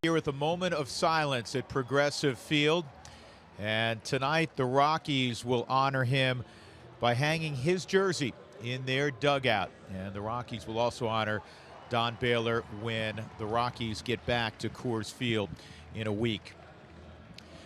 Here with a moment of silence at Progressive Field. And tonight, the Rockies will honor him by hanging his jersey in their dugout. And the Rockies will also honor Don Baylor when the Rockies get back to Coors Field in a week.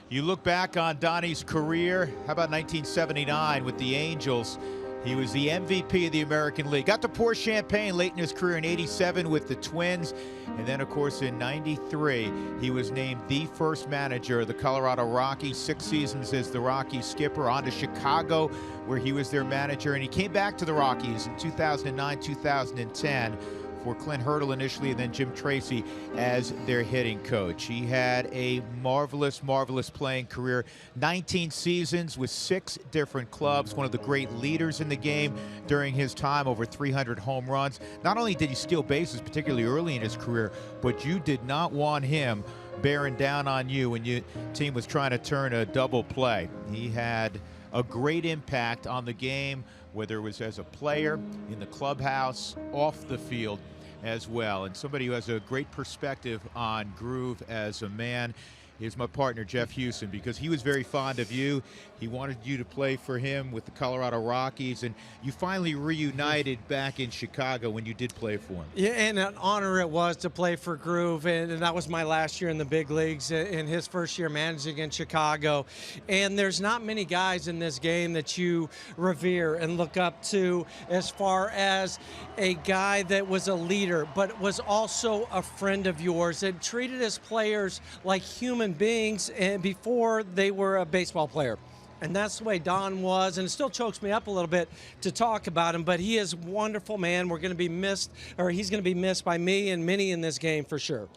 You look back on Donnie's career, how about 1979 with the Angels? He was the MVP of the American League. Got to pour champagne late in his career in '87 with the Twins. And then, of course, in '93, he was named the first manager of the Colorado Rockies. 6 seasons as the Rockies skipper, on to Chicago, where he was their manager. And he came back to the Rockies in 2009, 2010 for Clint Hurdle initially, and then Jim Tracy as their hitting coach. He had a marvelous, marvelous playing career. 19 seasons with 6 different clubs, one of the great leaders in the game during his time, over 300 home runs. Not only did he steal bases, particularly early in his career, but you did not want him bearing down on you when your team was trying to turn a double play. He had a great impact on the game, whether it was as a player, in the clubhouse, off the field as well. And somebody who has a great perspective on Groove as a man is my partner, Jeff Houston, because he was very fond of you. He wanted you to play for him with the Colorado Rockies, and you finally reunited back in Chicago when you did play for him. Yeah, and an honor it was to play for Groove, and that was my last year in the big leagues, in his first year managing in Chicago. And there's not many guys in this game that you revere and look up to as far as a guy that was a leader, but was also a friend of yours and treated his players like human beings and before they were a baseball player. And that's the way Don was, and it still chokes me up a little bit to talk about him, but he is a wonderful man. We're going to be missed, or he's going to be missed by me and many in this game for sure.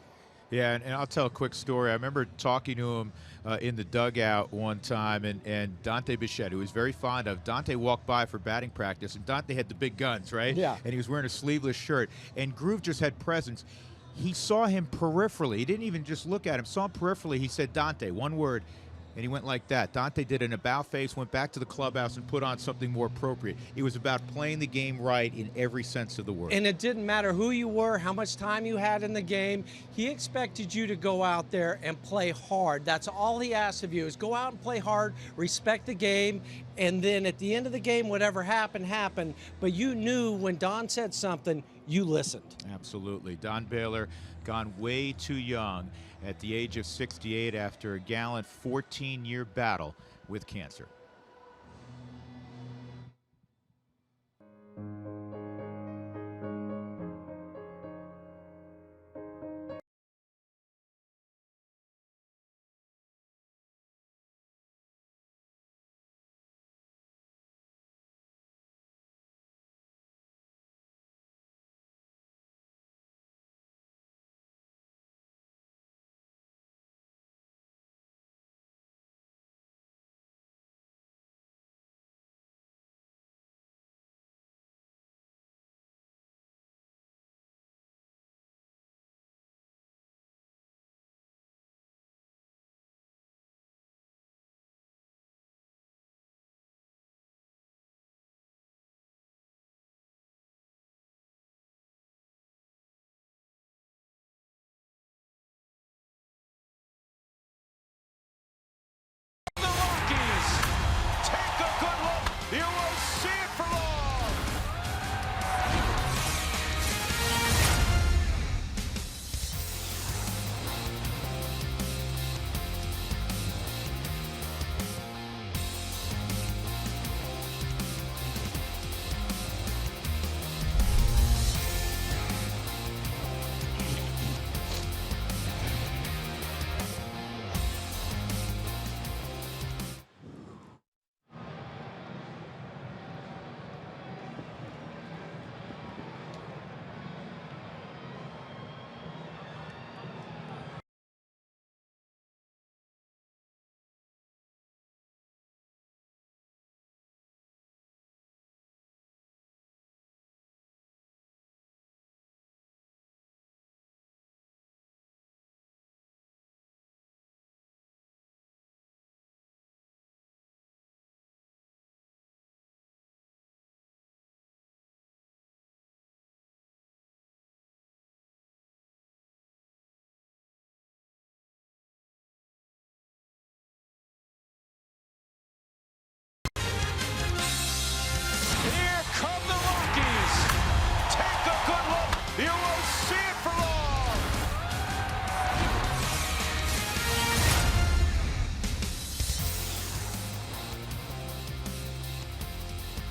Yeah, and I'll tell a quick story. I remember talking to him in the dugout one time, and Dante Bichette, who he was very fond of. Dante walked by for batting practice, and Dante had the big guns, right? Yeah. And he was wearing a sleeveless shirt, and Groove just had presence. He saw him peripherally. He didn't even just look at him. Saw him peripherally. He said, "Dante," one word. And he went like that. Dante did an about face, went back to the clubhouse, and put on something more appropriate. It was about playing the game right in every sense of the word. And it didn't matter who you were, how much time you had in the game. He expected you to go out there and play hard. That's all he asked of you, is go out and play hard, respect the game, and then at the end of the game, whatever happened, happened. But you knew when Don said something, you listened. Absolutely. Don Baylor gone way too young at the age of 68 after a gallant 14-year battle with cancer.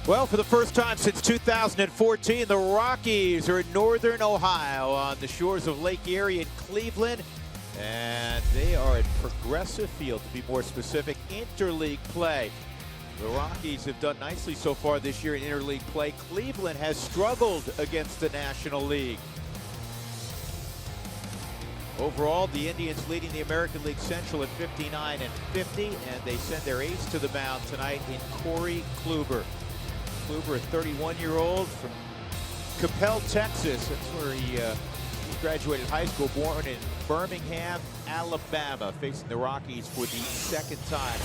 Well, for the first time since 2014, the Rockies are in northern Ohio on the shores of Lake Erie in Cleveland. And they are at Progressive Field, to be more specific, interleague play. The Rockies have done nicely so far this year in interleague play. Cleveland has struggled against the National League. Overall, the Indians leading the American League Central at 59 and 50, and they send their ace to the mound tonight in Corey Kluber. Kluber, a 31-year-old from Coppell, Texas. That's where he graduated high school, born in Birmingham, Alabama, facing the Rockies for the second time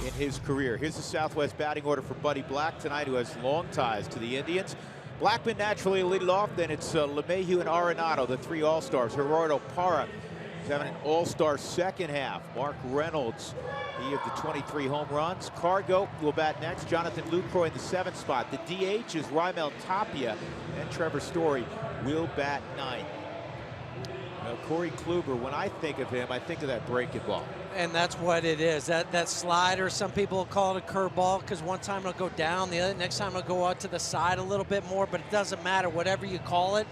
in his career. Here's the Southwest batting order for Buddy Black tonight, who has long ties to the Indians. Blackman naturally lead it off, then it's LeMahieu and Arenado, the three All-Stars. Gerardo Parra is having an All-Star second half. Mark Reynolds, he of the 23 home runs. Cargo will bat next. Jonathan Lucroy in the 7th spot. The DH is Raimel Tapia, and Trevor Story will bat 9th. Now, Corey Kluber, when I think of him, I think of that breaking ball. And that's what it is. That slider, some people call it a curveball because one time it'll go down, the next time it'll go out to the side a little bit more, but it doesn't matter. Whatever you call it,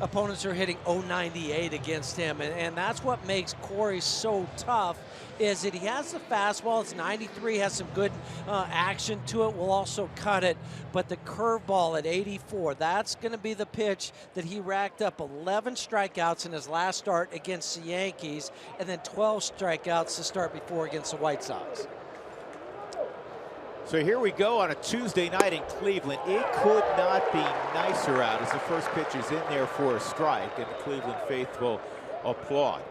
opponents are hitting 0.98 against him. And that's what makes Corey so tough, is that he has the fastball. It's 93, has some good action to it, will also cut it. But the curveball at 84, that's going to be the pitch that he racked up 11 strikeouts in his last start against the Yankees, and then 12 strikeouts to start before against the White Sox. So here we go on a Tuesday night in Cleveland. It could not be nicer out as the first pitch is in there for a strike, and the Cleveland faithful applaud.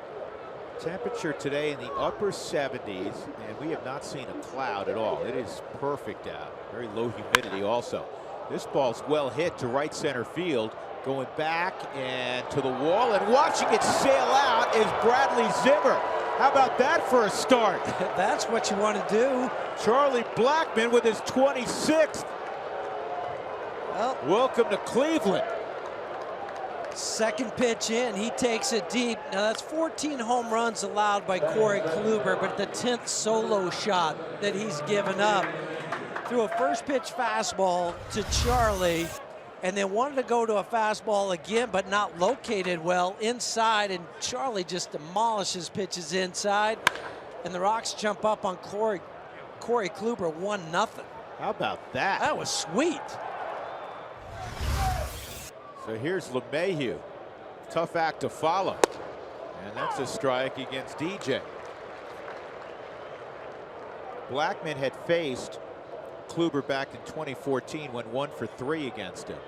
Temperature today in the upper 70s, and we have not seen a cloud at all. It is perfect out. Very low humidity also. This ball's well hit to right center field. Going back and to the wall, and watching it sail out is Bradley Zimmer. How about that for a start? That's what you want to do. Charlie Blackmon with his 26th. Well, welcome to Cleveland. Second pitch in, he takes it deep. Now that's 14 home runs allowed by Corey Kluber, but the 10th solo shot that he's given up. Threw a first pitch fastball to Charlie, and then wanted to go to a fastball again, but not located well inside, and Charlie just demolishes pitches inside, and the Rocks jump up on Corey Kluber 1-0. How about that? That was sweet. So here's LeMahieu. Tough act to follow. And that's a strike against DJ. Blackmon had faced Kluber back in 2014, went 1 for 3 against him.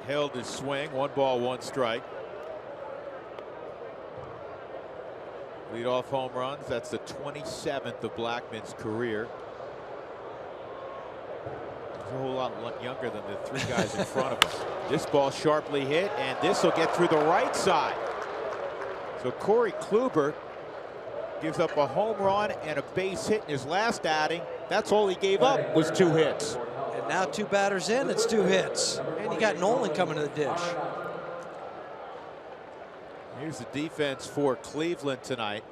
Held his swing, 1 ball, 1 strike. Leadoff home runs, that's the 27th of Blackmon's career. He's a whole lot younger than the 3 guys in front of him. This ball sharply hit, and this will get through the right side. So Corey Kluber gives up a home run and a base hit in his last outing. That's all he gave up was 2 hits. And now 2 batters in, it's 2 hits. And you got Nolan coming to the dish. Here's the defense for Cleveland tonight.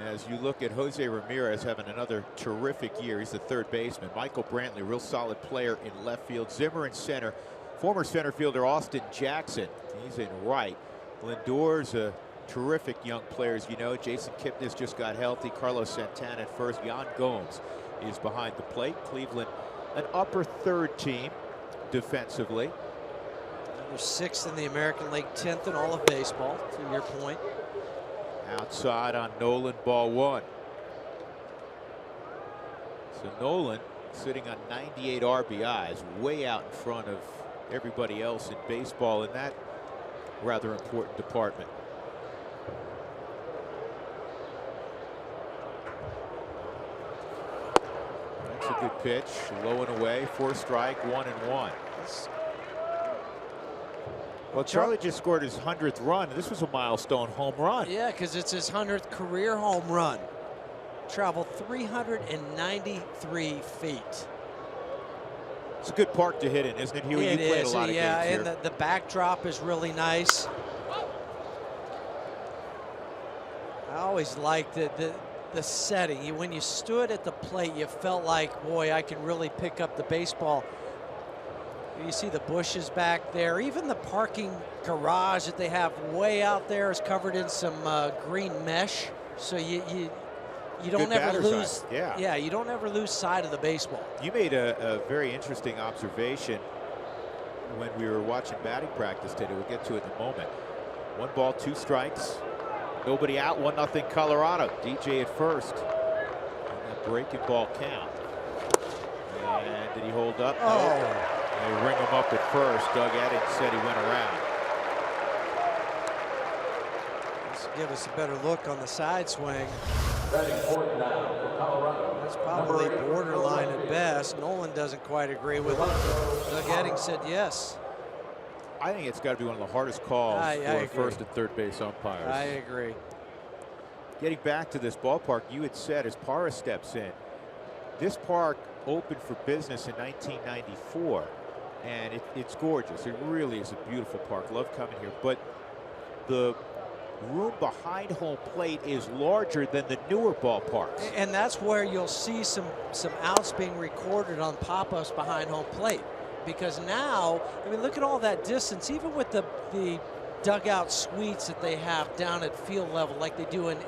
As you look at Jose Ramirez having another terrific year. He's the 3rd baseman. Michael Brantley, real solid player in left field. Zimmer in center. Former center fielder Austin Jackson, he's in right. Lindor's a terrific young player, as you know. Jason Kipnis just got healthy. Carlos Santana at first. Jan Gomes is behind the plate. Cleveland, an upper 3rd team defensively. They're 6th in the American League, 10th in all of baseball, to your point. Outside on Nolan, ball 1. So Nolan sitting on 98 RBIs, way out in front of everybody else in baseball in that rather important department. That's a good pitch, low and away, 4 strike, 1-1. Well, Charlie just scored his 100th run. This was a milestone home run. Yeah, because it's his 100th career home run. Traveled 393 feet. It's a good park to hit in, isn't it, Huey? You played a lot of games here. Yeah, and the backdrop is really nice. I always liked the setting. When you stood at the plate, you felt like, boy, I can really pick up the baseball. You see the bushes back there. Even the parking garage that they have way out there is covered in some green mesh, so you don't ever lose. Yeah, you don't ever lose sight of the baseball. You made a very interesting observation when we were watching batting practice today. We'll get to it in a moment. 1 ball, 2 strikes. Nobody out, 1-0 Colorado. DJ at first. And that breaking ball count. And did he hold up? Oh. No. They ring him up at first. Doug Eddings said he went around. Let's give us a better look on the side swing. That's probably borderline at best. Nolan doesn't quite agree with it. Doug Eddings said yes. I think it's got to be one of the hardest calls for first and third base umpires. I agree. Getting back to this ballpark, you had said as Parra steps in, this park opened for business in 1994, and it's gorgeous. It really is a beautiful park. Love coming here, but the room behind home plate is larger than the newer ballparks. And that's where you'll see some outs being recorded on pop-ups behind home plate. Because now, I mean, look at all that distance, even with the dugout suites that they have down at field level like they do in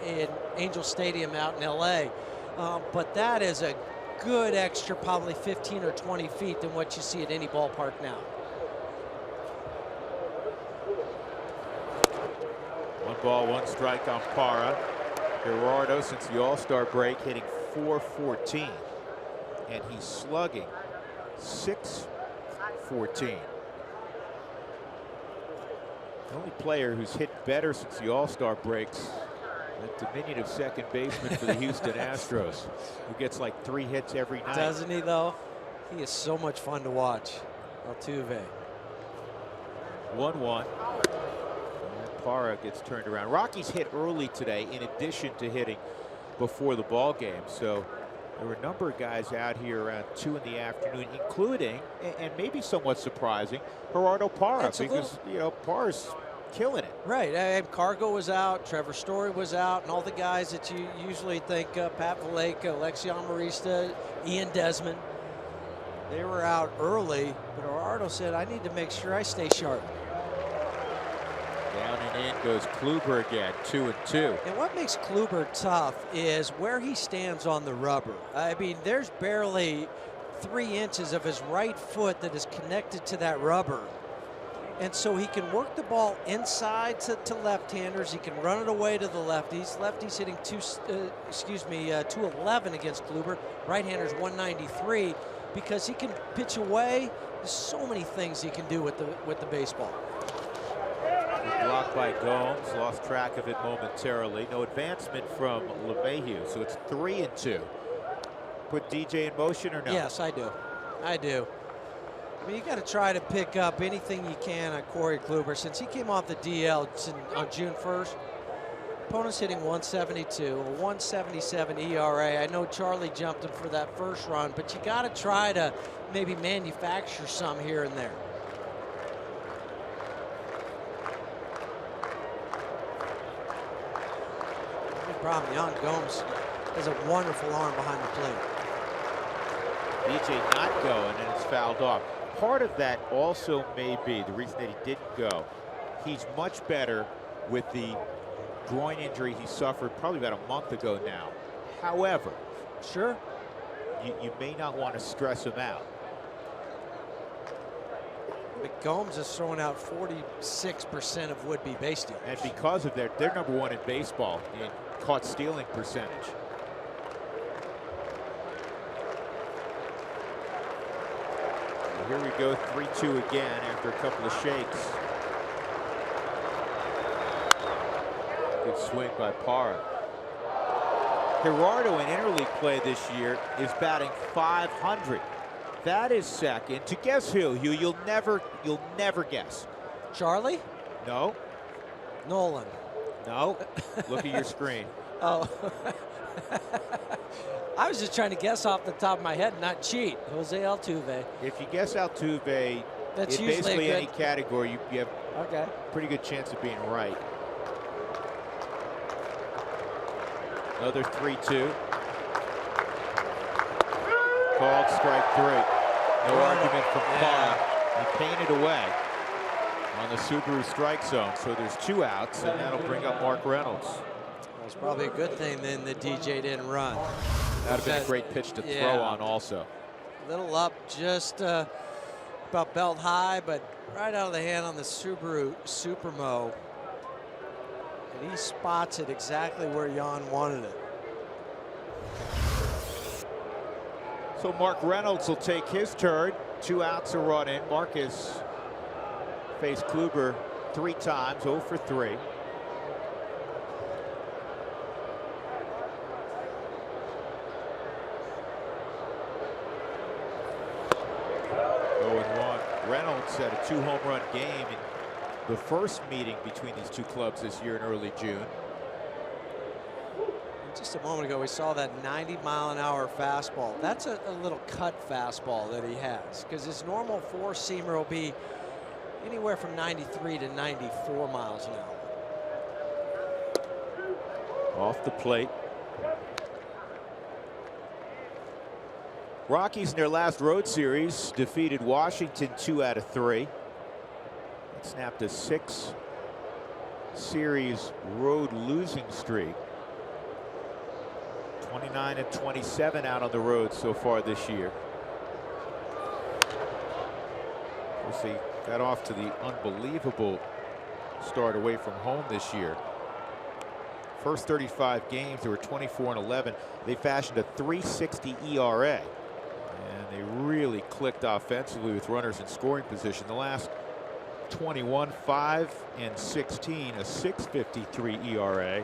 Angel Stadium out in LA. But that is a good extra probably 15 or 20 feet than what you see at any ballpark now. 1 ball, 1 strike on Parra. Gerardo, since the All-Star break, hitting .414, and he's slugging .614. The only player who's hit better since the All-Star breaks, the diminutive second baseman for the Houston Astros, who gets like 3 hits every night. Doesn't he, though? He is so much fun to watch. Altuve. 1-1. Parra gets turned around. Rockies hit early today in addition to hitting before the ball game. So there were a number of guys out here around 2 in the afternoon, including, and maybe somewhat surprising, Gerardo Parra, because, you know, Parra's killing it. Right. And Cargo was out, Trevor Story was out, and all the guys that you usually think Pat Valaika, Alexion Marista, Ian Desmond, they were out early, but Gerardo said, I need to make sure I stay sharp. Down and in goes Kluber again, 2-2. And what makes Kluber tough is where he stands on the rubber. I mean, there's barely 3 inches of his right foot that is connected to that rubber. And so he can work the ball inside to left-handers. He can run it away to the lefties. Lefties hitting 211 against Kluber. Right-handers 193 because he can pitch away. There's so many things he can do with the baseball. Blocked by Gomes, lost track of it momentarily. No advancement from LeMahieu, so it's 3-2. Put DJ in motion or no? Yes, I do. I do. I mean, you got to try to pick up anything you can on Corey Kluber. Since he came off the DL on June 1st, opponent's hitting 172, a 177 ERA. I know Charlie jumped him for that first run, but you got to try to maybe manufacture some here and there. Problem, Yan Gomes has a wonderful arm behind the plate. DJ not going, and it's fouled off. Part of that also may be the reason that he didn't go. He's much better with the groin injury he suffered probably about a month ago now. However, sure, you may not want to stress him out. But Gomes is throwing out 46% of would-be base stealers. And because of that, they're number 1 in baseball in caught stealing percentage. So here we go, 3-2 again after a couple of shakes. Good swing by Parra. Gerardo in interleague play this year is batting .500. That is second to guess who? You'll never guess. Charlie? No. Nolan. No. Look at your screen. Oh. I was just trying to guess off the top of my head and not cheat. Jose Altuve. If you guess Altuve, that's in basically any category, you have a pretty good chance of being right. Another 3-2. Called strike 3. No argument from Carr. He painted away on the Subaru strike zone. So there's 2 outs, and that'll bring up Mark Reynolds. It's probably a good thing then that DJ didn't run. That would have been a great pitch to throw on also. Little up, just about belt high, but right out of the hand on the Subaru Supermo. And he spots it exactly where Jan wanted it. So Mark Reynolds will take his turn. 2 outs, a run in. Marcus faced Kluber 3 times, 0 for 3. Reynolds had a 2 home run game in the first meeting between these 2 clubs this year in early June. Just a moment ago, we saw that 90-mile-an-hour fastball. That's a little cut fastball that he has, because his normal 4-seamer will be anywhere from 93 to 94 miles an hour. Off the plate. Rockies in their last road series defeated Washington 2 out of 3. It snapped a 6-series road losing streak. 29 and 27 out on the road so far this year. Of course, they got off to the unbelievable start away from home this year. First 35 games, they were 24 and 11. They fashioned a .360 ERA. And they really clicked offensively with runners in scoring position. The last 21, 5 and 16, a .653 ERA.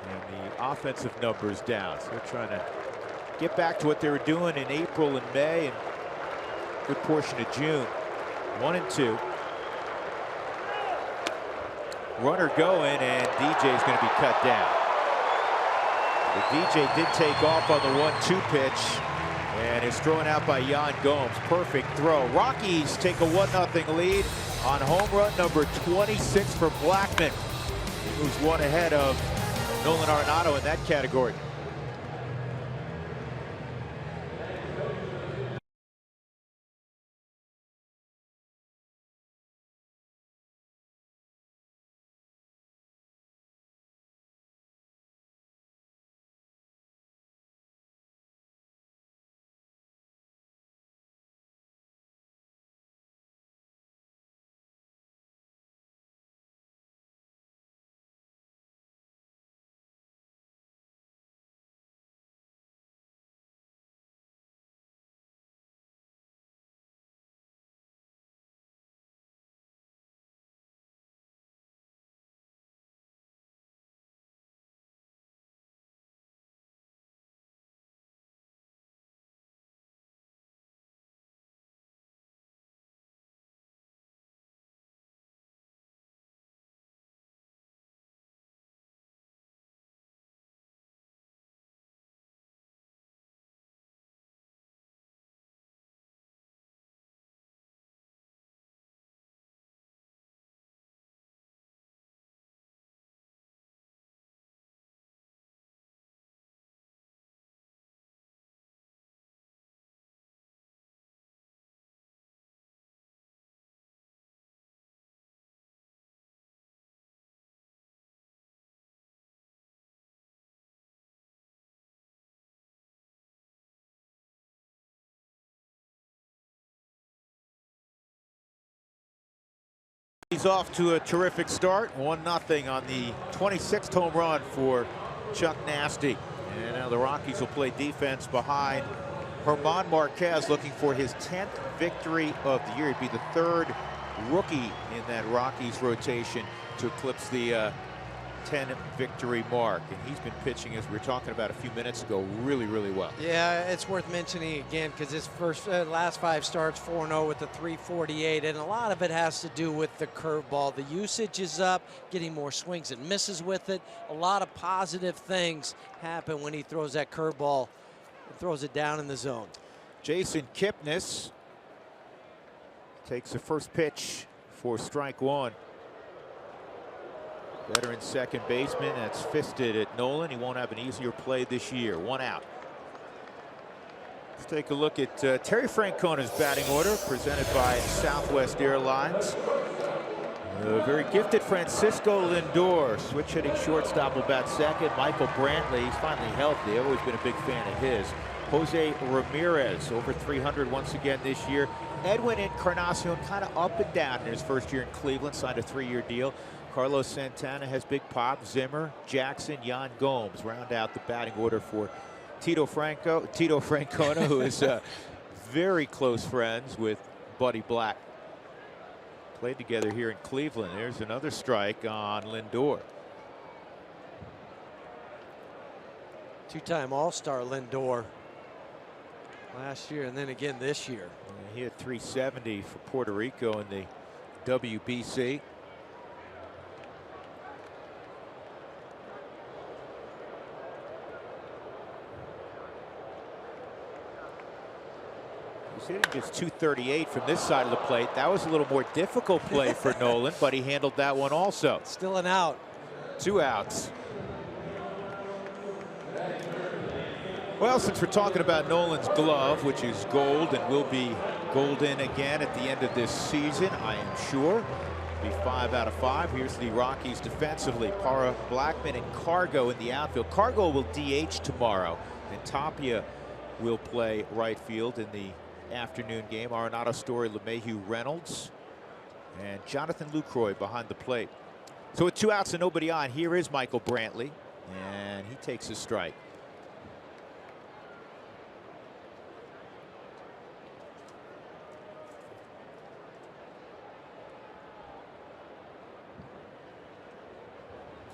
And the offensive numbers down. So they're trying to get back to what they were doing in April and May and a good portion of June. 1 and 2. Runner going, and DJ is going to be cut down. The DJ did take off on the 1-2 pitch. And it's thrown out by Yan Gomes. Perfect throw. Rockies take a 1-0 lead on home run number 26 for Blackmon. He moves 1 ahead of Nolan Arenado in that category. He's off to a terrific start. 1-0 on the 26th home run for Chuck Nasty. And now the Rockies will play defense behind German Marquez, looking for his 10th victory of the year. He'd be the 3rd rookie in that Rockies rotation to eclipse the 10 victory mark. And he's been pitching, as we were talking about a few minutes ago, really, really well. Yeah, it's worth mentioning again because his last 5 starts 4-0 with the 348, and a lot of it has to do with the curveball. The usage is up, getting more swings and misses with it. A lot of positive things happen when he throws that curveball and throws it down in the zone. Jason Kipnis takes the first pitch for strike 1. Veteran second baseman that's fisted at Nolan. He won't have an easier play this year. 1 out. Let's take a look at Terry Francona's batting order presented by Southwest Airlines. Very gifted Francisco Lindor, switch hitting shortstop, will bat second. Michael Brantley, he's finally healthy. I've always been a big fan of his. Jose Ramirez, over 300 once again this year. Edwin Encarnacion, kind of up and down in his first year in Cleveland, signed a 3-year deal. Carlos Santana has big pop. Zimmer, Jackson, Yan Gomes round out the batting order for Tito Francona, who is very close friends with Buddy Black. Played together here in Cleveland. There's another strike on Lindor. Two-time All-Star Lindor last year and then again this year. And he had 370 for Puerto Rico in the WBC. He's hitting just 238 from this side of the plate. That was a little more difficult play for Nolan, but he handled that one also. Still an out. 2 outs. Well, since we're talking about Nolan's glove, which is gold and will be golden again at the end of this season, I am sure. Be 5 out of 5. Here's the Rockies defensively. Para, Blackman, and Cargo in the outfield. Cargo will DH tomorrow, and Tapia will play right field in the afternoon game. Arenado, Story, LeMahieu, Reynolds, and Jonathan Lucroy behind the plate. So with 2 outs and nobody on, here is Michael Brantley, and he takes a strike.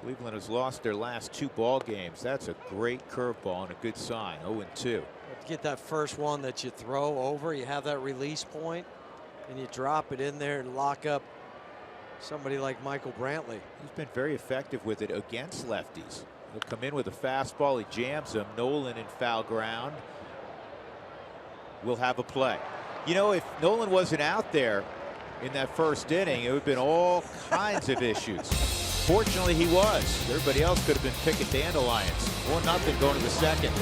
Cleveland has lost their last 2 ball games. That's a great curveball and a good sign. 0-2. Get that first one that you throw over, you have that release point, and you drop it in there and lock up somebody like Michael Brantley. He's been very effective with it against lefties. He'll come in with a fastball, he jams him. Nolan in foul ground will have a play. You know, if Nolan wasn't out there in that first inning, it would have been all kinds of issues. Fortunately, he was. Everybody else could have been picking dandelions. 1-0 going to the second.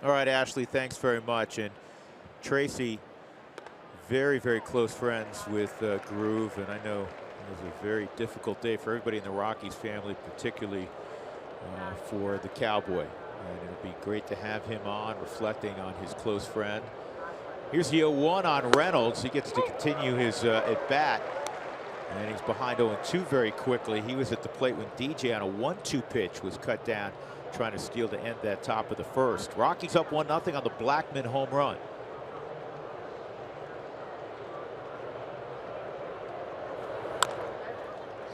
All right, Ashley, thanks very much. And Tracy, very, very close friends with Groove, and I know it was a very difficult day for everybody in the Rockies family, particularly for the Cowboy. And it'll be great to have him on, reflecting on his close friend. Here's the 0-1 on Reynolds. He gets to continue his at-bat. And he's behind 0-2 very quickly. He was at the plate when DJ on a 1-2 pitch was cut down, trying to steal to end that top of the first. Rockies up 1-0 on the Blackmon home run.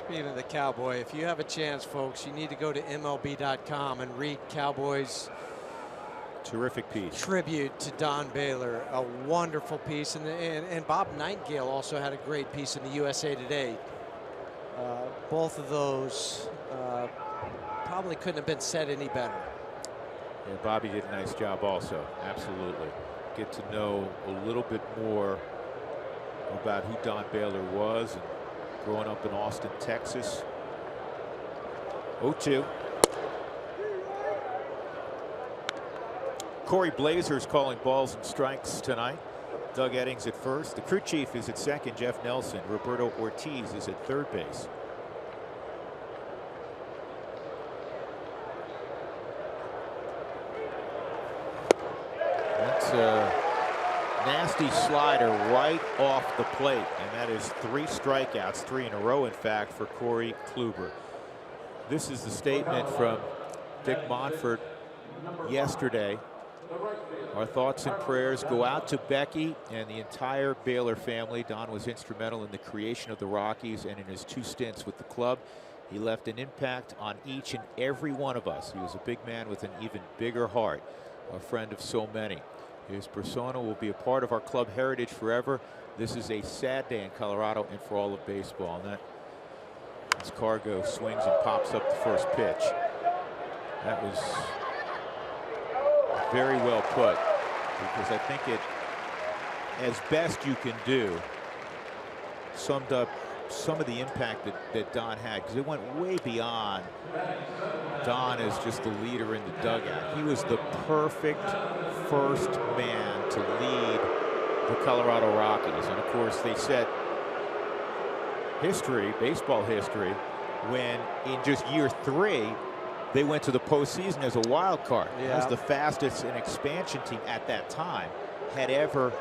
Speaking of the Cowboy, if you have a chance, folks, you need to go to MLB.com and read Cowboys' terrific piece. Tribute to Don Baylor. A wonderful piece. And Bob Nightingale also had a great piece in the USA Today. Both of those probably couldn't have been said any better. Yeah, Bobby did a nice job also. Absolutely. Get to know a little bit more about who Don Baylor was, and growing up in Austin, Texas. 0-2. Corey Blazer's calling balls and strikes tonight. Doug Eddings at first. The crew chief is at second. Jeff Nelson. Roberto Ortiz is at third base. That's a nasty slider right off the plate, and that is 3 strikeouts, 3 in a row, in fact, for Corey Kluber. This is the statement from Dick Monfort yesterday. Our thoughts and prayers go out to Becky and the entire Baylor family. Don was instrumental in the creation of the Rockies, and in his 2 stints with the club, he left an impact on each and every one of us. He was a big man with an even bigger heart, a friend of so many. His persona will be a part of our club heritage forever. This is a sad day in Colorado and for all of baseball. And that, as Cargo swings and pops up the first pitch. That was very well put, because I think it, as best you can do, summed up some of the impact that Don had, because it went way beyond Don as just the leader in the dugout. He was the perfect first man to lead the Colorado Rockies. And of course, they set history, baseball history, when in just year 3 they went to the postseason as a wild card. Yeah. That was the fastest an expansion team at that time had ever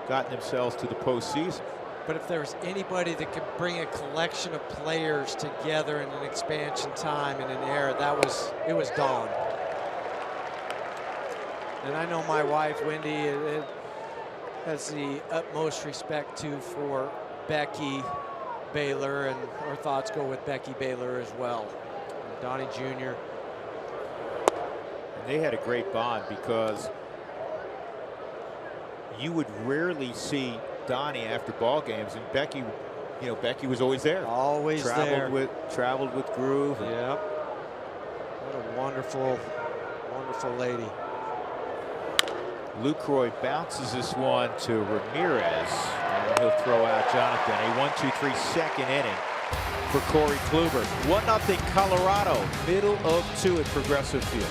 gotten themselves to the postseason. But if there was anybody that could bring a collection of players together in an expansion time and an era, it was Don. And I know my wife, Wendy, has the utmost respect for Becky Baylor, and our thoughts go with Becky Baylor as well. And Donnie Jr. And they had a great bond, because you would rarely see Donnie after ball games, and Becky, you know, Becky was always there. Always there. Traveled with Groove. Yep. What a wonderful, wonderful lady. Lucroy bounces this one to Ramirez, and he'll throw out Jonathan. A 1-2-3 second inning for Corey Kluber. 1-0 Colorado, middle of 2 at Progressive Field.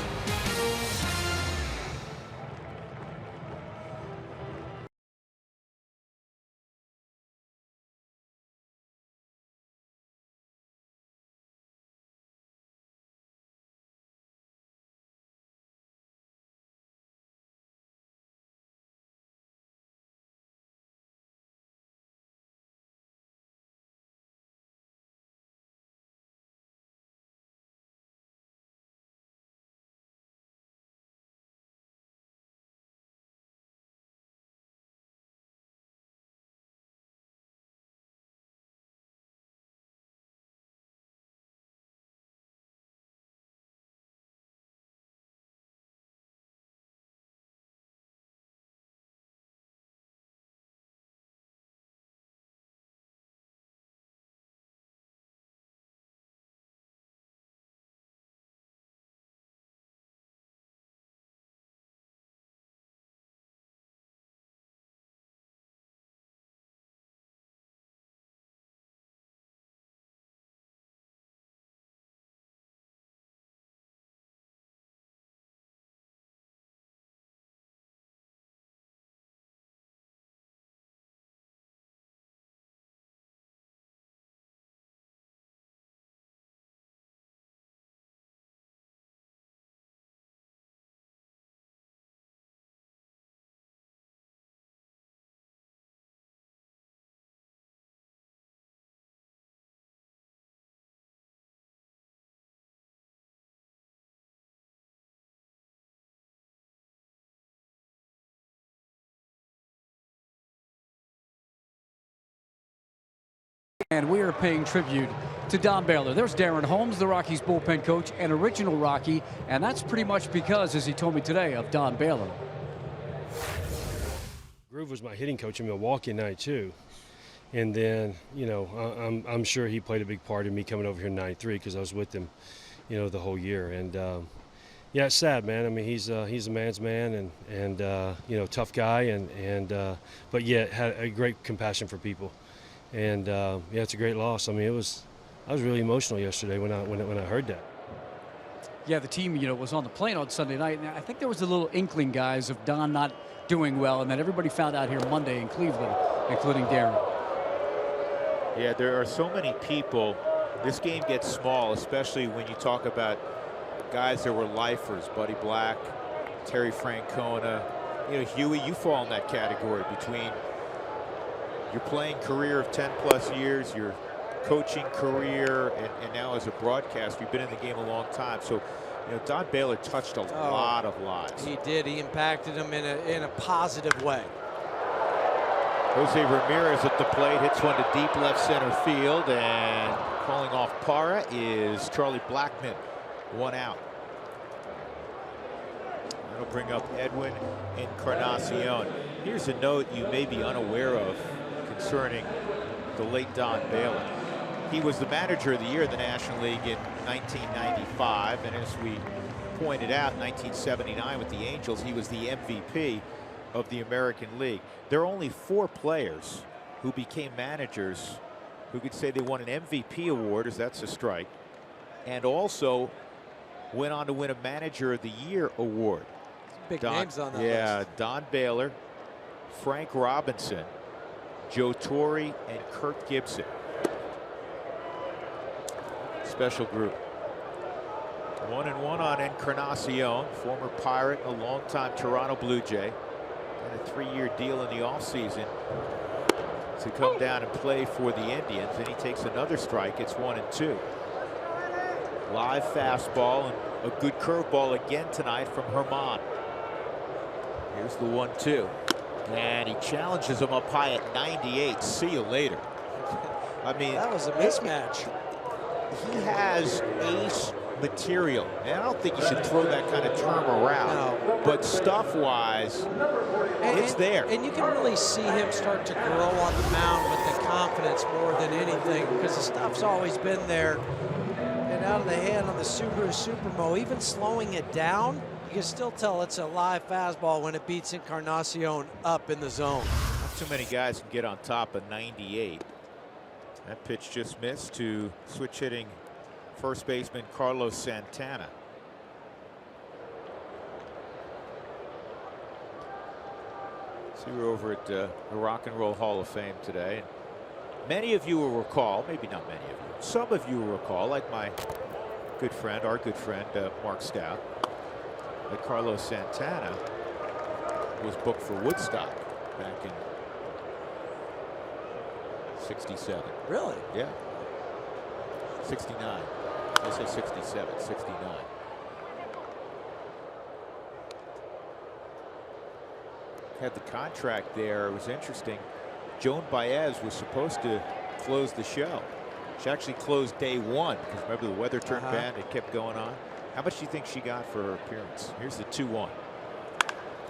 And we are paying tribute to Don Baylor. There's Darren Holmes, the Rockies bullpen coach and original Rocky, and that's pretty much because, as he told me today, of Don Baylor. Groove was my hitting coach in Milwaukee in '92, and then I'm sure he played a big part in me coming over here in '93 because I was with him, the whole year. And yeah, it's sad, man. I mean, he's a man's man, and tough guy, and but yet had a great compassion for people. And yeah, it's a great loss. I mean, I was really emotional yesterday when I heard that. Yeah, the team, was on the plane on Sunday night, and I think there was a little inkling, guys, of Don not doing well, and then everybody found out here Monday in Cleveland, including Darren. Yeah, there are so many people. This game gets small, especially when you talk about guys that were lifers. Buddy Black, Terry Francona, Huey, you fall in that category between your playing career of 10+ years, your coaching career, and now as a broadcaster, you've been in the game a long time. So, Don Baylor touched a lot of lives. He did. He impacted them in a positive way. Jose Ramirez at the plate, hits one to deep left center field, and calling off Parra is Charlie Blackmon. 1 out. That'll bring up Edwin Encarnacion. Here's a note you may be unaware of concerning the late Don Baylor. He was the manager of the year of the National League in 1995, and as we pointed out, in 1979 with the Angels, he was the MVP of the American League. There are only 4 players who became managers who could say they won an MVP award, as that's a strike, and also went on to win a Manager of the Year award. Big names on that list. Don Baylor, Frank Robinson, Joe Torre, and Kirk Gibson. Special group. 1-1 on Encarnacion, former Pirate, a longtime Toronto Blue Jay, and a 3-year deal in the offseason to come down and play for the Indians. And he takes another strike. It's 1-2. Live fastball and a good curveball again tonight from Herman. Here's the 1-2. And he challenges him up high at 98. See you later. I mean, that was a mismatch. He has ace material. And I don't think you should throw that kind of term around. No. But stuff-wise, it's there. And you can really see him start to grow on the mound with the confidence more than anything, because the stuff's always been there. And out of the hand on the Subaru Supermo, even slowing it down, you can still tell it's a live fastball when it beats Encarnacion up in the zone. Not too many guys can get on top of 98. That pitch just missed to switch hitting first baseman Carlos Santana. So we're over at the Rock and Roll Hall of Fame today. Many of you will recall, maybe not many of you, some of you will recall, like my good friend, our good friend, Mark Stout, that Carlos Santana was booked for Woodstock back in '67. Really? Yeah. 69. I say 67, 69. Had the contract there. It was interesting. Joan Baez was supposed to close the show. She actually closed day 1 because remember the weather turned bad. It kept going on. How much do you think she got for her appearance? Here's the 2-1.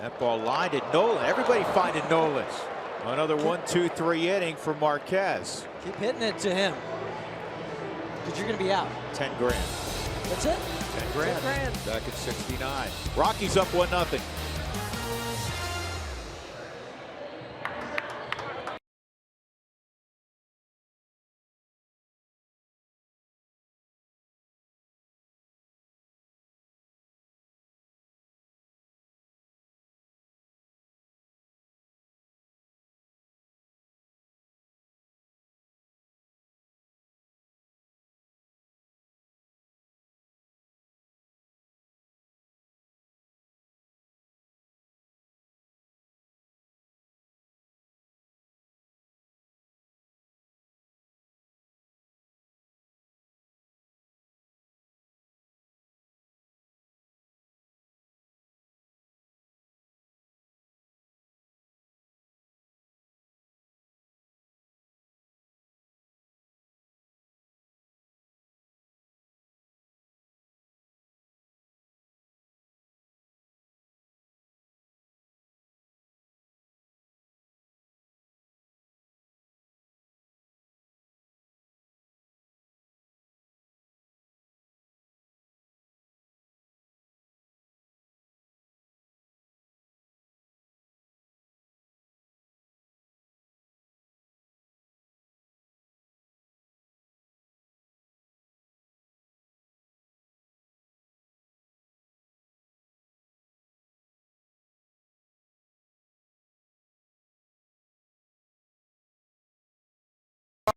That ball lined at Nolan. Everybody finding Nolans. Another 1-2-3 inning for Marquez. Keep hitting it to him, because you're going to be out. 10 grand. That's it. 10 grand. 10 grand. Back at 69. Rockies up 1-0.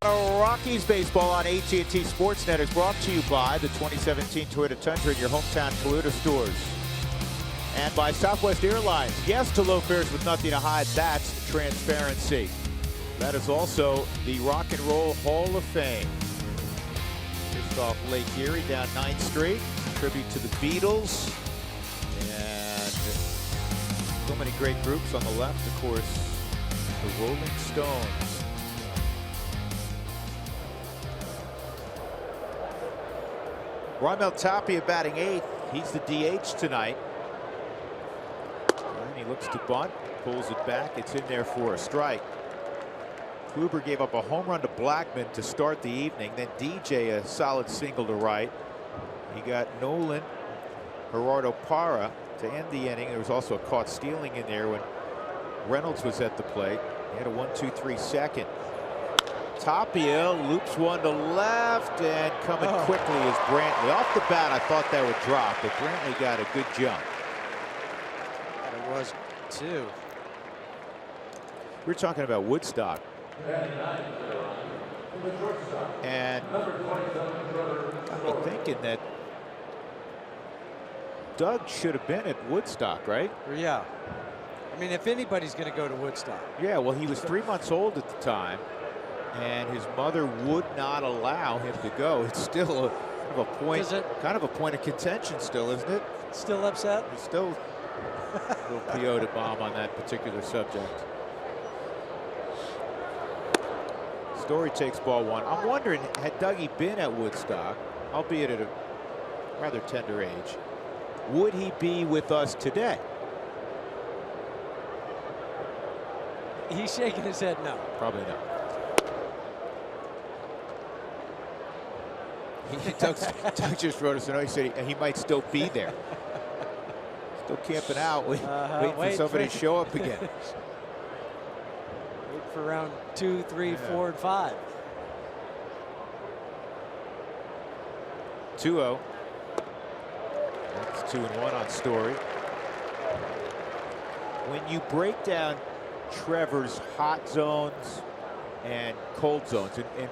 Rockies baseball on AT&T Sportsnet is brought to you by the 2017 Toyota Tundra in your hometown Toyota stores. And by Southwest Airlines. Yes to low fares with nothing to hide. That's transparency. That is also the Rock and Roll Hall of Fame. Just off Lake Erie down 9th Street. Tribute to the Beatles. And so many great groups on the left. Of course, the Rolling Stones. Raimel Tapia batting 8th. He's the DH tonight. And he looks to bunt, pulls it back. It's in there for a strike. Kluber gave up a home run to Blackman to start the evening. Then DJ a solid single to right. He got Nolan Gerardo Parra to end the inning. There was also a caught stealing in there when Reynolds was at the plate. He had a 1-2-3 second. Tapia loops one to left, and coming quickly is Brantley. Off the bat, I thought that would drop, but Brantley got a good jump. It was too. We're talking about Woodstock. And got me thinking that Doug should have been at Woodstock, right? Yeah. I mean, if anybody's going to go to Woodstock. Yeah, well, he was 3 months old at the time, and his mother would not allow him to go. It's still kind of a point of contention still, isn't it? Still upset? He's still a little PO'd at Mom on that particular subject. Story takes ball 1. I'm wondering, had Dougie been at Woodstock, albeit at a rather tender age, would he be with us today? He's shaking his head no. Probably not. Doug just wrote us a note. He said he might still be there. Still camping out, waiting for somebody to show up again. Wait for round 2, 3, 4, and 5. 2-0. That's 2-1 on Story. When you break down Trevor's hot zones and cold zones, and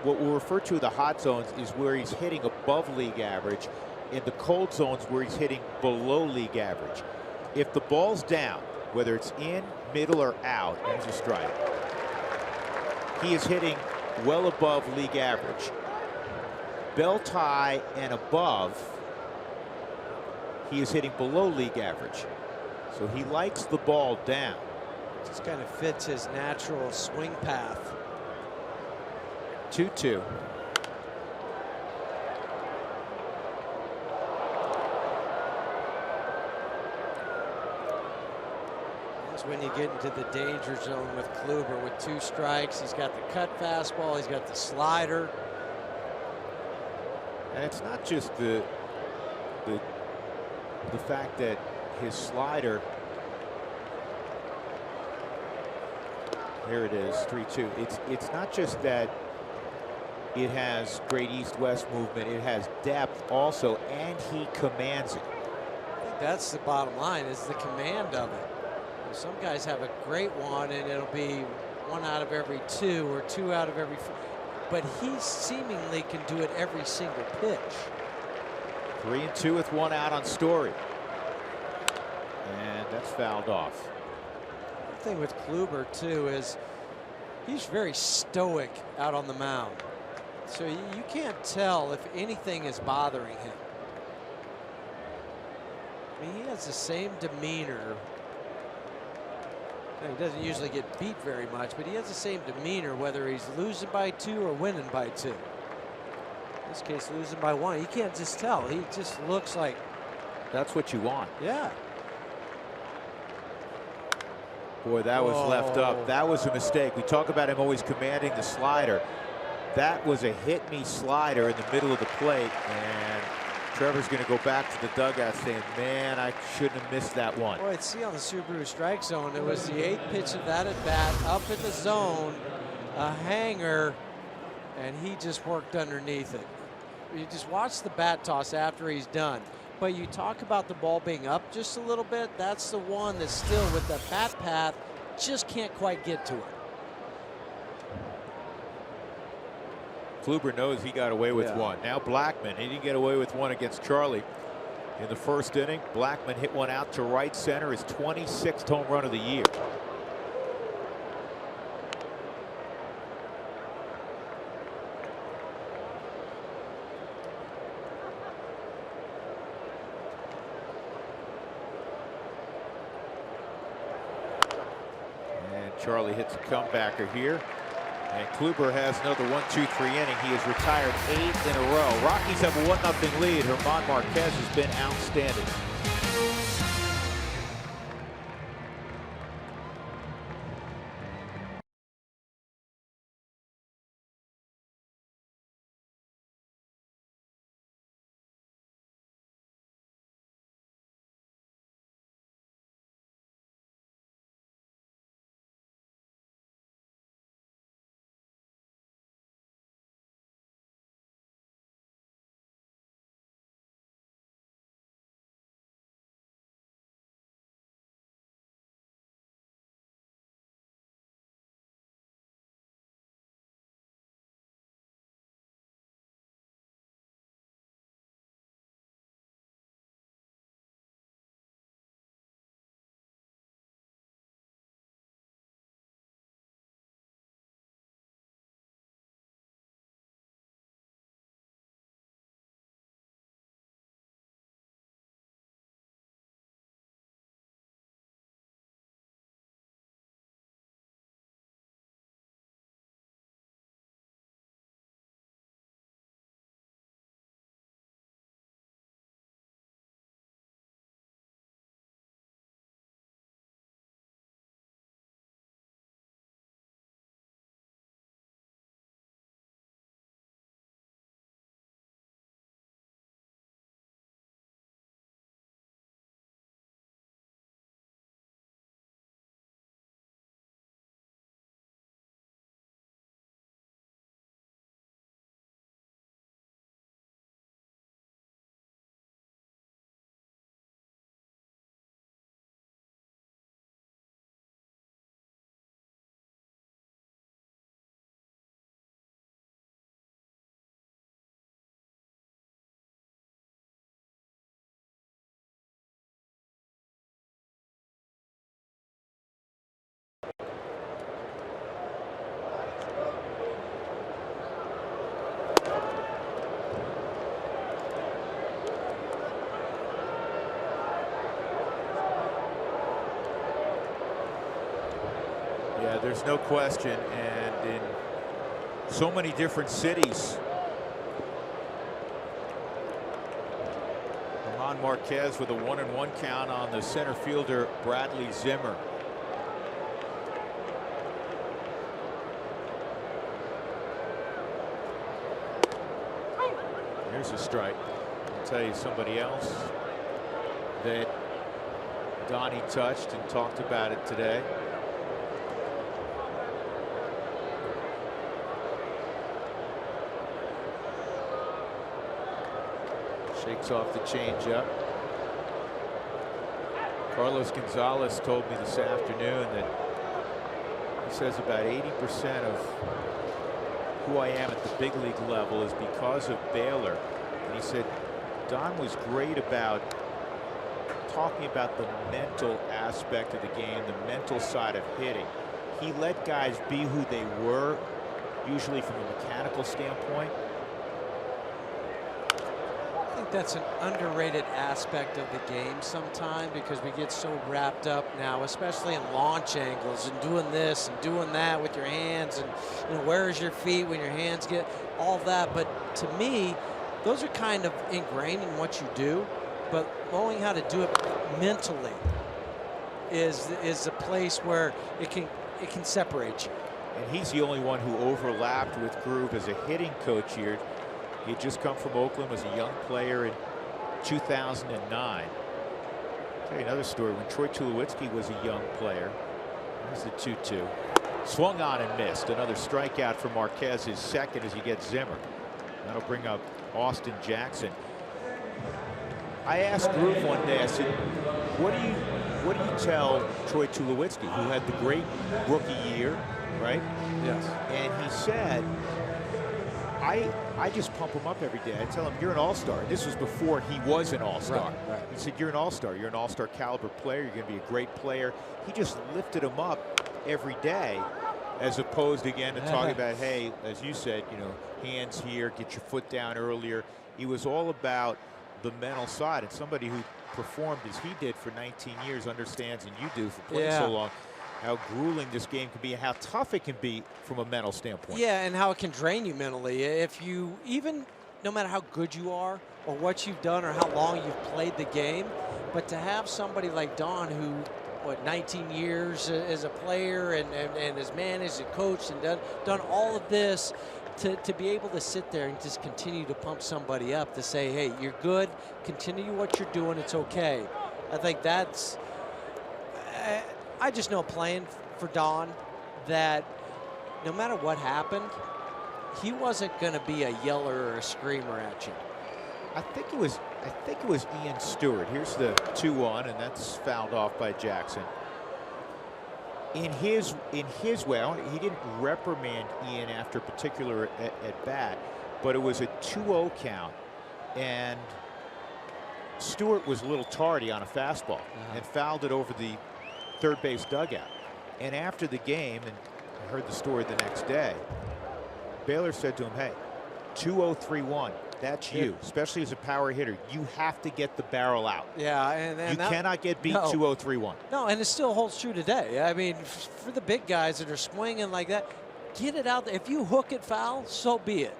what we'll refer to the hot zones is where he's hitting above league average, in the cold zones where he's hitting below league average. If the ball's down, whether it's in, middle, or out, there's a strike. He is hitting well above league average. Belt high and above, he is hitting below league average. So he likes the ball down. Just kind of fits his natural swing path. 2-2. That's when you get into the danger zone with Kluber with 2 strikes. He's got the cut fastball. He's got the slider. And it's not just the fact that his slider. Here it is, 3-2. It's not just that it has great east-west movement. It has depth also, and he commands it. I think that's the bottom line, is the command of it. Some guys have a great one, and it'll be 1 out of every 2 or 2 out of every 4. But he seemingly can do it every single pitch. 3-2 with 1 out on Story. And that's fouled off. The thing with Kluber, too, is he's very stoic out on the mound. So you can't tell if anything is bothering him. I mean, he has the same demeanor. Now, he doesn't usually get beat very much, but he has the same demeanor whether he's losing by 2 or winning by 2. In this case, losing by 1. You can't just tell. He just looks like. That's what you want. Yeah. Boy, that was left up. That was a mistake. We talk about him always commanding the slider. That was a hit-me slider in the middle of the plate, and Trevor's going to go back to the dugout saying, man, I shouldn't have missed that one. Boy, see on the Subaru strike zone, it was the 8th pitch of that at bat, up in the zone, a hanger, and he just worked underneath it. You just watch the bat toss after he's done. But you talk about the ball being up just a little bit. That's the one that's still with the bat path, just can't quite get to it. Kluber knows he got away with one. Now Blackman, he didn't get away with one against Charlie in the first inning. Blackman hit one out to right center, his 26th home run of the year. And Charlie hits a comebacker here. And Kluber has another 1-2-3 inning. He has retired 8 in a row. Rockies have a 1-0 lead. German Marquez has been outstanding. Yeah, there's no question, and in so many different cities, German Marquez with a 1-1 count on the center fielder Bradley Zimmer. Here's a strike. I'll tell you somebody else that Donnie touched and talked about it today. Shakes off the changeup. Carlos Gonzalez told me this afternoon that he says about 80% of who I am at the big league level is because of Baylor. And he said Don was great about talking about the mental aspect of the game, the mental side of hitting. He let guys be who they were, usually from a mechanical standpoint. I think that's an underrated aspect of the game sometimes, because we get so wrapped up now, especially in launch angles and doing this and doing that with your hands, and where's your feet when your hands get all that. But to me, those are kind of ingrained in what you do, but knowing how to do it mentally is a place where it can separate you. And he's the only one who overlapped with Groove as a hitting coach here. He had just come from Oakland, was a young player in 2009. I'll tell you another story. When Troy Tulowitzki was a young player, there's the 2-2. Swung on and missed. Another strikeout for Marquez, his second as he gets Zimmer. That'll bring up Austin Jackson. I asked Groove one day, I said, what do you tell Troy Tulowitzki, who had the great rookie year, right? Yes. And he said, I just pump him up every day. I tell him, you're an all-star. This was before he was an all-star. Right. He said, you're an all-star. You're an all-star caliber player. You're going to be a great player. He just lifted him up every day, as opposed, again, to talking about, hey, as you said, you know, hands here, get your foot down earlier. He was all about the mental side. And somebody who performed as he did for 19 years understands, and you do for playing so long, how grueling this game can be and how tough it can be from a mental standpoint. Yeah, and how it can drain you mentally. If you, even no matter how good you are or what you've done or how long you've played the game, but to have somebody like Don who, 19 years as a player and has managed and coached and done all of this, to be able to sit there and just continue to pump somebody up to say, hey, you're good, continue what you're doing, it's okay. I think that's, I just know playing for Don that no matter what happened, he wasn't going to be a yeller or a screamer at you. I think it was Ian Stewart. Here's the 2-1, and that's fouled off by Jackson. In his way, he didn't reprimand Ian after a particular at bat, but it was a 2-0 count, and Stewart was a little tardy on a fastball and fouled it over the third base dugout. And after the game, and I heard the story the next day, Baylor said to him, hey, 2-0-3-1, that's you, especially as a power hitter. You have to get the barrel out. Yeah, and you cannot get beat 2-0-3-1. No, and it still holds true today. I mean, for the big guys that are swinging like that, get it out there. If you hook it foul, so be it.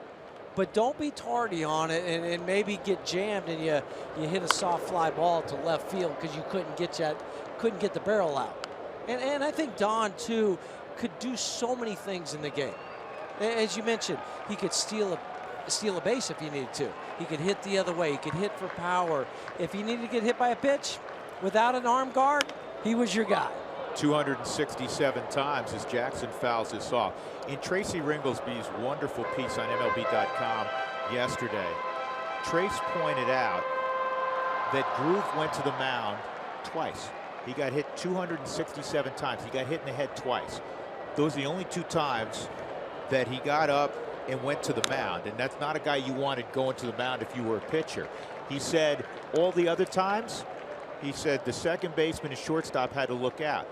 But don't be tardy on it and maybe get jammed and you hit a soft fly ball to left field because you couldn't get the barrel out. And I think Don too could do so many things in the game. As you mentioned, he could steal a base if he needed to. He could hit the other way. He could hit for power. If he needed to get hit by a pitch without an arm guard, he was your guy. 267 times as Jackson fouls this off. In Tracy Ringolsby's wonderful piece on MLB.com yesterday, Trace pointed out that Groove went to the mound twice. He got hit 267 times. He got hit in the head twice. Those are the only 2 times that he got up and went to the mound, and that's not a guy you wanted going to the mound if you were a pitcher. He said all the other times, he said the second baseman and shortstop had to look out.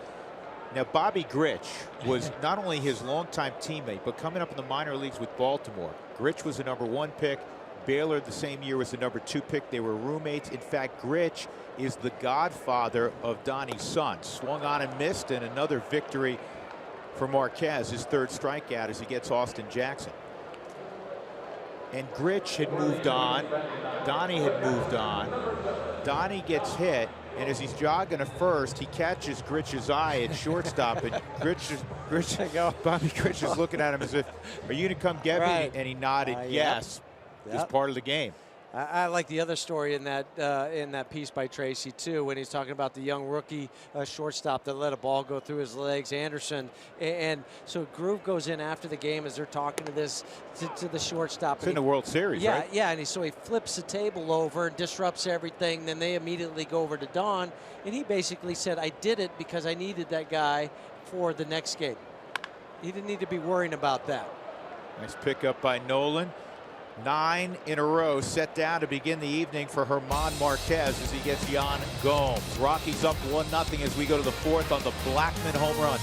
Now, Bobby Grich was not only his longtime teammate, but coming up in the minor leagues with Baltimore. Grich was the #1 pick. Baylor the same year was the #2 pick. They were roommates. In fact, Grich is the godfather of Donnie's son. Swung on and missed, and another victory for Marquez, his 3rd strikeout as he gets Austin Jackson. And Grich had moved on. Donnie had moved on. Donnie gets hit, and as he's jogging to first, he catches Grich's eye at shortstop, and Bobby Grich is looking at him as if, are you going to come get me? And he nodded yes. It's part of the game. I like the other story in that piece by Tracy too, when he's talking about the young rookie shortstop that let a ball go through his legs, Anderson, and so Groove goes in after the game as they're talking to the shortstop. It's in the World Series, right? Yeah, and so he flips the table over and disrupts everything. Then they immediately go over to Don, and he basically said, "I did it because I needed that guy for the next game." He didn't need to be worrying about that. Nice pickup by Nolan. 9 in a row set down to begin the evening for German Marquez as he gets Yan Gomes. Rockies up 1-0 as we go to the 4th on the Blackmon home run.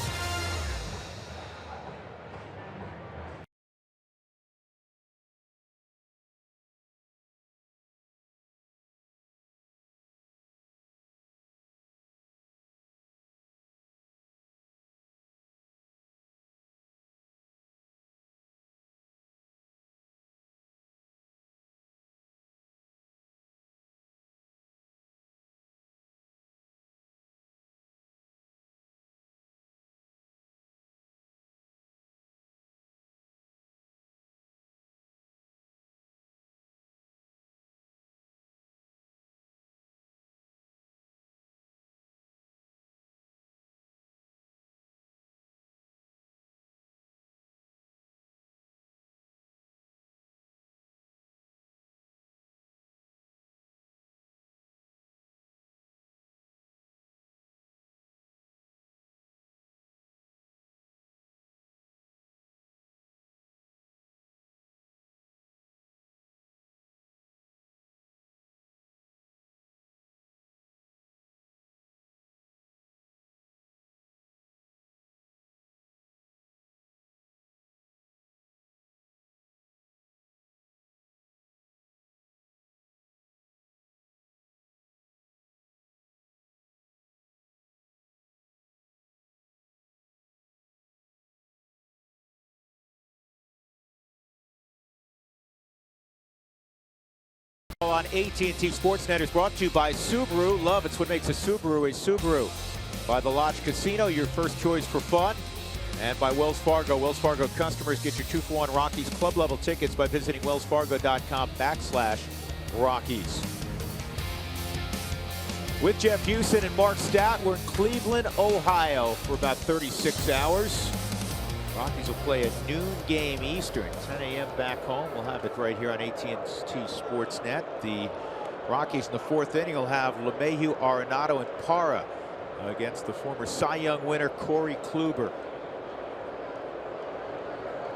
On AT&T Sportsnet is brought to you by Subaru. Love, it's what makes a Subaru a Subaru. By the Lodge Casino, your first choice for fun. And by Wells Fargo. Wells Fargo customers get your 2-for-1 Rockies club level tickets by visiting wellsfargo.com/Rockies. With Jeff Houston and Mark Stout, we're in Cleveland, Ohio for about 36 hours. Rockies will play a noon game Eastern, 10 a.m. back home. We'll have it right here on AT&T Sportsnet. The Rockies in the fourth inning will have LeMahieu, Arenado, and Parra against the former Cy Young winner Corey Kluber.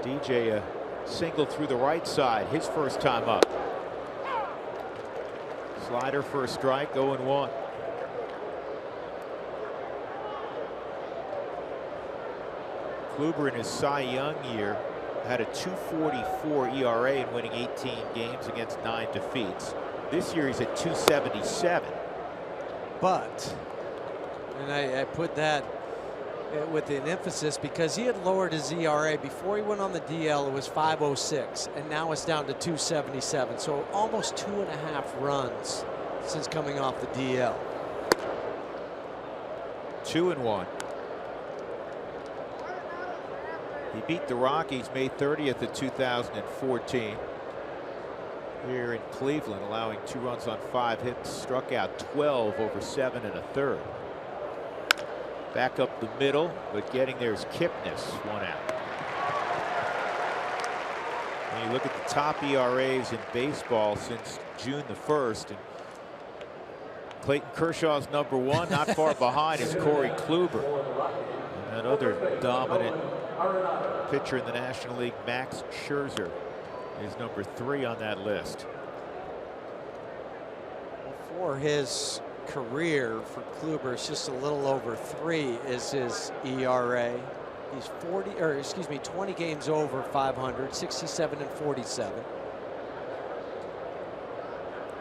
DJ a single through the right side, his first time up. Slider for a strike, 0-1. Kluber in his Cy Young year had a 2.44 ERA in winning 18 games against 9 defeats. This year he's at 2.77. But, and I put that with an emphasis because he had lowered his ERA before he went on the DL. It was 5.06, and now it's down to 2.77. So almost 2.5 runs since coming off the DL. 2-1. He beat the Rockies May 30th of 2014 here in Cleveland, allowing 2 runs on 5 hits, struck out 12 over 7 1/3. Back up the middle, but getting there is Kipnis, 1 out. When you look at the top ERAs in baseball since June the 1st, and Clayton Kershaw's #1, not far behind is Corey Kluber. And that other dominant pitcher in the National League, Max Scherzer, is #3 on that list. For his career, for Kluber, it's just a little over 3 is his ERA. He's 20 games over 500, 67 and 47.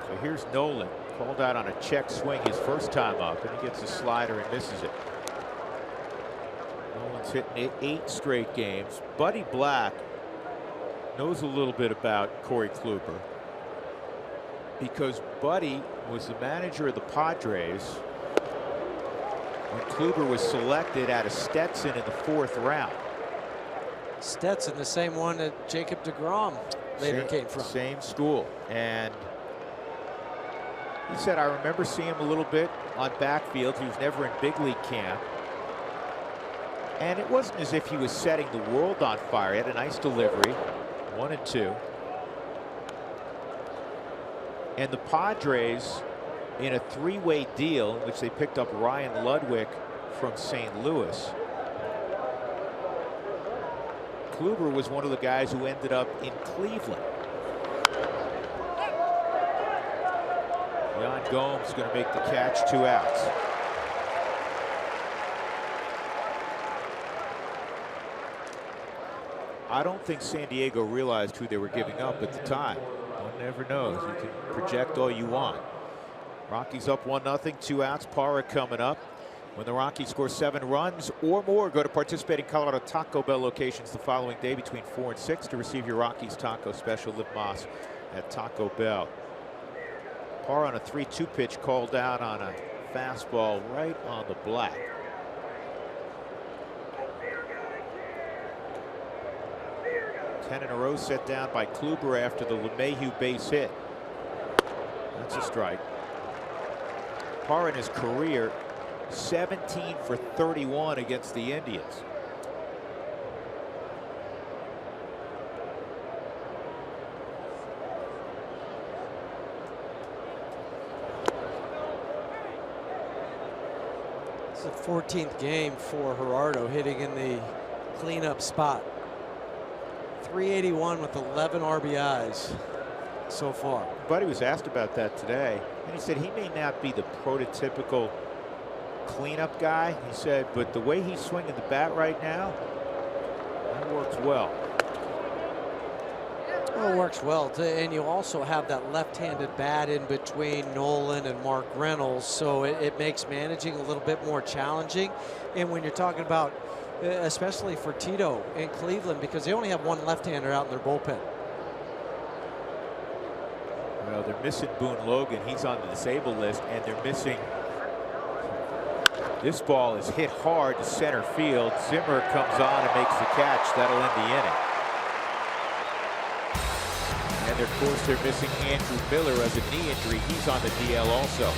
So here's Nolan, called out on a check swing his first time up, and he gets a slider and misses it. Nolan's hitting 8 straight games. Buddy Black knows a little bit about Corey Kluber because Buddy was the manager of the Padres when Kluber was selected out of Stetson in the 4th round. Stetson, the same one that Jacob deGrom later came from. Same school. And he said, I remember seeing him a little bit on backfield. He was never in big league camp. And it wasn't as if he was setting the world on fire. He had a nice delivery, 1 and 2. And the Padres, in a 3-way deal, in which they picked up Ryan Ludwig from St. Louis. Kluber was one of the guys who ended up in Cleveland. Yan Gomes going to make the catch, 2 outs. I don't think San Diego realized who they were giving up at the time. One never knows. You can project all you want. Rockies up 1-0, 2 outs. Parra coming up. When the Rockies score 7 runs or more, go to participating Colorado Taco Bell locations the following day between 4 and 6 to receive your Rockies taco special. Live Moss at Taco Bell. Parra on a 3-2 pitch, called out on a fastball right on the black. Ten in a row set down by Kluber after the LeMahieu base hit. That's a strike. Parra in his career 17 for 31 against the Indians. It's the 14th game for Gerardo, hitting in the cleanup spot. 381 with 11 RBIs so far. Buddy was asked about that today, and he said he may not be the prototypical cleanup guy. He said, but the way he's swinging the bat right now, that works well. Well, it works well, and you also have that left-handed bat in between Nolan and Mark Reynolds, so it makes managing a little bit more challenging. And when you're talking about, especially for Tito in Cleveland, because they only have one left-hander out in their bullpen. know, they're missing Boone Logan. He's on the disabled list, and they're missing. This ball is hit hard to center field. Zimmer comes on and makes the catch. That'll end the inning. And of course, they're missing Andrew Miller as a knee injury. He's on the DL also.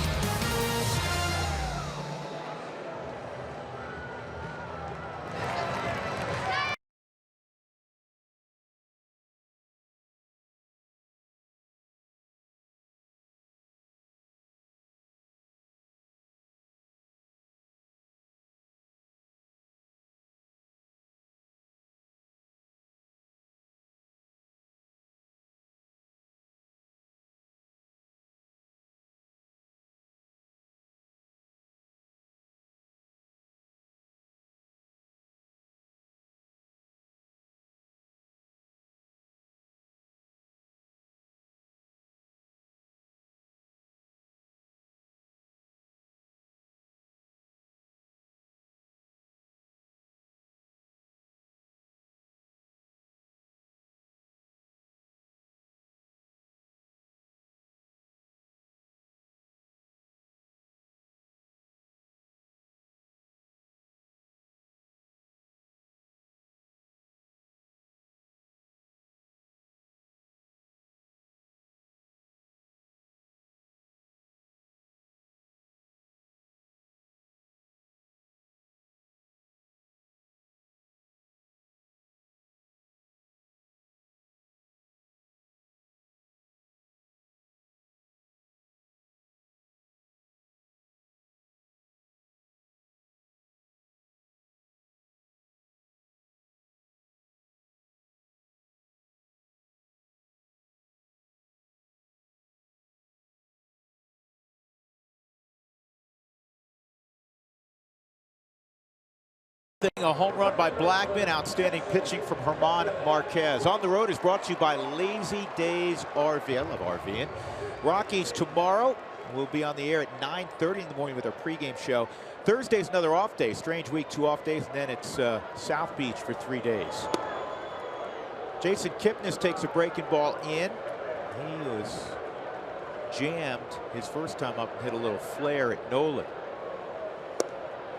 A home run by Blackman. Outstanding pitching from German Marquez. On the Road is brought to you by Lazy Days RV. I love RVing. Rockies tomorrow. We'll be on the air at 9:30 in the morning with our pregame show. Thursday's another off day. Strange week, 2 off days, and then it's South Beach for 3 days. Jason Kipnis takes a breaking ball in. He was jammed his first time up and hit a little flare at Nolan.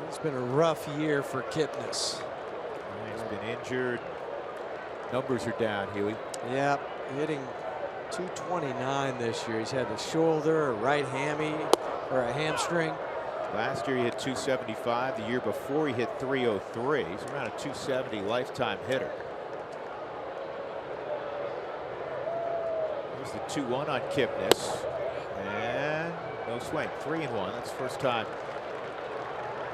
It's been a rough year for Kipnis. He's been injured. Numbers are down, Huey. Yep, hitting .229 this year. He's had a shoulder, a right hammy, or a hamstring. Last year he hit .275. The year before he hit .303. He's around a .270 lifetime hitter. Here's the 2-1 on Kipnis. And no swing. 3-1. That's the first time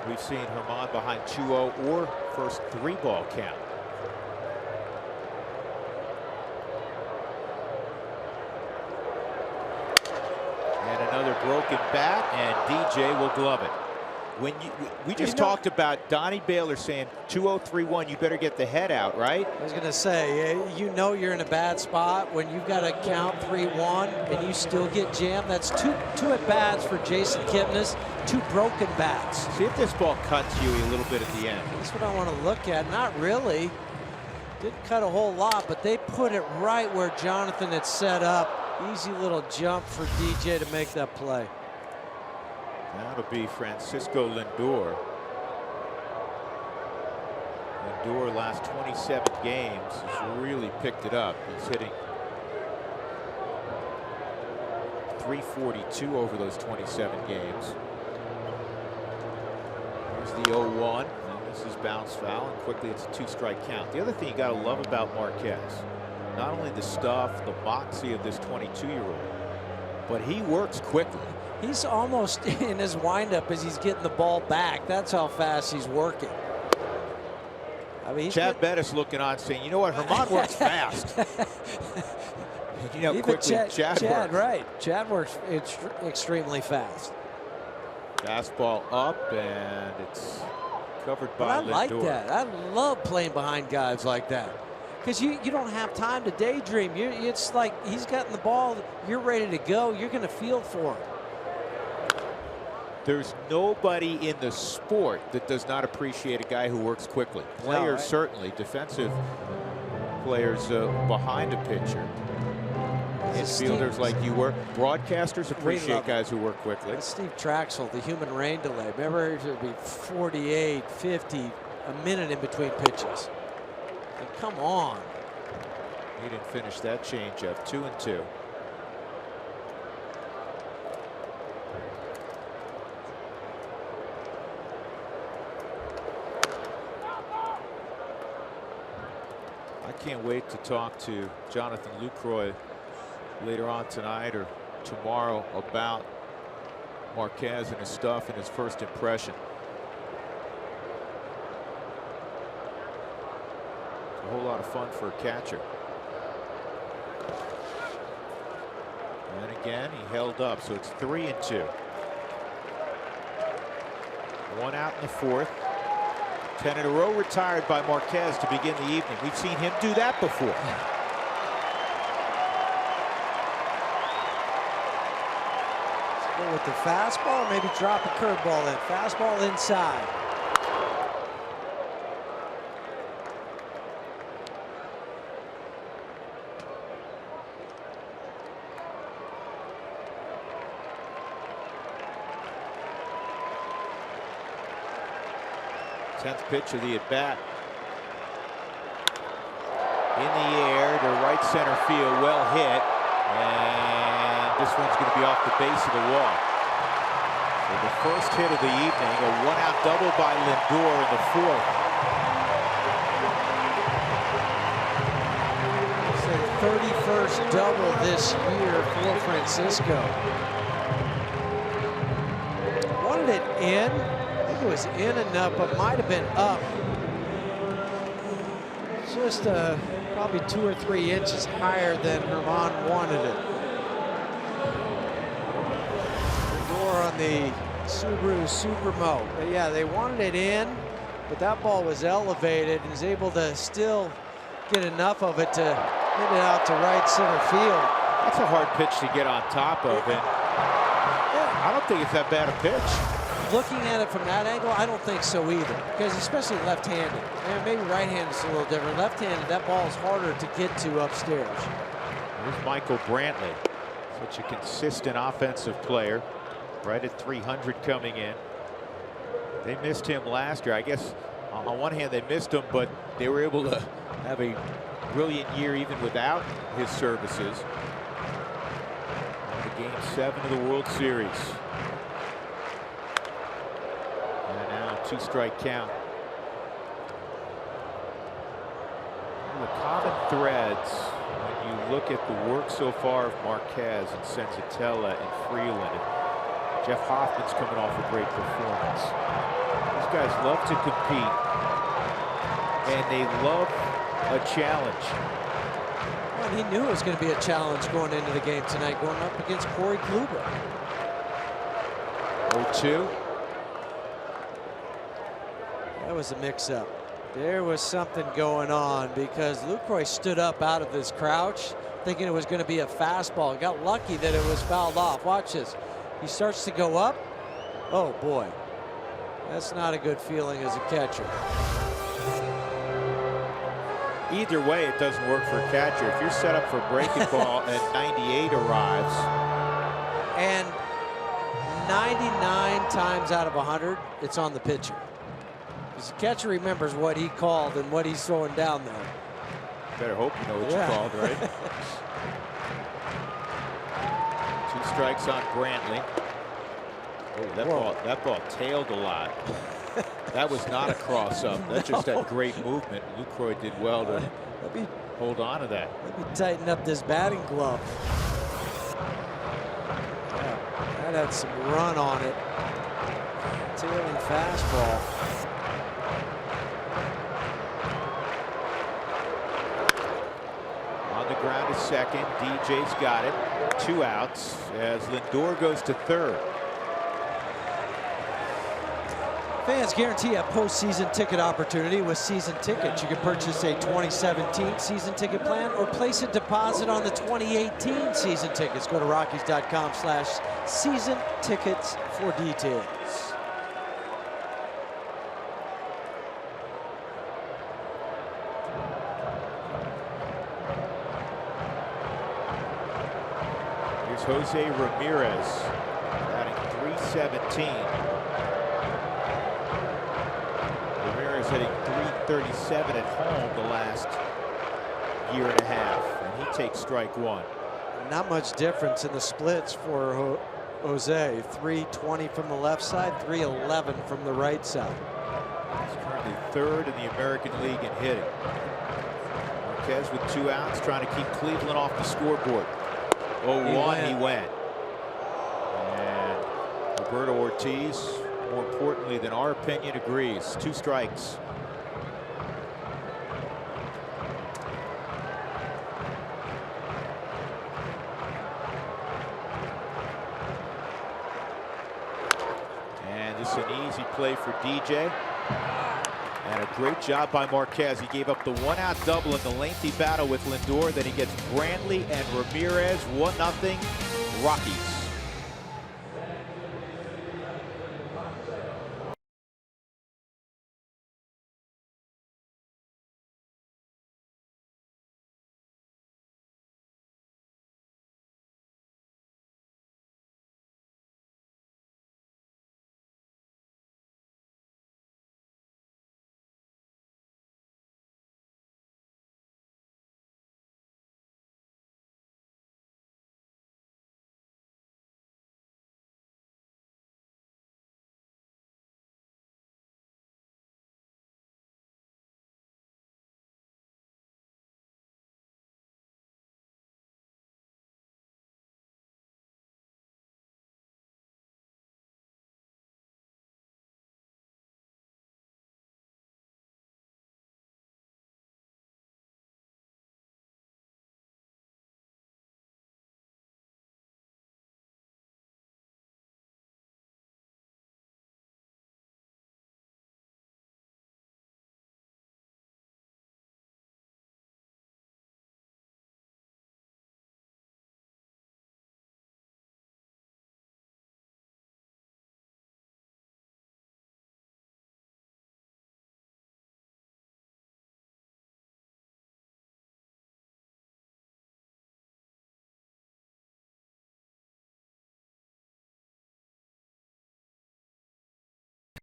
we've seen German behind 2-0 or first 3-ball count. And another broken bat, and DJ will glove it. When we just talked about Don Baylor saying 2-0, 3-1, you better get the head out, right? I was going to say, you know you're in a bad spot when you've got to count 3-1 and you still get jammed. That's two at bats for Jason Kipnis, 2 broken bats. See if this ball cuts you a little bit at the end. That's what I want to look at. Not really. Didn't cut a whole lot, but they put it right where Jonathan had set up. Easy little jump for DJ to make that play. That'll be Francisco Lindor. Lindor last 27 games has really picked it up. He's hitting .342 over those 27 games. Here's the 0-1, and this is bounce foul, and quickly it's a 2-strike count. The other thing you got to love about Marquez, not only the stuff, the moxie of this 22-year-old, but he works quickly. He's almost in his windup as he's getting the ball back. That's how fast he's working. I mean, Chad Bettis looking on saying, you know what, German works fast. You know, quickly Chad works. Right. Chad works extremely fast. Fastball up, and it's covered by Lindor. I like that. I love playing behind guys like that. Because you don't have time to daydream. It's like he's gotten the ball, you're ready to go, you're going to field for him. There's nobody in the sport that does not appreciate a guy who works quickly. Players, certainly, defensive players behind a pitcher. infielders like you work. Broadcasters appreciate guys who work quickly. Steve Traxel, the human rain delay. Remember, it would be 48, 50, a minute in between pitches. And come on. He didn't finish that changeup. 2-2. I can't wait to talk to Jonathan Lucroy later on tonight or tomorrow about Marquez and his stuff and his first impression. It's a whole lot of fun for a catcher. And again, he held up, so it's 3-2. 1 out in the 4th. 10 in a row retired by Marquez to begin the evening. We've seen him do that before. Go with the fastball, or maybe drop a curveball in. Fastball inside. Tenth pitch of the at-bat. In the air to right center field, well hit. And this one's going to be off the base of the wall. So the first hit of the evening, a 1-out double by Lindor in the 4th. It's their 31st double this year for Francisco. Wanted it in. It was in enough, but might have been up. Just probably 2 or 3 inches higher than Herman wanted it. The door on the Subaru Supermo. But yeah, they wanted it in, but that ball was elevated and was able to still get enough of it to hit it out to right center field. That's a hard pitch to get on top of, and I don't think it's that bad a pitch. Looking at it from that angle, I don't think so either, because especially left-handed, and maybe right-handed is a little different. Left-handed, that ball is harder to get to upstairs. There's Michael Brantley, such a consistent offensive player, right at 300 coming in. They missed him last year. I guess on one hand they missed him, but they were able to have a brilliant year even without his services. The Game 7 of the World Series. 2-strike count. The common threads when you look at the work so far of Marquez and Senzatella and Freeland, and Jeff Hoffman's coming off a great performance. These guys love to compete, and they love a challenge. Well, he knew it was going to be a challenge going into the game tonight, going up against Corey Kluber. 0-2. That was a mix-up. There was something going on because Lucroy stood up out of this crouch thinking it was going to be a fastball. He got lucky that it was fouled off. Watch this. He starts to go up. Oh, boy. That's not a good feeling as a catcher. Either way, it doesn't work for a catcher. If you're set up for a breaking ball and 98 arrives. And 99 times out of 100, it's on the pitcher. The catcher remembers what he called and what he's throwing down there. Better hope you know what you called, right? 2 strikes on Brantley. Oh, that ball tailed a lot. That was not a cross-up. That just had great movement. Lucroy did well to hold on to that. Let me tighten up this batting glove. Yeah, that had some run on it. Tailing fastball. On the ground is second. DJ's got it. 2 outs as Lindor goes to third. Fans guarantee a postseason ticket opportunity with season tickets. You can purchase a 2017 season ticket plan or place a deposit on the 2018 season tickets. Go to Rockies.com/season tickets for details. Jose Ramirez, batting .317. Ramirez hitting .337 at home the last year and a half, and he takes strike one. Not much difference in the splits for Jose. 320 from the left side, 311 from the right side. He's currently third in the American League in hitting. Marquez with 2 outs, trying to keep Cleveland off the scoreboard. 0-1, he went. And Roberto Ortiz, more importantly than our opinion, agrees. 2 strikes. And this is an easy play for DJ. And a great job by Marquez. He gave up the 1-out double in the lengthy battle with Lindor. Then he gets Brantley and Ramirez. 1-0 Rockies.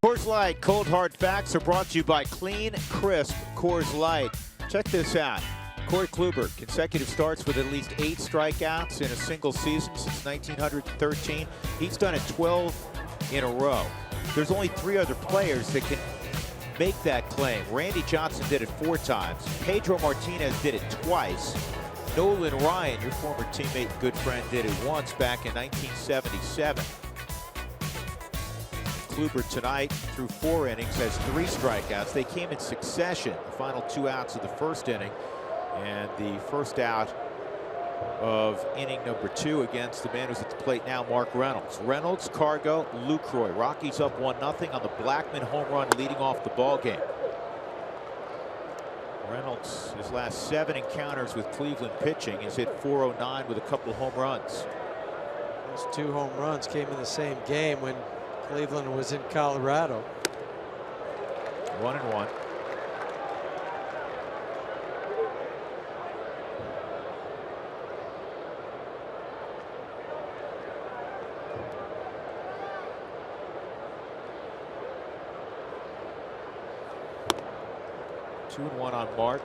Coors Light Cold Hard Facts are brought to you by Clean, Crisp Coors Light. Check this out. Corey Kluber, consecutive starts with at least 8 strikeouts in a single season since 1913. He's done it 12 in a row. There's only 3 other players that can make that claim. Randy Johnson did it 4 times. Pedro Martinez did it twice. Nolan Ryan, your former teammate and good friend, did it once back in 1977. Kluber tonight through 4 innings has 3 strikeouts. They came in succession. The final 2 outs of the first inning, and the first out of inning number 2 against the man who's at the plate now, Mark Reynolds. Reynolds, Cargo, Lucroy. Rockies up 1-0 on the Blackman home run leading off the ball game. Reynolds, his last 7 encounters with Cleveland pitching, has hit .409 with a couple of home runs. Those 2 home runs came in the same game when Cleveland was in Colorado. 1-1. Two and one on Mark.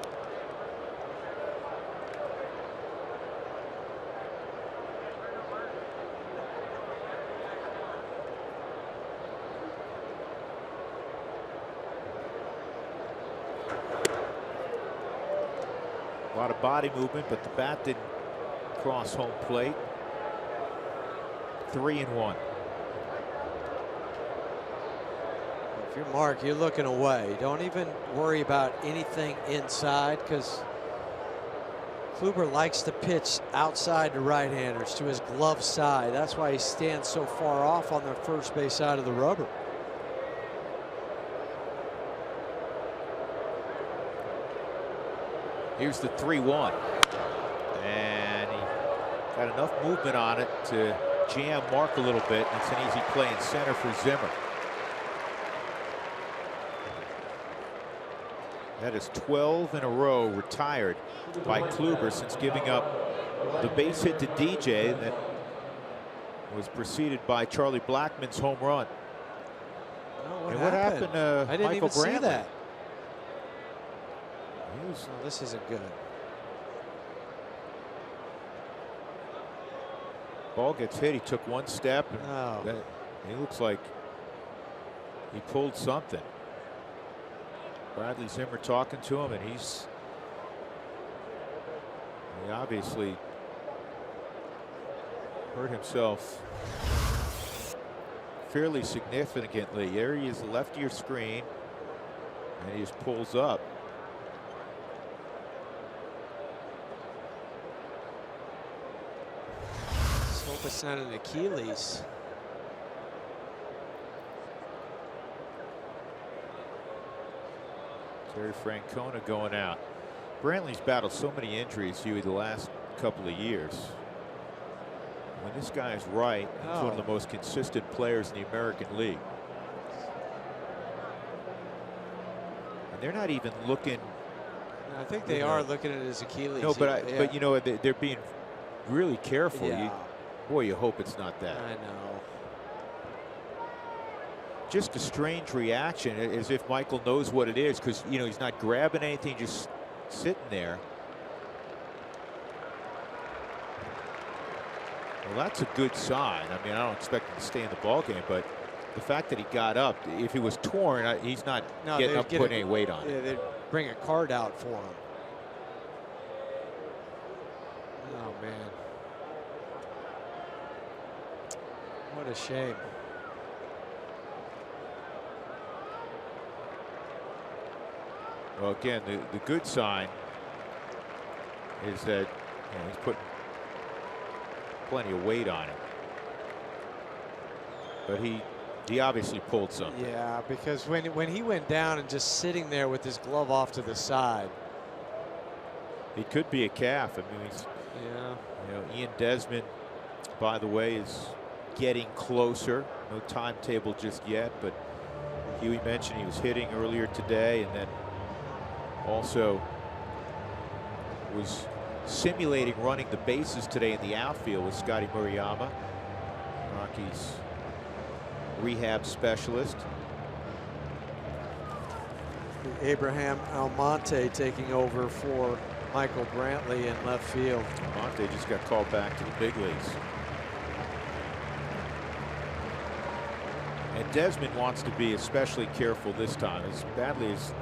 A lot of body movement, but the bat didn't cross home plate. 3-1. If you're Mark, you're looking away. Don't even worry about anything inside, because Kluber likes to pitch outside to right-handers, to his glove side. That's why he stands so far off on the first base side of the rubber. Here's the 3-1. And he got enough movement on it to jam Mark a little bit. It's an easy play in center for Zimmer. That is 12 in a row retired by Kluber since giving up the base hit to DJ that was preceded by Charlie Blackmon's home run. Oh, And what happened to I didn't Michael even see Brantley? that. Oh, this isn't good. Ball gets hit. He took one step. And Oh. he looks like he pulled something. Bradley Zimmer talking to him, and he obviously hurt himself fairly significantly. There he is, left of your screen, and he just pulls up. Let's hope it's not an Achilles. Terry Francona going out. Brantley's battled so many injuries, Huey, the last couple of years. When this guy's right, he's one of the most consistent players in the American League. And they're not even looking. I think they are looking at his Achilles. No, but you know, they're being really careful. Yeah. Boy, you hope it's not that. I know. Just a strange reaction, as if Michael knows what it is, because you know he's not grabbing anything, just sitting there. Well, that's a good sign. I mean, I don't expect him to stay in the ball game, but the fact that he got up, if he was torn, he's not getting up, putting any weight on it. Yeah, they'd bring a card out for him. Oh man, what a shame. Well, again, the good sign is that he's putting plenty of weight on it. But he obviously pulled something. Yeah, because when he went down and just sitting there with his glove off to the side. It could be a calf. I mean, Ian Desmond, by the way, is getting closer. No timetable just yet, but Huey mentioned he was hitting earlier today, and then also was simulating running the bases today in the outfield with Scotty Murayama, Rockies rehab specialist. Abraham Almonte taking over for Michael Brantley in left field. Almonte just got called back to the big leagues. And Desmond wants to be especially careful this time, as badly as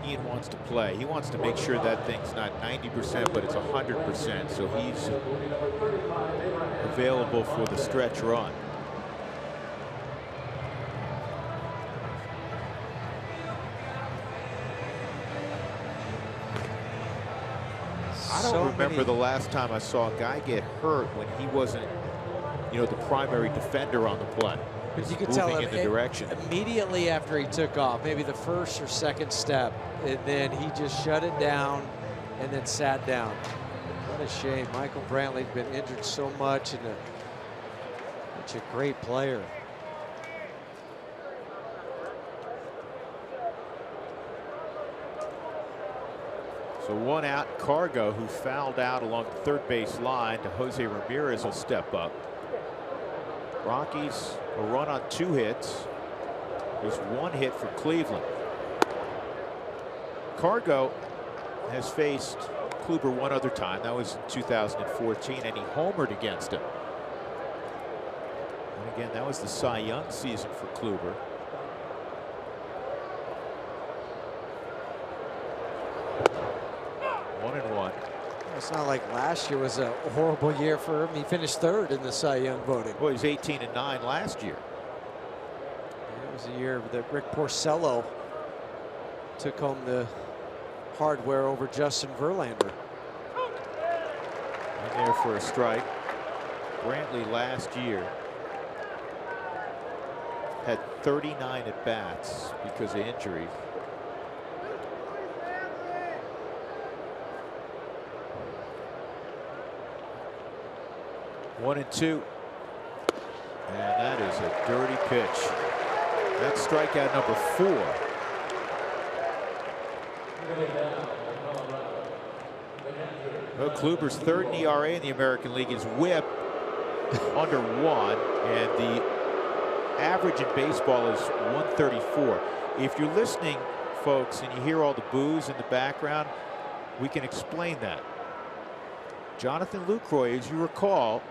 Ian wants to play. He wants to make sure that thing's not 90%, but it's 100%. So he's available for the stretch run. I don't remember the last time I saw a guy get hurt when he wasn't, the primary defender on the play. But you could moving tell in the direction. Immediately after he took off, maybe the first or second step, and then he just shut it down and then sat down. What a shame. Michael Brantley's been injured so much, and such a great player. So one out. Cargo, who fouled out along the third base line to Jose Ramirez, will step up. Rockies a run on 2 hits. There's 1 hit for Cleveland. Cargo has faced Kluber one other time. That was in 2014, and he homered against him. And again, that was the Cy Young season for Kluber. It's not like last year was a horrible year for him. He finished 3rd in the Cy Young voting. Well, he was 18-9 last year. It was a year that Rick Porcello took home the hardware over Justin Verlander. In there for a strike. Brantley last year had 39 at-bats because of injury. One and 2. And that is a dirty pitch. That's strikeout number 4. Well, Kluber's 3rd in ERA in the American League. His whip under 1, and the average in baseball is 134. If you're listening, folks, and you hear all the boos in the background, we can explain that. Jonathan Lucroy, as you recall,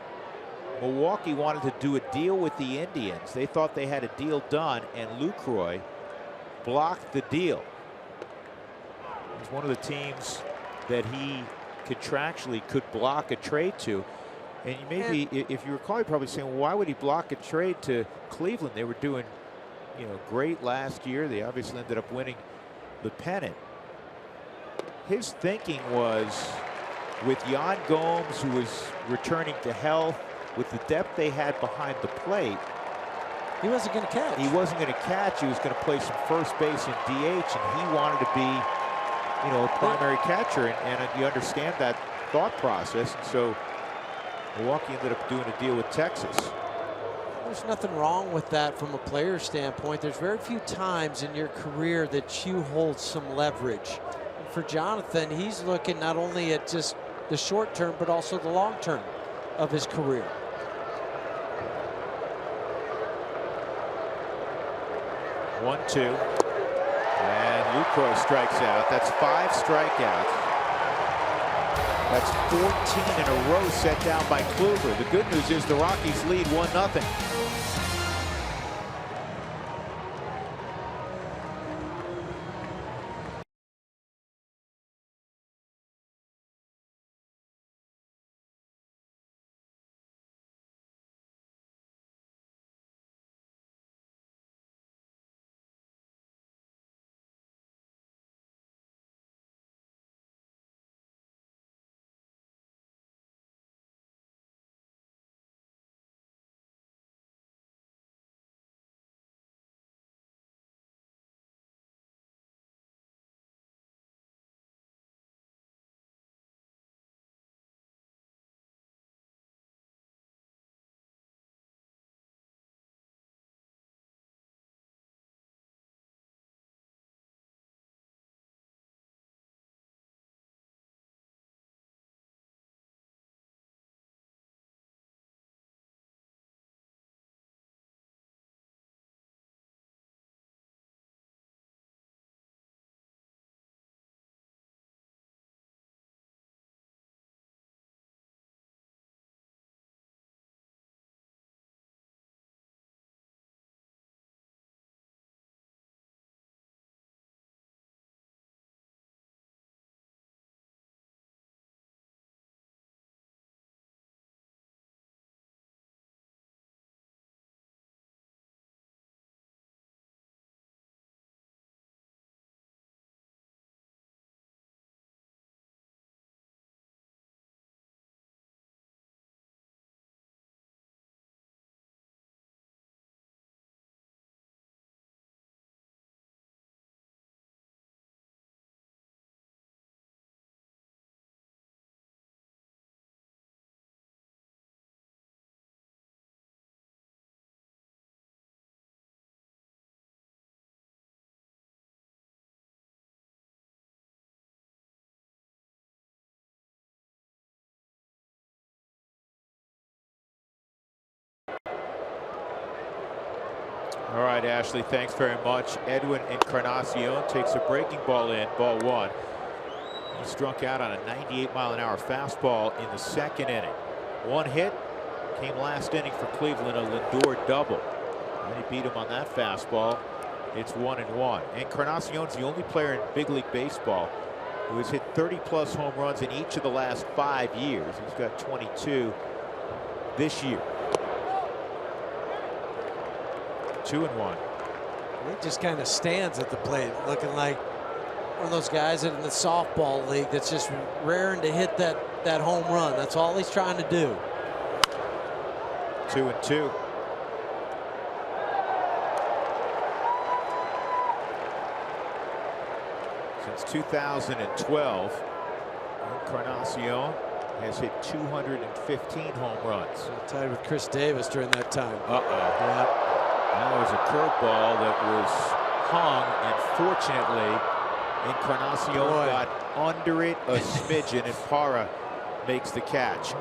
Milwaukee wanted to do a deal with the Indians. They thought they had a deal done, and Lucroy blocked the deal. He's one of the teams that he contractually could block a trade to. And maybe, if you recall, you're probably saying, well, why would he block a trade to Cleveland? They were doing, great last year. They obviously ended up winning the pennant. His thinking was, with Yan Gomes, who was returning to health, with the depth they had behind the plate, he wasn't going to catch. He wasn't going to catch. He was going to play some first base and DH, and he wanted to be, a primary catcher. And you understand that thought process. And so Milwaukee ended up doing a deal with Texas. There's nothing wrong with that from a player standpoint. There's very few times in your career that you hold some leverage. And for Jonathan, he's looking not only at just the short term, but also the long term of his career. 1-2, and Lucroy strikes out. That's 5 strikeouts. That's 14 in a row set down by Kluber. The good news is the Rockies lead 1-0. All right, Ashley, thanks very much. Edwin Encarnacion takes a breaking ball in, ball 1. He struck out on a 98-mile-an-hour fastball in the 2nd inning. 1 hit came last inning for Cleveland, a Lindor double. And he beat him on that fastball. It's 1-1. Encarnacion's the only player in big league baseball who has hit 30-plus home runs in each of the last 5 years. He's got 22 this year. 2-1. He just kind of stands at the plate, looking like one of those guys in the softball league that's just raring to hit that home run. That's all he's trying to do. 2-2. Since 2012, Encarnacion has hit 215 home runs. Tied with Chris Davis during that time. Yeah. That was a curveball that was hung, and fortunately, Encarnacion got under it a smidgen, and Parra makes the catch.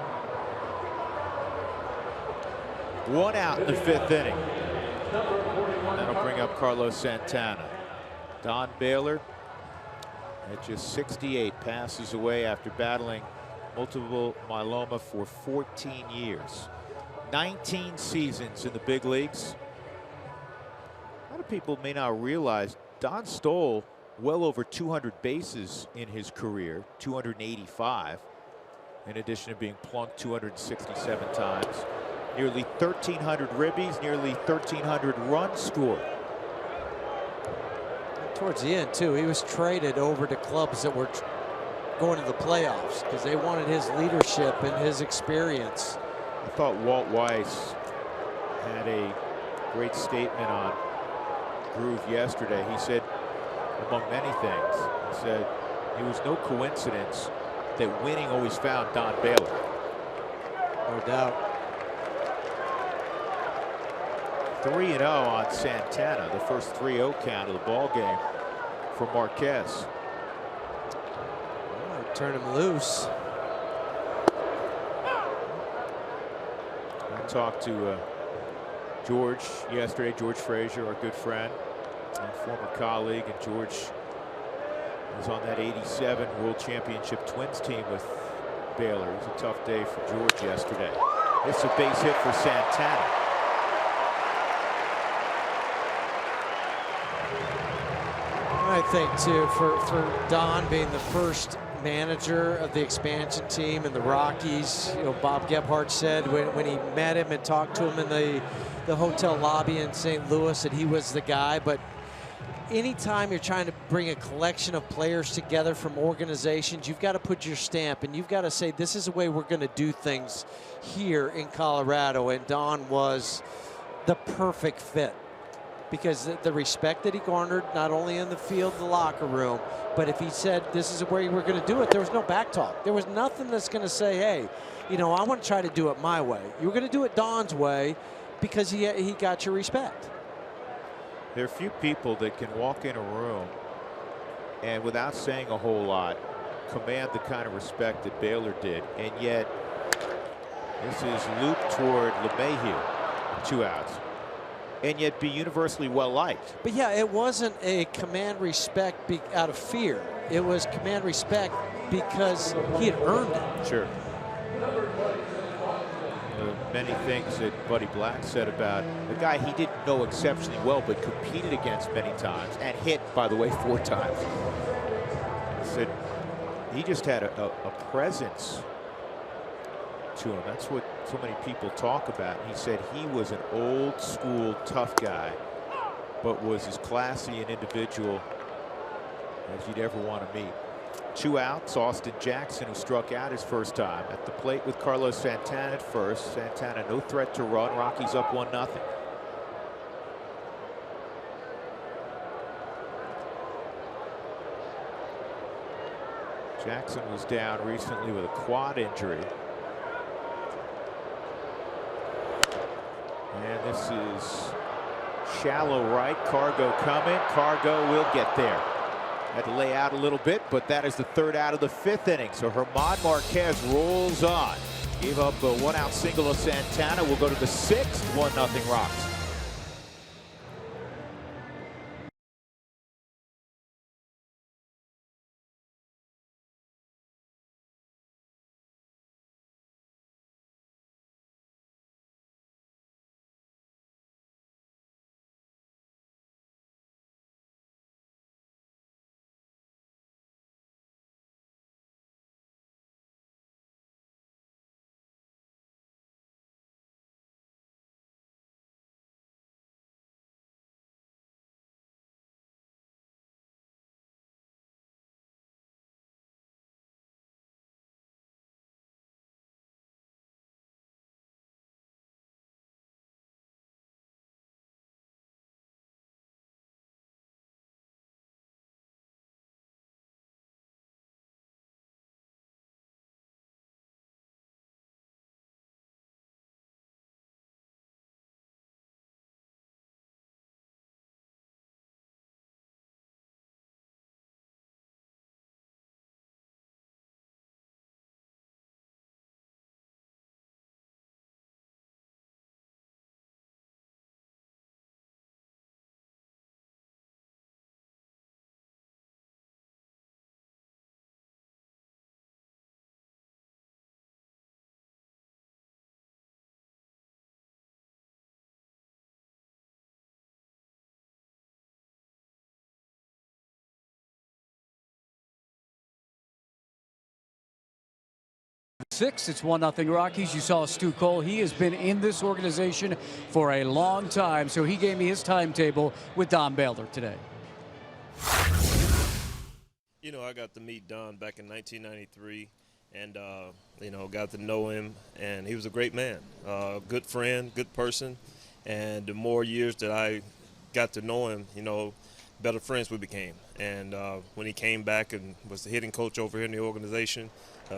1 out in the 5th inning. And that'll bring up Carlos Santana. Don Baylor, at just 68, passes away after battling multiple myeloma for 14 years. 19 seasons in the big leagues. A lot of people may not realize Don stole well over 200 bases in his career, 285, in addition to being plunked 267 times. Nearly 1,300 ribbies, nearly 1,300 runs scored. Towards the end, too, he was traded over to clubs that were going to the playoffs because they wanted his leadership and his experience. I thought Walt Weiss had a great statement on Groove yesterday. He said, among many things, he said it was no coincidence that winning always found Don Baylor. No doubt. 3-0 on Santana, the first 3-0 count of the ball game for Marquez. Turn him loose. I talked to George yesterday, George Frazier, our good friend and former colleague, and George was on that '87 World Championship Twins team with Baylor. It was a tough day for George yesterday. It's a base hit for Santana. I think, too, for Don being the first manager of the expansion team and the Rockies, you know, Bob Gebhardt said when he met him and talked to him in the hotel lobby in St. Louis that he was the guy. But anytime you're trying to bring a collection of players together from organizations, you've got to put your stamp and you've got to say, this is the way we're going to do things here in Colorado. And Don was the perfect fit, because the respect that he garnered, not only in the field, the locker room, but if he said this is where we're going to do it, there was no back talk. There was nothing that's going to say, hey, you know, I want to try to do it my way. You were going to do it Don's way because he got your respect. There are few people that can walk in a room and without saying a whole lot command the kind of respect that Baylor did, and yet this is looped toward LeMahieu, 2 outs, and yet be universally well liked. But yeah, it wasn't a command respect out of fear. It was command respect because he had earned it. Sure. Many things that Buddy Black said about the guy he didn't know exceptionally well, but competed against many times and hit, by the way, 4 times. He said he just had a presence to him. That's what so many people talk about. He said he was an old school tough guy, but was as classy an individual as you'd ever want to meet. 2 outs. Austin Jackson, who struck out his first time, at the plate with Carlos Santana at first. Santana no threat to run. Rockies up 1-0. Jackson was down recently with a quad injury. And this is shallow right. Cargo coming. Cargo will get there. Had to lay out a little bit, but that is the 3rd out of the 5th inning. So German Marquez rolls on. Gave up a 1-out single of Santana. We'll go to the 6th. 1-0 Rocks. 6, it's 1-0 Rockies. You saw Stu Cole. He has been in this organization for a long time, so he gave me his timetable with Don Baylor today. You know, I got to meet Don back in 1993, and, you know, got to know him, and he was a great man, good friend, good person, and the more years that I got to know him, you know, better friends we became. And when he came back and was the hitting coach over here in the organization,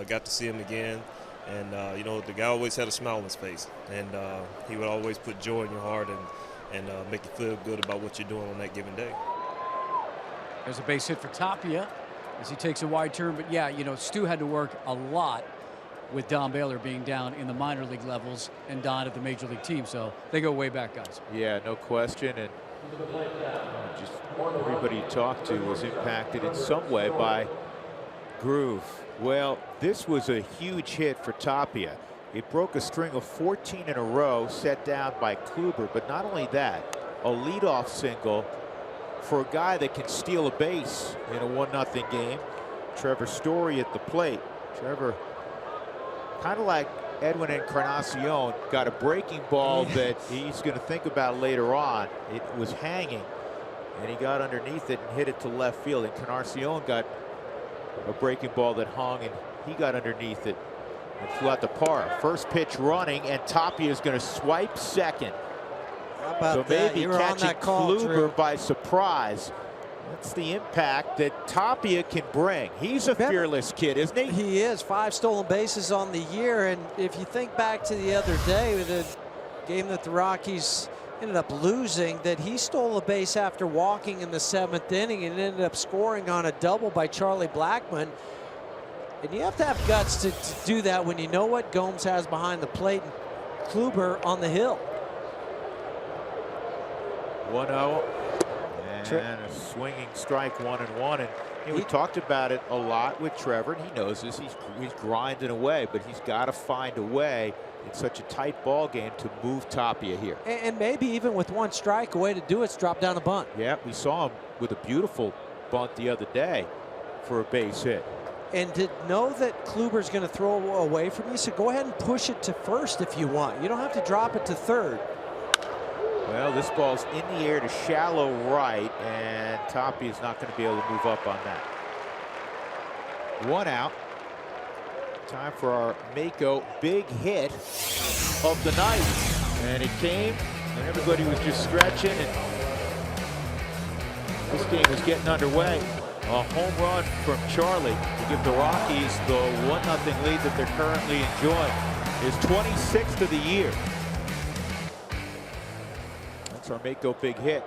got to see him again, and you know, the guy always had a smile on his face, and he would always put joy in your heart and make you feel good about what you're doing on that given day. There's a base hit for Tapia as he takes a wide turn, but yeah, you know, Stu had to work a lot with Don Baylor being down in the minor league levels and Don at the major league team, so they go way back, guys. Yeah, no question, and just everybody you talked to was impacted in some way by Groove. Well, this was a huge hit for Tapia. It broke a string of 14 in a row set down by Kluber, but not only that, a leadoff single for a guy that can steal a base in a 1-0 game. Trevor Story at the plate. Trevor, kind of like Edwin Encarnacion, got a breaking ball that he's going to think about later on. It was hanging, and he got underneath it and hit it to left field. Encarnacion got a breaking ball that hung, and he got underneath it and flew out to Parra. First pitch running, and Tapia is going to swipe second. How about so that? maybe You were on catching that call, Kluber Drew. by surprise. That's the impact that Tapia can bring. He's a fearless kid, isn't he? He is. 5 stolen bases on the year, and if you think back to the other day with the game that the Rockies ended up losing, that he stole a base after walking in the 7th inning and ended up scoring on a double by Charlie Blackmon. And you have to have guts to do that when you know what Gomes has behind the plate and Kluber on the hill. 1-0 and a swinging strike, 1-1, and you know, we talked about it a lot with Trevor, and he knows this. He's grinding away, but he's got to find a way in such a tight ball game to move Tapia here. And maybe even with 1 strike, a way to do it is drop down a bunt. Yeah, we saw him with a beautiful bunt the other day for a base hit. And to know that Kluber's going to throw away from you, so go ahead and push it to first if you want. You don't have to drop it to third. Well, this ball's in the air to shallow right, and Tapia's not going to be able to move up on that. 1 out. Time for our Mako big hit of the night. And it came, and everybody was just stretching, and this game was getting underway. A home run from Charlie to give the Rockies the 1-0 lead that they're currently enjoying. His 26th of the year. That's our Mako big hit.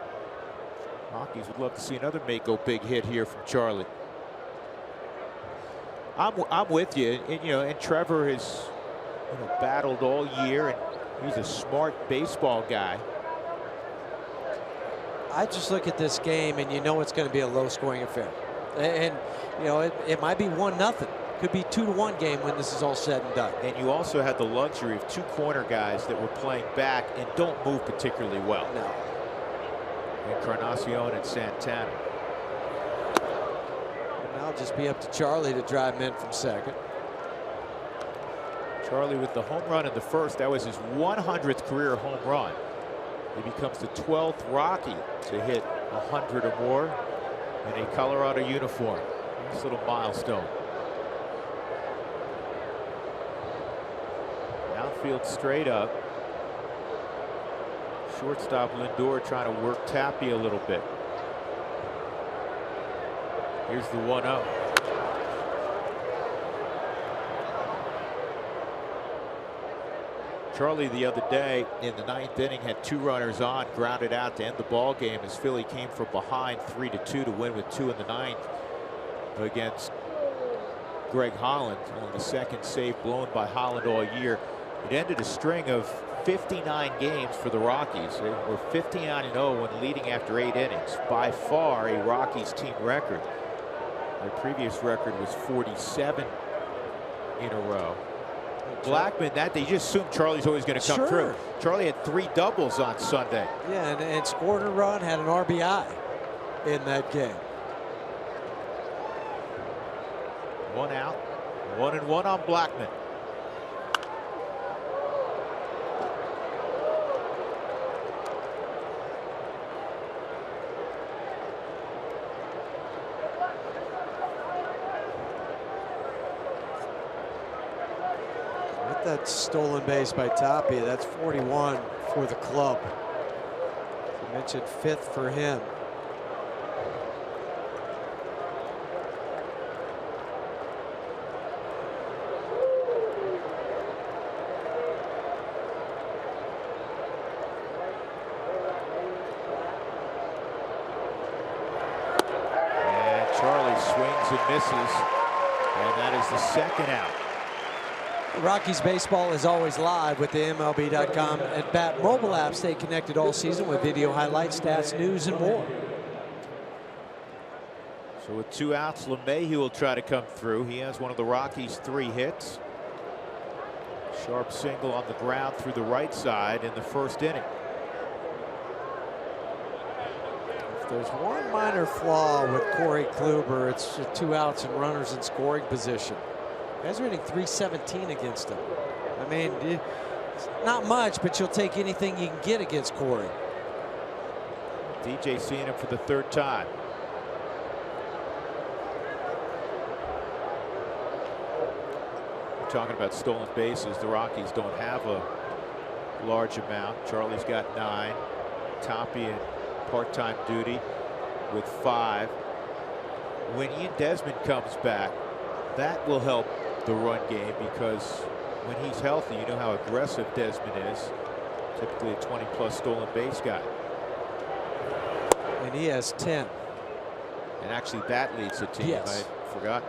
Rockies would love to see another Mako big hit here from Charlie. I'm with you, and you know, and Trevor has, you know, battled all year, and he's a smart baseball guy. I just look at this game, and you know it's going to be a low-scoring affair. And you know, it might be 1-0. Could be 2-1 game when this is all said and done. And you also had the luxury of 2 corner guys that were playing back and don't move particularly well. No. Encarnacion and Santana. And now it'll just be up to Charlie to drive him in from second. Charlie with the home run in the first. That was his 100th career home run. He becomes the 12th Rocky to hit 100 or more in a Colorado uniform. Nice little milestone. Outfield straight up. Shortstop Lindor trying to work Tapia a little bit. Here's the 1-0. Charlie the other day in the 9th inning had 2 runners on, grounded out to end the ball game as Philly came from behind 3-2 to win with 2 in the 9th against Greg Holland. Only the 2nd save blown by Holland all year. It ended a string of 59 games for the Rockies. They were 59-0 when leading after 8 innings. By far a Rockies team record. Their previous record was 47 in a row. Blackmon, that they just assumed Charlie's always going to come through. Charlie had 3 doubles on Sunday. Yeah, and scored a run, had an RBI in that game. 1 out, 1-1 on Blackmon. that stolen base by Tapia. That's 41 for the club. I mentioned 5th for him. Swings and misses, and that is the 2nd out. Rockies baseball is always live with the MLB.com at Bat mobile app. Stay connected all season with video highlights, stats, news, and more. So with 2 outs, LeMahieu will try to come through. He has one of the Rockies' 3 hits. Sharp single on the ground through the right side in the 1st inning. There's one minor flaw with Corey Kluber. It's 2 outs and runners in scoring position. Guys are hitting .317 against him. I mean, not much, but you'll take anything you can get against Corey. DJ seeing him for the 3rd time. We're talking about stolen bases. The Rockies don't have a large amount. Charlie's got 9. Tapia part-time duty with 5. When Ian Desmond comes back, that will help the run game, because when he's healthy, you know how aggressive Desmond is. Typically a 20+ stolen base guy. And he has 10. And actually that leads the team. Yes. I had forgotten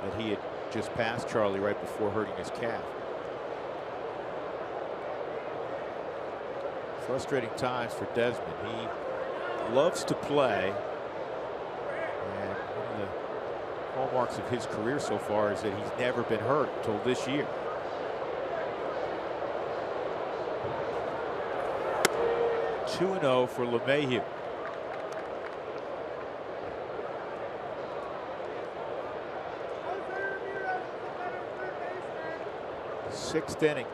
that he had just passed Charlie right before hurting his calf. Frustrating times for Desmond. He loves to play, and one of the hallmarks of his career so far is that he's never been hurt until this year. (2-0) for LeMahieu. Sixth inning.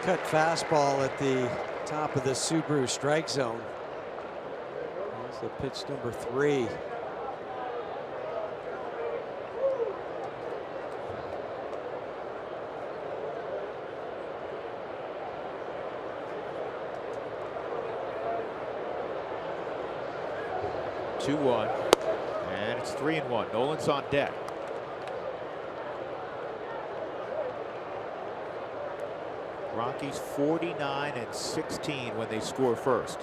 Cut fastball at the top of the Subaru strike zone. That's the pitch number 3. (2-1), and it's 3-1. Nolan's on deck. Rockies 49-16 when they score first.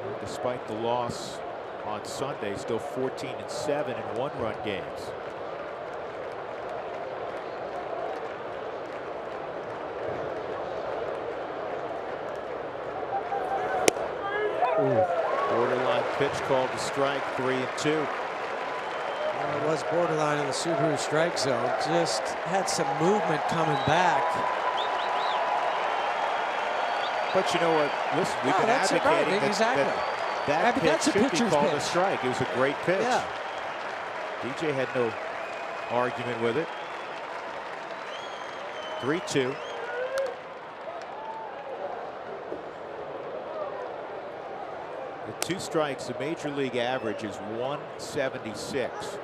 And despite the loss on Sunday, still 14-7 in 1-run games. Borderline pitch called to strike. 3-2. Well, it was borderline in the Subaru strike zone. Just had some movement coming back. But you know what? Listen, we've been advocating that pitch should be called a strike. It was a great pitch. Yeah. DJ had no argument with it. 3-2. With 2 strikes, the major league average is 176.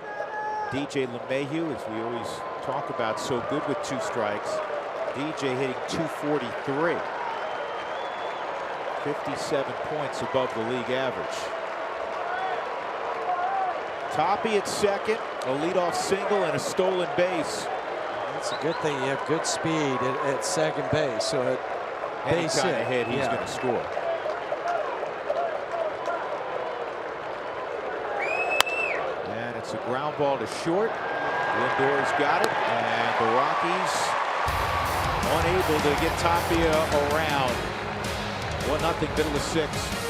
DJ LeMahieu, as we always talk about, so good with 2 strikes. DJ hitting .243. 57 points above the league average. Tapia at second, a leadoff single and a stolen base. That's a good thing. You have good speed at second base. So at any base kind of hit, he's going to score. And it's a ground ball to short. Lindor's got it, and the Rockies unable to get Tapia around. 1-0, middle of 6.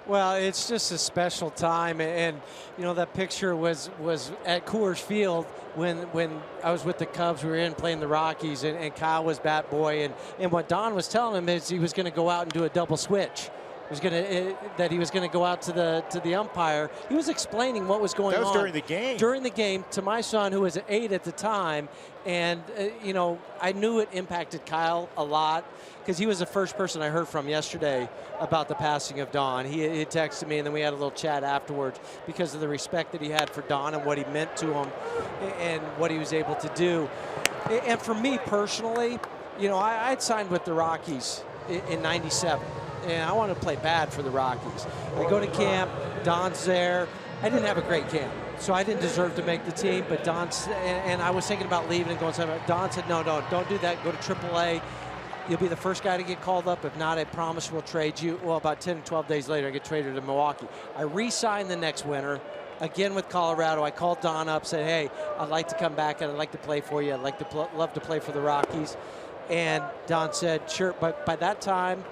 Well, it's just a special time, and you know that picture was at Coors Field when I was with the Cubs. We were playing the Rockies, and Kyle was bat boy, and what Don was telling him is he was going to go out and do a double switch. That he was going to go out to the umpire. He was explaining what was going on. That was during the game. During the game to my son, who was 8 at the time, and you know, I knew it impacted Kyle a lot because he was the first person I heard from yesterday about the passing of Don. He texted me, and then we had a little chat afterwards because of the respect that he had for Don and what he meant to him and what he was able to do. And for me personally, you know, I'd signed with the Rockies in '97. And I wanted to play bad for the Rockies. I go to camp, Don's there. I didn't have a great camp, so I didn't deserve to make the team, but and I was thinking about leaving and going somewhere. Don said, no, don't do that. Go to AAA. You'll be the first guy to get called up. If not, I promise we'll trade you. Well, about 10 or 12 days later, I get traded to Milwaukee. I re-signed the next winter, again with Colorado. I called Don up, said, hey, I'd like to come back, and I'd like to play for you. I'd like to love to play for the Rockies. And Don said, sure, but by that time,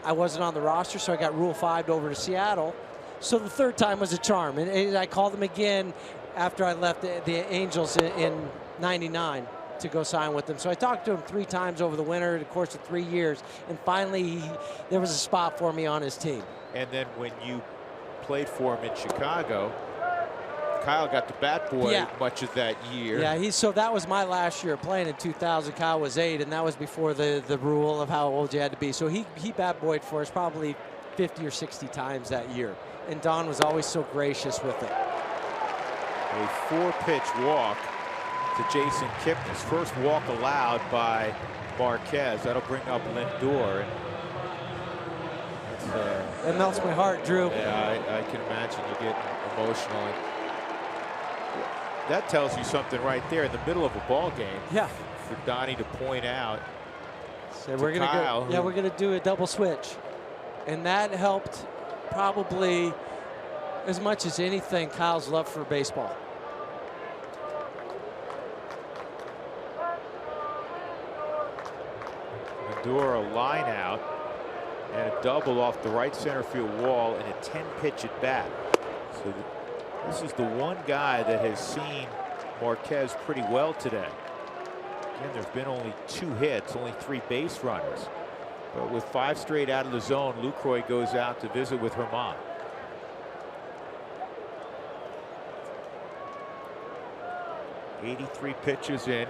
I wasn't on the roster, so I got Rule 5'd over to Seattle. So the third time was a charm. And I called him again after I left the Angels in '99 to go sign with them. So I talked to him 3 times over the winter, in the course of 3 years. And finally, there was a spot for me on his team. And then when you played for him in Chicago, Kyle got the bat boy much of that year. Yeah, so that was my last year playing in 2000. Kyle was 8, and that was before the rule of how old you had to be. So he bat boyed for us probably 50 or 60 times that year. And Don was always so gracious with it. A 4-pitch walk to Jason Kipnis. First walk allowed by Marquez. That'll bring up Lindor. It melts my heart, Drew. Yeah, I can imagine you get emotional. That tells you something right there in the middle of a ball game. Yeah. For Donnie to point out. So we're gonna Kyle, go. Yeah, we're gonna do a double switch, and that helped probably as much as anything Kyle's love for baseball. Lindor a line out and a double off the right center field wall and a 10-pitch at bat. So this is the one guy that has seen Marquez pretty well today. Again, there's been only 2 hits, only 3 base runners. But with 5 straight out of the zone, Lucroy goes out to visit with Herman. '83 pitches in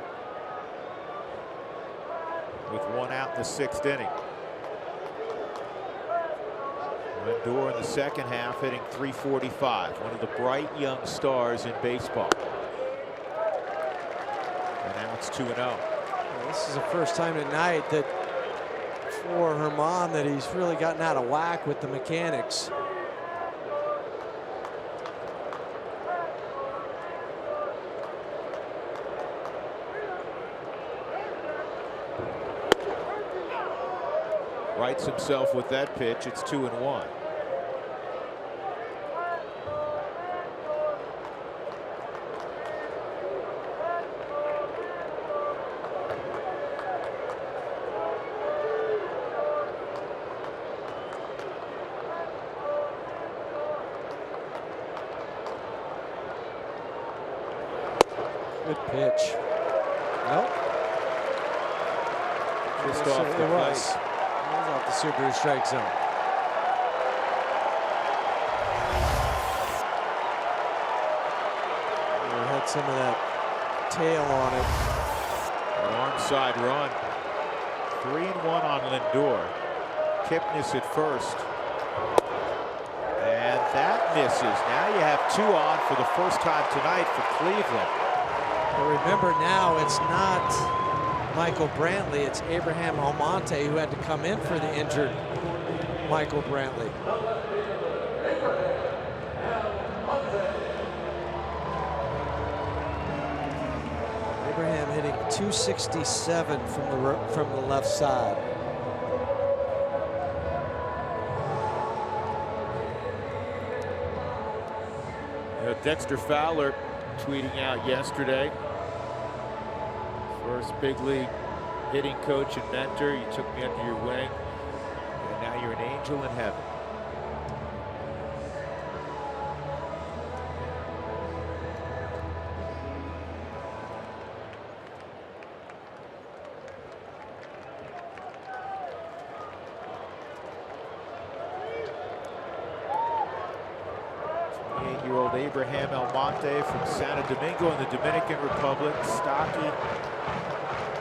with 1 out in the 6th inning. Lindor in the second half hitting .345, one of the bright young stars in baseball. And now it's 2-0. Well, this is the first time tonight that for Herman that he's really gotten out of whack with the mechanics. Writes himself with that pitch. It's 2-1. Good pitch. Nope. Just off the plate. Off the Subaru strike zone. We had some of that tail on it. An arm-side run. 3-1 on Lindor. Kipnis at first. And that misses. Now you have 2 on for the first time tonight for Cleveland. But remember now, it's not Michael Brantley, it's Abraham Almonte who had to come in for the injured Michael Brantley. Abraham hitting .267 from the left side. Dexter Fowler tweeting out yesterday. First big league hitting coach and mentor. You took me under your wing, and now you're an angel in heaven. year-old Abraham Almonte from Santo Domingo in the Dominican Republic. Stocky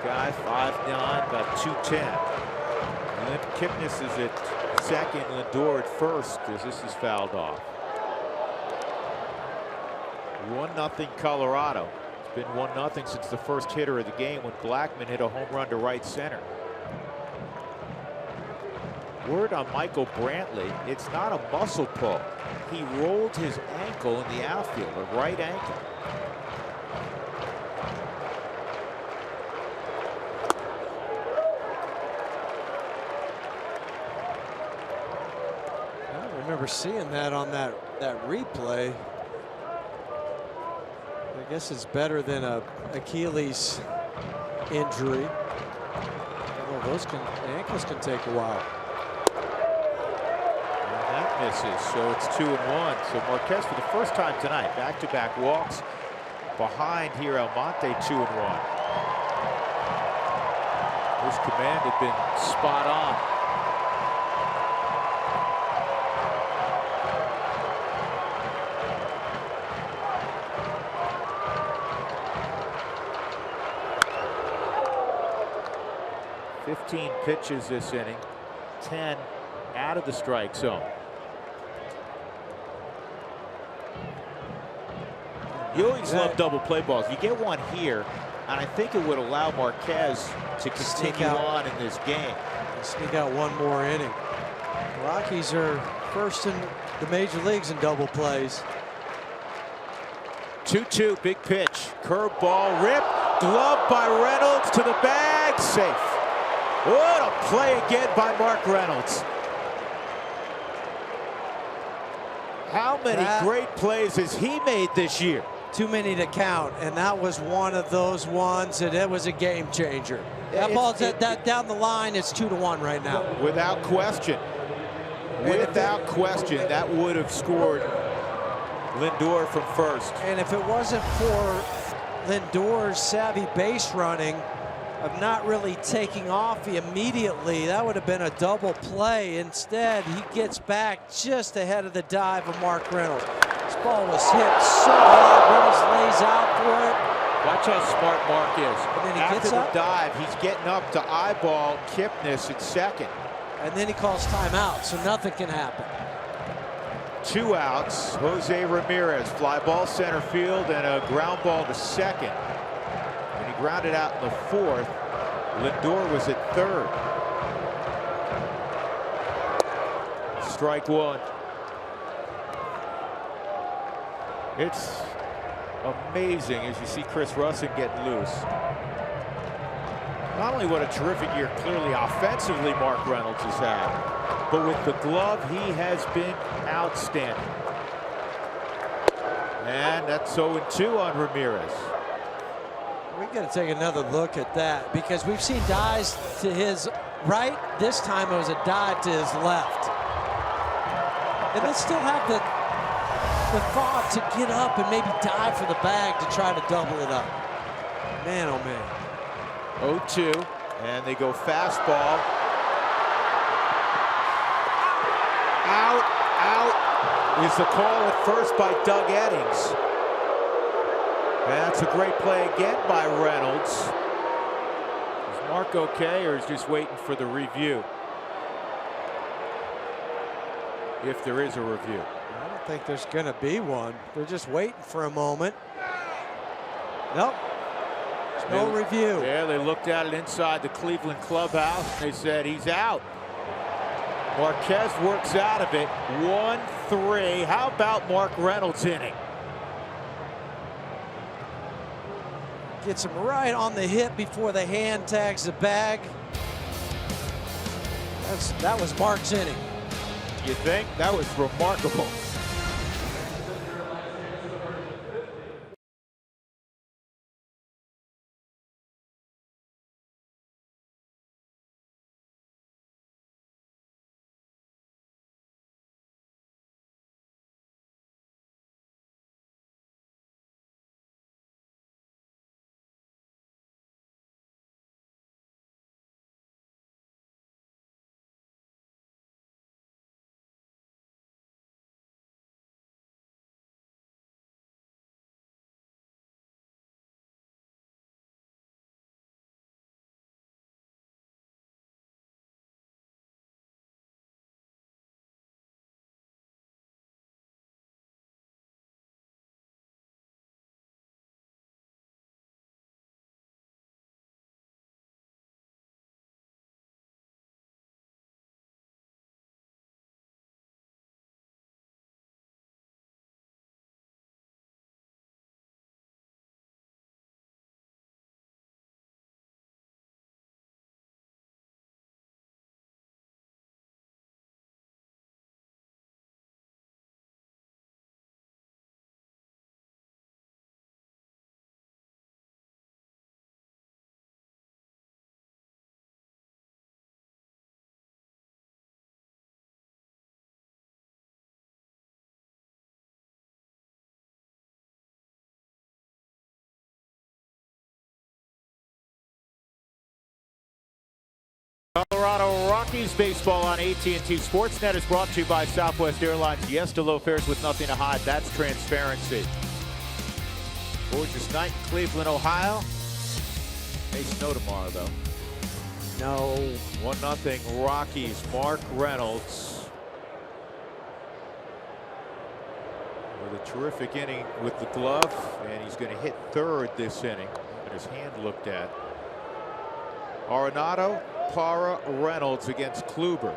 guy, 5'9", about 210. Limp Kipnis is at second, Lindor at first as this is fouled off. 1-0 Colorado. It's been 1-0 since the first hitter of the game when Blackman hit a home run to right center. Word on Michael Brantley, it's not a muscle pull. He rolled his ankle in the outfield, a right ankle. I don't remember seeing that on that replay. I guess it's better than a Achilles injury. Although those ankles can take a while. And that misses, so it's 2-1. So Marquez for the first time tonight, back-to-back walks behind here. Almonte 2-1. His command had been spot on. Fifteen pitches this inning, 10 out of the strike zone. You always love double play balls. You get one here, and I think it would allow Marquez to continue on in this game. Sneak out one more inning. Rockies are first in the major leagues in double plays. 2-2, big pitch. Curveball, rip, glove by Reynolds to the bag, safe. What a play again by Mark Reynolds. How many great plays has he made this year? Too many to count, and that was one of those ones that it was a game changer. That ball's that down the line, it's 2-1 right now. Without question. Without question, that would have scored Lindor from first. And if it wasn't for Lindor's savvy base running, of not really taking off immediately, that would have been a double play. Instead, he gets back just ahead of the dive of Mark Reynolds. This ball was hit so hard. Reynolds lays out for it. Watch how smart Mark is. And then he After gets the up. dive, he's getting up to eyeball Kipnis at second. And then he calls timeout, so nothing can happen. 2 outs. Jose Ramirez, fly ball center field and a ground ball to second. And he grounded out in the fourth. Lindor was at third. Strike one. It's amazing as you see Chris Russin getting loose. Not only what a terrific year clearly offensively Mark Reynolds has had, but with the glove he has been outstanding. And that's 0-2 on Ramirez. We got to take another look at that because we've seen dives to his right. This time it was a dive to his left. And they still have the thought to get up and maybe dive for the bag to try to double it up. Man, oh man. 0-2, and they go fastball. Out is the call at first by Doug Eddings. That's a great play again by Reynolds. Is Mark okay, or is just waiting for the review? If there is a review. I don't think there's going to be one. They're just waiting for a moment. Nope. There's no review. Yeah, they looked at it inside the Cleveland clubhouse. And they said he's out. Marquez works out of it. 1-3. How about Mark Reynolds' inning? Gets him right on the hip before the hand tags the bag. That was Mark's inning. You think? That was remarkable. Colorado Rockies baseball on AT&T Sportsnet is brought to you by Southwest Airlines. Yes to low fares with nothing to hide. That's transparency. Gorgeous night in Cleveland, Ohio. May snow tomorrow, though. No. 1-0 Rockies. Mark Reynolds with a terrific inning with the glove, and he's going to hit third this inning. And his hand looked at. Arenado, Parra, Reynolds against Kluber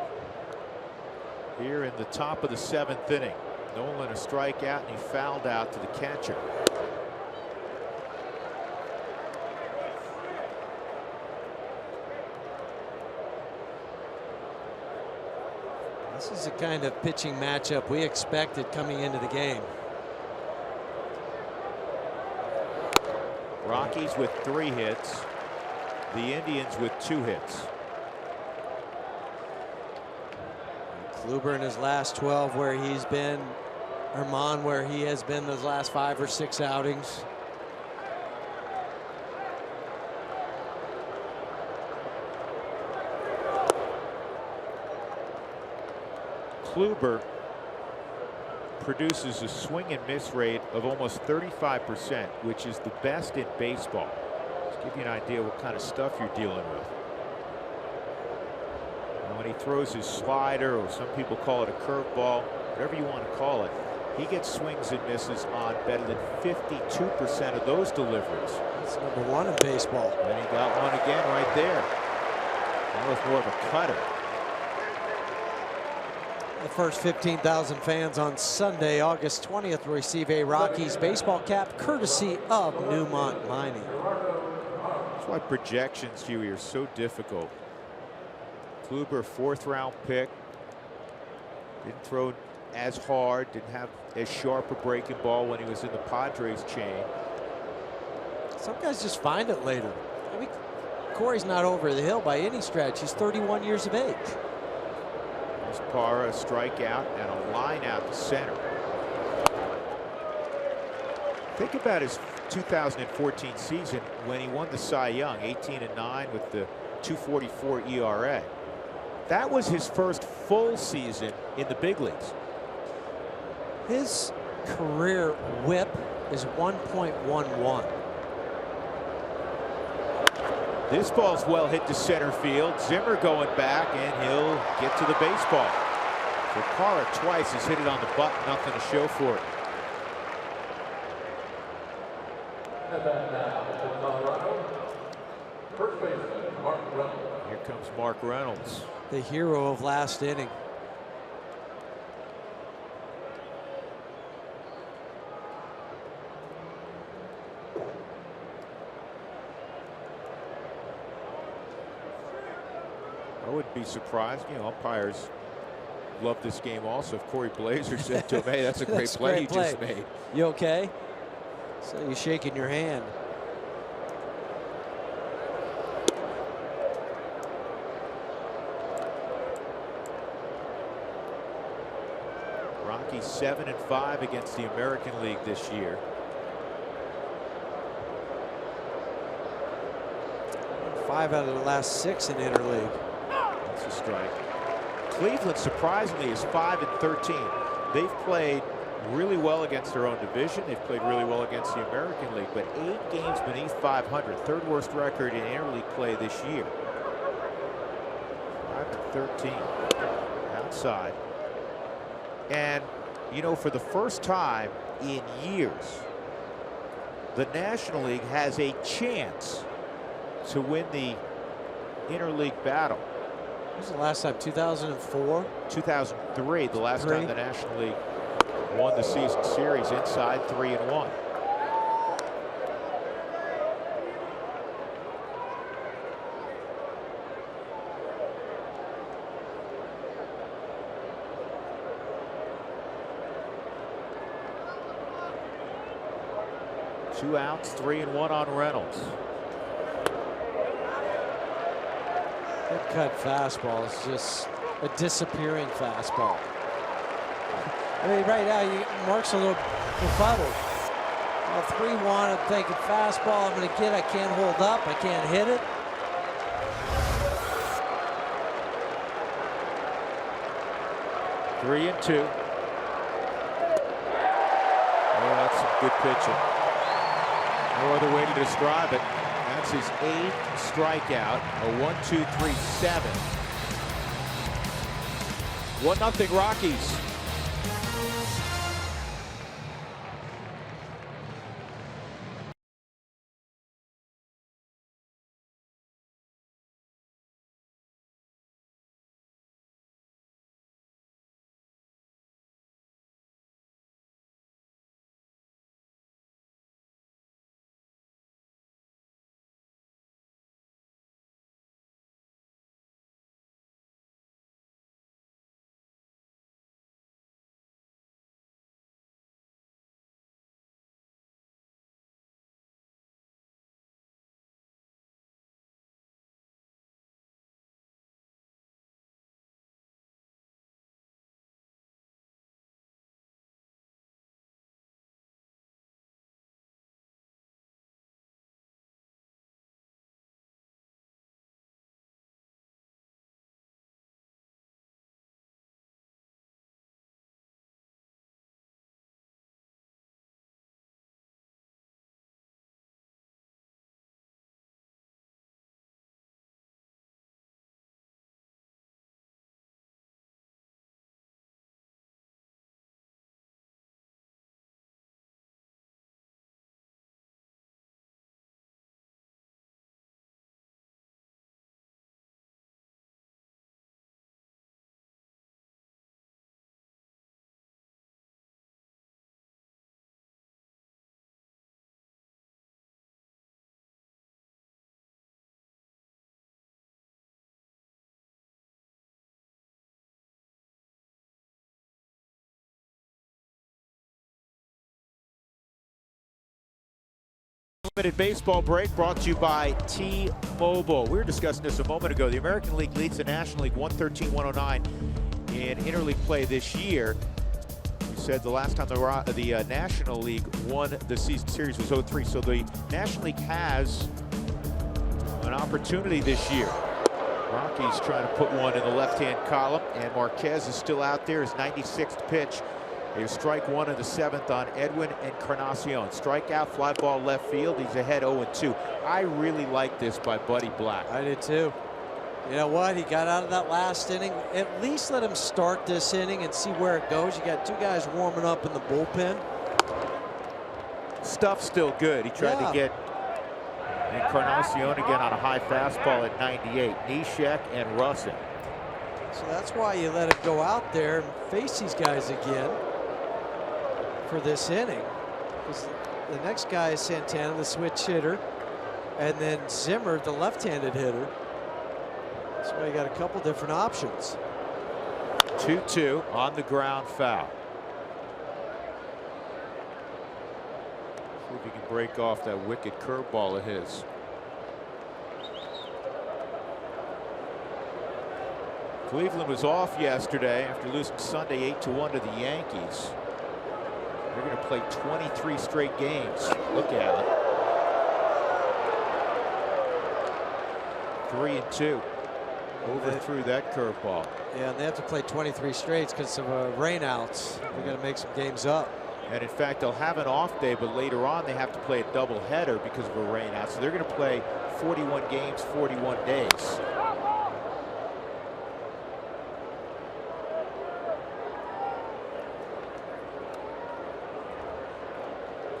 here in the top of the 7th inning. Nolan a strikeout, and he fouled out to the catcher. This is the kind of pitching matchup we expected coming into the game. Rockies with 3 hits. The Indians with 2 hits. Kluber in his last 12 where he's been. Herman where he has been those last 5 or 6 outings. Kluber produces a swing and miss rate of almost 35%, which is the best in baseball. Just give you an idea what kind of stuff you're dealing with. And when he throws his slider, or some people call it a curveball, whatever you want to call it, he gets swings and misses on better than 52% of those deliveries. That's #1 in baseball. And he got one again right there. That was more of a cutter. The first 15,000 fans on Sunday, August 20th, will receive a Rockies baseball cap courtesy of Newmont Mining. That's why projections, Huey, are so difficult. Kluber, 4th round pick. Didn't throw as hard, didn't have as sharp a breaking ball when he was in the Padres chain. Some guys just find it later. I mean, Corey's not over the hill by any stretch. He's 31 years of age. Parra, a strikeout and a line out to center. Think about his 2014 season when he won the Cy Young, 18-9 with the 2.44 ERA. That was his first full season in the big leagues. His career whip is 1.11. This ball's well hit to center field. Zimmer going back, and he'll get to the baseball. So Parra twice has hit it on the button, nothing to show for it. Here comes Mark Reynolds. The hero of last inning. I wouldn't be surprised. You know, umpires love this game also. If Corey Blazer said to him, hey, that's a great play you just made. You okay? So you're shaking your hand. Rockies 7-5 against the American League this year. 5 out of the last 6 in interleague. That's a strike. Cleveland surprisingly is 5-13. They've played really well against their own division. They've played really well against the American League, but 8 games beneath 500. 3rd worst record in interleague play this year. 5-13 outside. And you know, for the first time in years, the National League has a chance to win the interleague battle. When was the last time? 2004? 2003, the last time the National League won the season series inside 3-1. Two outs, 3-1 on Reynolds. That cut fastball is just a disappearing fastball. I mean, right now, Mark's a little befuddled. 3-1, I'm thinking fastball I'm going to get. I can't hold up. I can't hit it. 3-2. Oh, that's some good pitching. No other way to describe it. That's his 8th strikeout. A 1-2-3-7. 1-0 Rockies. Limited baseball break brought to you by T-Mobile. We were discussing this a moment ago. The American League leads the National League 113-109 in interleague play this year. We said the last time the National League won the season series was 0-3. So the National League has an opportunity this year. Rockies trying to put one in the left-hand column, and Marquez is still out there. His 96th pitch. A strike one in the 7th on Edwin Encarnacion. Strikeout, fly ball left field. He's ahead 0-2. I really like this by Buddy Black. I did too. You know what? He got out of that last inning. At least let him start this inning and see where it goes. You got 2 guys warming up in the bullpen. Stuff's still good. He tried to get Encarnacion again on a high fastball at 98. Neshek and Russin. So that's why you let him go out there and face these guys again for this inning. Because the next guy is Santana, the switch hitter, and then Zimmer, the left-handed hitter. That's why you got a couple different options. 2-2 on the ground foul. See if he can break off that wicked curveball of his. Cleveland was off yesterday after losing Sunday 8-1 to the Yankees. They're going to play 23 straight games. Look at it. 3-2. Overthrew that curveball. Yeah, and they have to play 23 straights because of rainouts. They're going to make some games up. And in fact, they'll have an off day, but later on they have to play a doubleheader because of a rainout. So they're going to play 41 games, 41 days.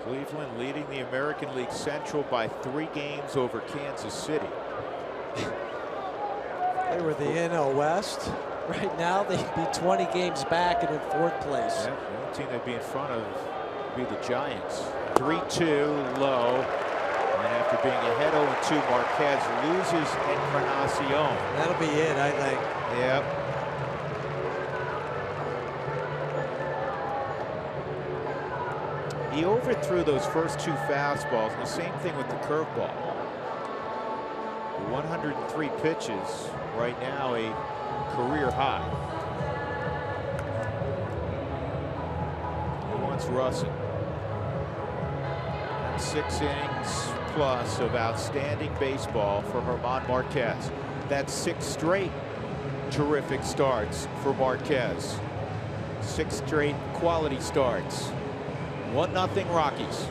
Cleveland leading the American League Central by 3 games over Kansas City. They were the NL West. Right now they'd be 20 games back and in 4th place. Yeah, the only team they'd be in front of would be the Giants. 3-2 low. And after being ahead 0-2, Marquez loses Encarnacion. That'll be it, I think. Yep. He overthrew those first 2 fastballs. And the same thing with the curveball. 103 pitches right now, a career high. He wants Russin. And 6 innings plus of outstanding baseball for German Marquez. That's 6 straight terrific starts for Marquez. 6 straight quality starts. 1-0 Rockies.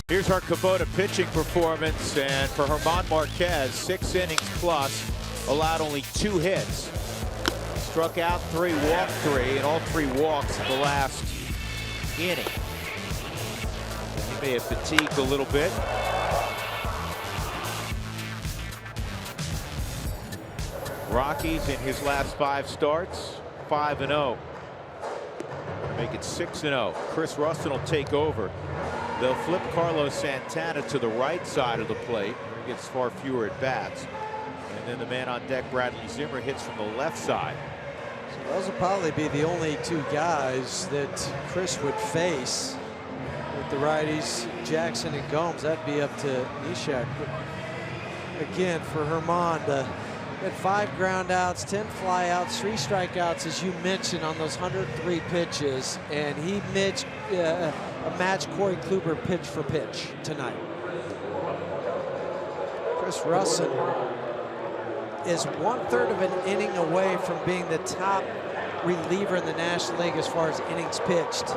Here's our Kubota pitching performance, and for German Marquez, 6 innings plus, allowed only 2 hits. Struck out 3, walked 3, and all 3 walks in the last inning. He may have fatigued a little bit. Rockies in his last 5 starts, 5-0. Make it 6-0. Chris Rustin will take over. They'll flip Carlos Santana to the right side of the plate, where he gets far fewer at bats. And then the man on deck, Bradley Zimmer, hits from the left side. So those will probably be the only 2 guys that Chris would face with the righties, Jackson and Gomes. That'd be up to Nishak. But again, for German, had 5 ground outs, 10 fly outs, 3 strikeouts, as you mentioned, on those 103 pitches, and he matched Corey Kluber pitch for pitch tonight. Chris Russin is 1/3 of an inning away from being the top reliever in the National League as far as innings pitched.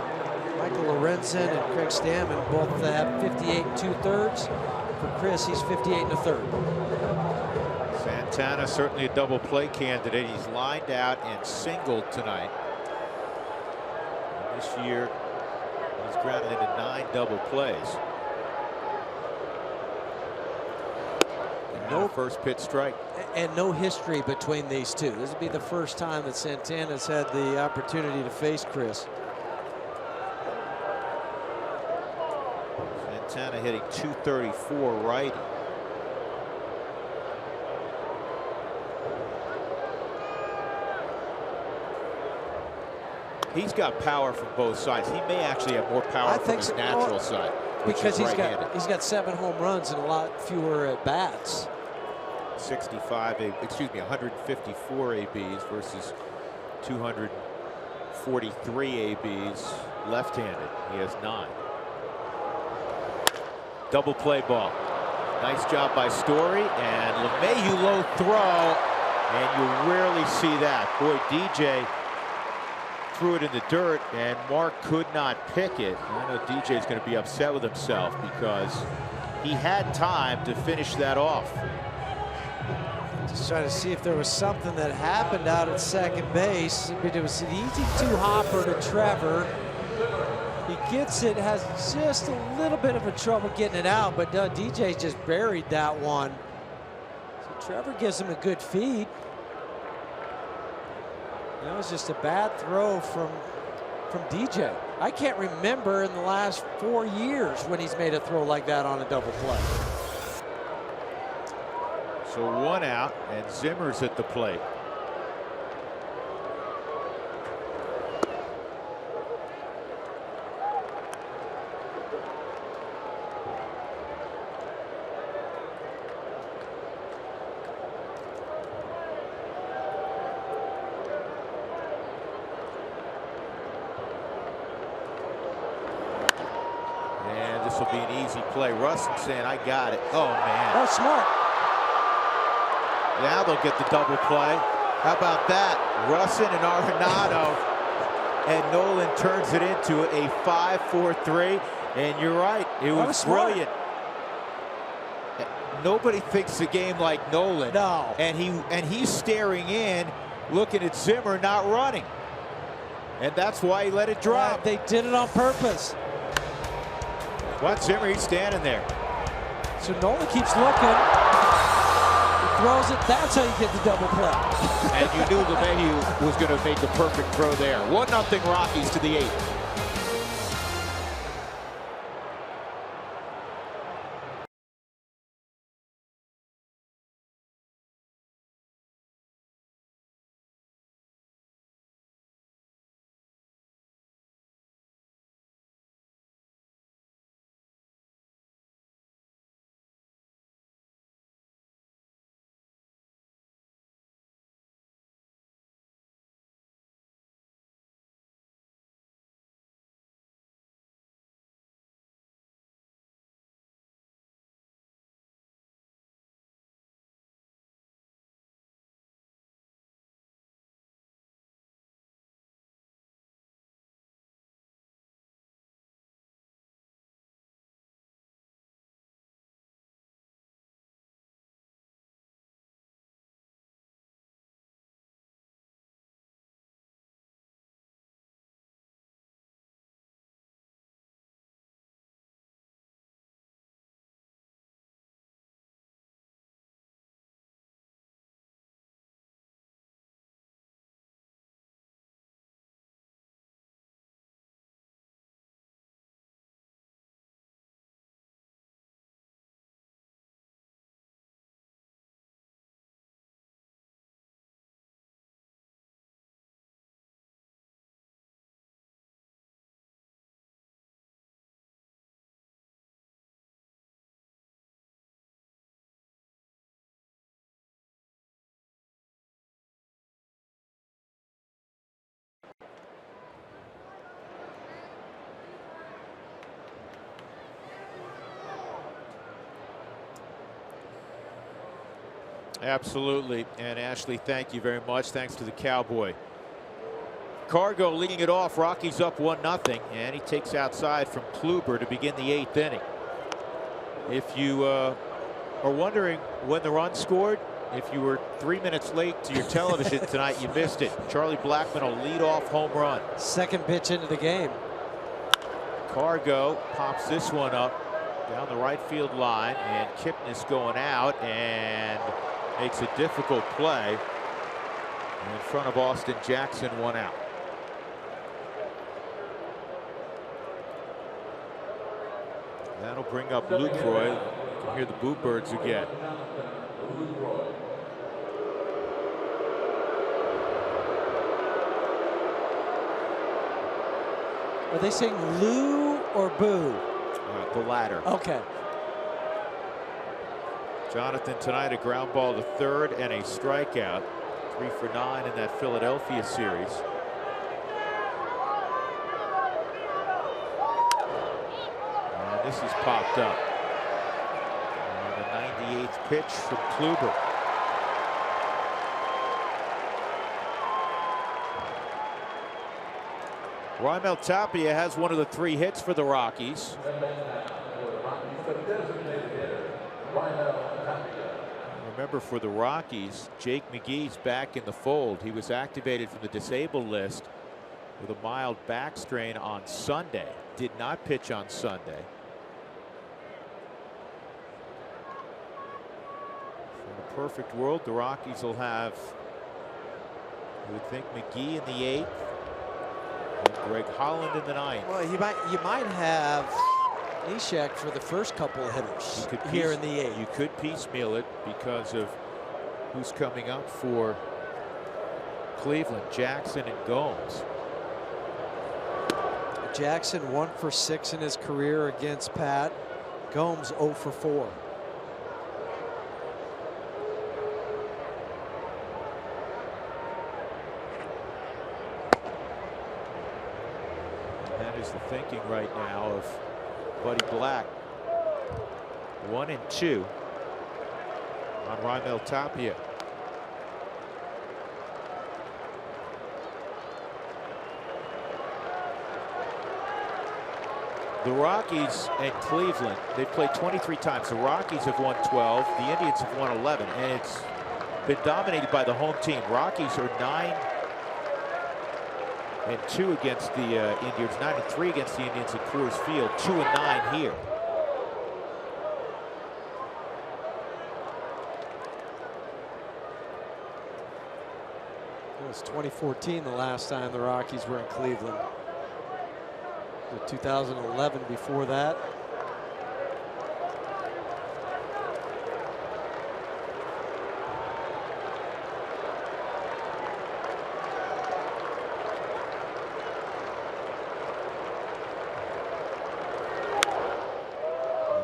Michael Lorenzen and Craig Stammen both have 58 2/3. For Chris, he's 58 1/3. Santana certainly a double play candidate. He's lined out and singled tonight. And this year, he's grounded into 9 double plays. And no first pitch strike. And no history between these 2. This will be the first time that Santana's had the opportunity to face Chris. Santana hitting .234 righty. He's got power from both sides. He may actually have more power from his natural side, because he's got 7 home runs and a lot fewer at bats. 154 ABs versus 243 ABs left-handed. He has 9. Double play ball. Nice job by Story, and LeMahieu low throw, and you rarely see that. Boy, DJ threw it in the dirt, and Mark could not pick it. I know DJ's going to be upset with himself because he had time to finish that off. Just trying to see if there was something that happened out at second base. It was an easy 2-hopper to Trevor. He gets it, has just a little bit of a trouble getting it out, but DJ just buried that one. So Trevor gives him a good feed. That was just a bad throw from DJ. I can't remember in the last 4 years when he's made a throw like that on a double play. So 1 out, and Zimmer's at the plate. this will be an easy play. Russin saying, I got it. Oh, man. Oh, smart. Now they'll get the double play. How about that? Russin and Arenado. And Nolan turns it into a 5-4-3. And you're right, it was brilliant. Nobody thinks the game like Nolan. No. And he's staring in, looking at Zimmer not running. And that's why he let it drop. They did it on purpose. Watch Zimmer, he's standing there. So Nolan keeps looking. He throws it. That's how you get the double play. And you knew LeMahieu was going to make the perfect throw there. 1-0 Rockies to the 8th. Absolutely. And Ashley, thank you very much. Thanks to the Cowboy. Cargo leading it off. Rockies up 1-0. And he takes outside from Kluber to begin the 8th inning. If you are wondering when the run scored, if you were 3 minutes late to your television tonight, you missed it. Charlie Blackmon will lead off home run. Second pitch into the game. Cargo pops this one up down the right field line. And Kipnis going out and makes a difficult play in front of Austin Jackson, 1 out. That'll bring up Lucroy. You can hear the Boo Birds again. Are they saying Lou or Boo? The latter. Okay. Jonathan tonight a ground ball to third and a strikeout. 3 for 9 in that Philadelphia series. And this is popped up. And the 98th pitch from Kluber. Raimel Tapia has one of the 3 hits for the Rockies. Remember, for the Rockies, Jake McGee's back in the fold. He was activated from the disabled list with a mild back strain on Sunday. Did not pitch on Sunday. So in a perfect world, the Rockies will have, you would think, McGee in the 8th and Greg Holland in the 9th. Well, you might have Neshek for the first couple of hitters here in the 8th. You could piecemeal it because of who's coming up for Cleveland. Jackson and Gomes. Jackson 1 for 6 in his career against Pat. Gomes 0 for 4. And that is the thinking right now of Buddy Black. 1-2 on Raimel Tapia. The Rockies and Cleveland, they've played 23 times. The Rockies have won 12, the Indians have won 11, and it's been dominated by the home team. Rockies are 9-2 against the Indians, 9-3 against the Indians at Coors Field, 2-9 here. It was 2014 the last time the Rockies were in Cleveland. 2011 before that.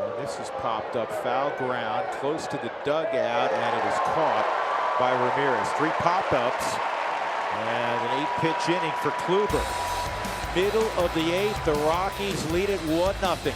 And this is popped up, foul ground, close to the dugout, and it is caught by Ramirez. 3 pop-ups and an 8-pitch inning for Kluber. Middle of the 8th, the Rockies lead it 1-0.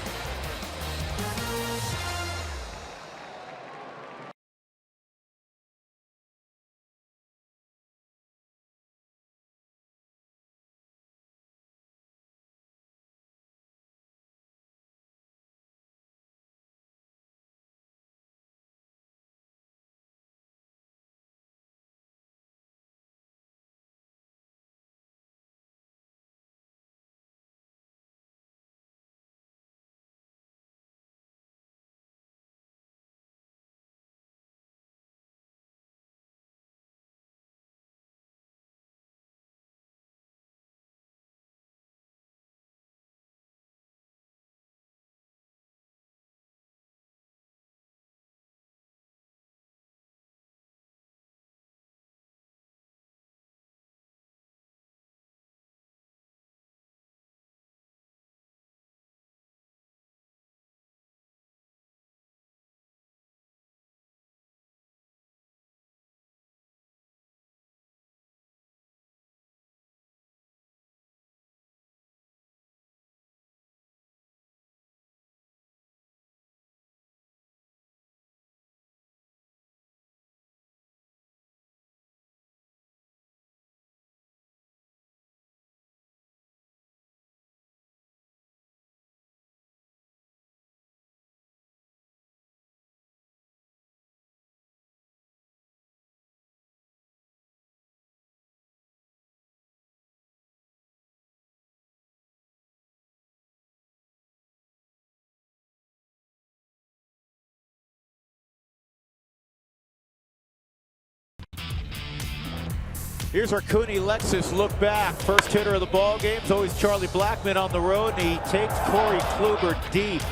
Here's our Cooney Lexus look back. First hitter of the ball game is always Charlie Blackmon on the road, and he takes Corey Kluber deep.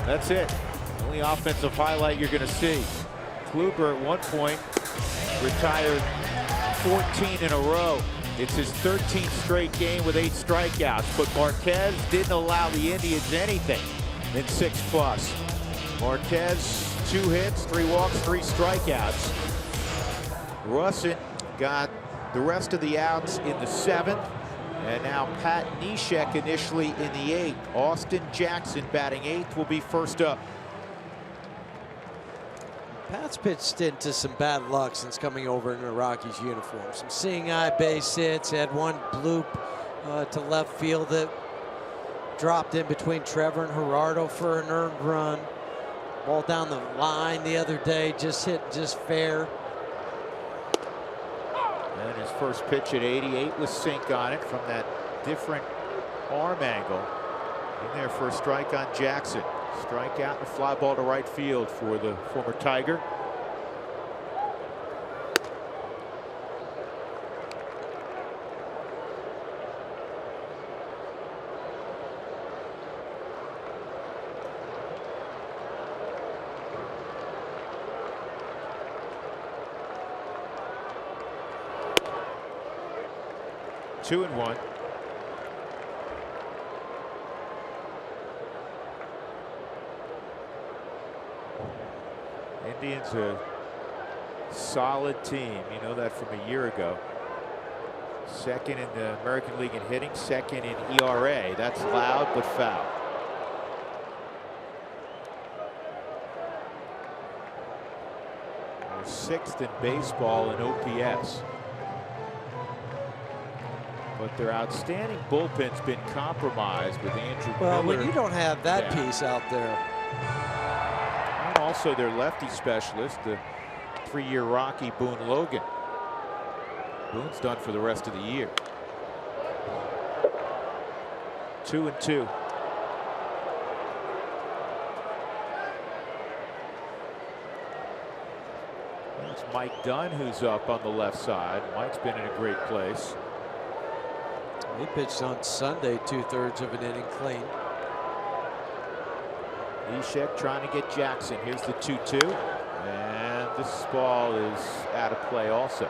That's it. Only offensive highlight you're going to see. Kluber at one point retired 14 in a row. It's his 13th straight game with 8 strikeouts, but Marquez didn't allow the Indians anything in 6+. Marquez, 2 hits, 3 walks, 3 strikeouts. Russin got the rest of the outs in the 7th, and now Pat Neshek initially in the 8th. Austin Jackson batting 8th will be first up. Pat's pitched into some bad luck since coming over in the Rockies uniform. Some seeing eye base hits, had one bloop to left field that dropped in between Trevor and Gerardo for an earned run. Ball down the line the other day, just hit just fair. And his first pitch at 88 with sink on it from that different arm angle. In there for a strike on Jackson. Strikeout and a fly ball to right field for the former Tiger. Two and one. Indians a solid team. You know that from a year ago. Second in the American League in hitting, second in ERA. That's loud but foul. 6th in baseball in OPS. But their outstanding bullpen's been compromised with Andrew Well, Miller. when you don't have that piece out there. And also their lefty specialist, the 3-year Rocky Boone Logan. Boone's done for the rest of the year. 2-2. That's Mike Dunn, who's up on the left side. Mike's been in a great place. He pitched on Sunday 2/3 of an inning clean. Ishek trying to get Jackson. Here's the 2-2. And this ball is out of play also.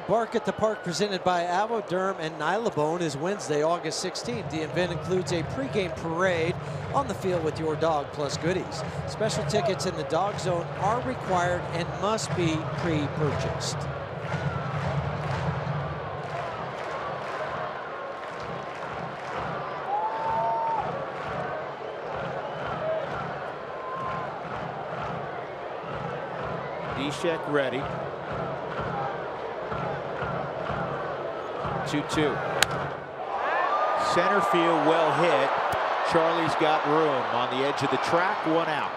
Bark at the Park presented by Avoderm and Nylabone is Wednesday, August 16th. The event includes a pregame parade on the field with your dog plus goodies. Special tickets in the dog zone are required and must be pre-purchased. Ishek ready. 2-2. Center field well hit. Charlie's got room on the edge of the track. 1 out.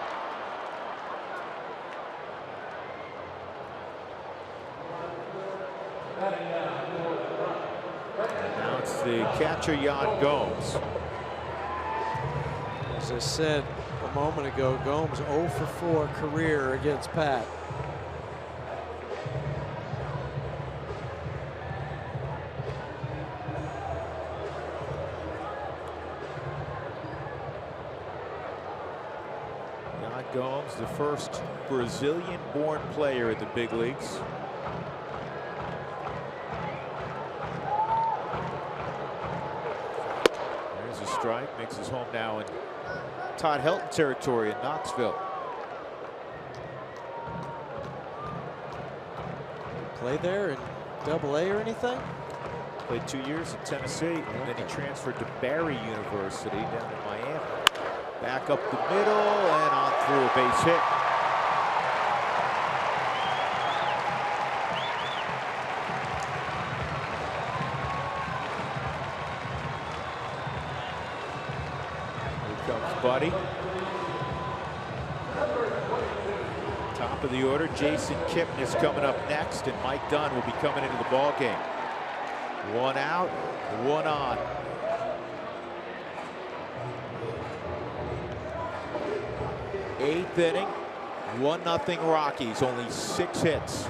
And now it's the catcher Yan Gomes. As I said a moment ago, Gomes 0 for 4 career against Pat. Gomes, the first Brazilian-born player in the big leagues. There's a strike, makes his home now in Todd Helton territory in Knoxville. Play there in Double-A or anything? Played 2 years at Tennessee, and then he transferred to Barry University down in Miami. Back up the middle and on through a base hit. Here comes Buddy. Top of the order, Jason Kipnis coming up next, and Mike Dunn will be coming into the ball game. 1 out, 1 on. 8th inning, 1-0 Rockies, only 6 hits.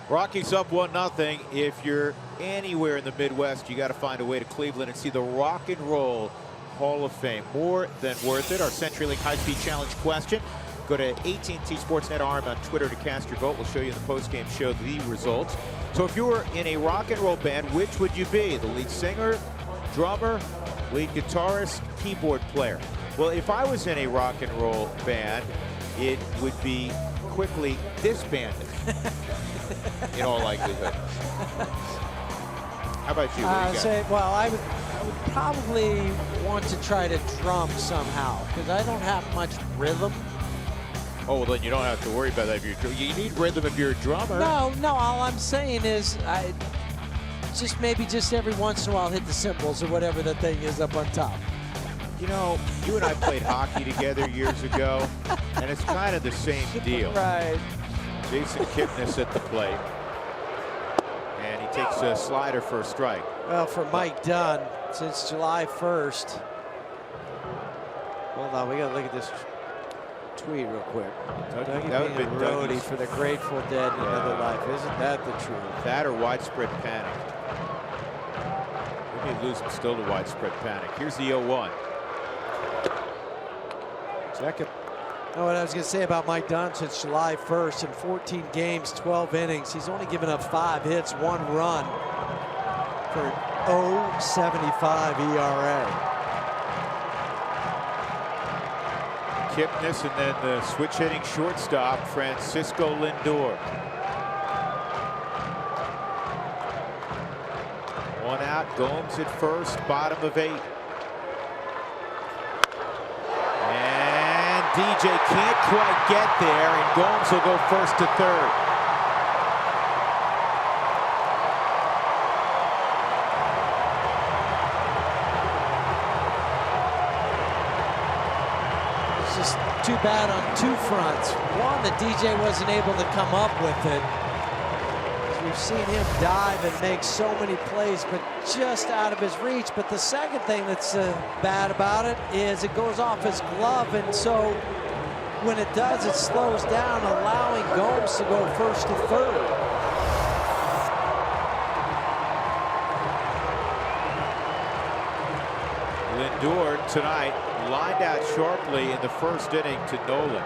Rockies up 1-0. If you're anywhere in the Midwest, you got to find a way to Cleveland and see the Rock and Roll Hall of Fame. More than worth it. Our CenturyLink High-Speed Challenge question. Go to AT&T Sportsnet Arm on Twitter to cast your vote. We'll show you in the postgame show the results. So if you were in a rock and roll band, which would you be? The lead singer, drummer, lead guitarist, keyboard player? Well, if I was in a rock and roll band, it would be quickly disbanded. In all likelihood. How about you? Well, I would probably want to try to drum somehow because I don't have much rhythm. Oh, well, then you don't have to worry about that. You need rhythm if you're a drummer. No. All I'm saying is maybe every once in a while hit the cymbals or whatever the thing is up on top. You know, you and I played hockey together years ago, and it's kind of the same deal. Right. Jason Kipnis at the plate. And he takes a slider for a strike. Well, for Mike Dunn, since July 1st. Hold on, we got to look at this tweet real quick. Dougie That would being be a roadie for the Grateful Dead in another life. Isn't that the truth? That or widespread panic. We may lose him still to widespread panic. Here's the 0-1. Check it. Oh, what I was going to say about Mike Dunn since July 1st in 14 games, 12 innings. He's only given up 5 hits, 1 run for an 0.75 ERA. Kipnis and then the switch hitting shortstop, Francisco Lindor. 1 out, Gomes at first, bottom of 8. DJ can't quite get there, and Gomes will go first to third. It's just too bad on 2 fronts. One, that DJ wasn't able to come up with it. We've seen him dive and make so many plays, but just out of his reach. But the second thing that's bad about it is it goes off his glove, and so when it does, it slows down, allowing Gomes to go first to third. Lindor tonight lined out sharply in the first inning to Nolan.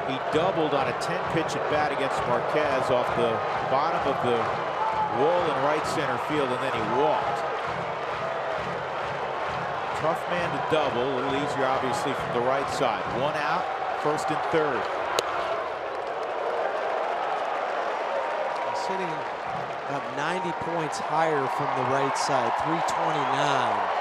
He doubled on a 10-pitch at bat against Marquez off the bottom of the wall in right center field, and then he walked. Tough man to double, a little easier obviously from the right side. 1 out, first and third. He's hitting up 90 points higher from the right side, 329.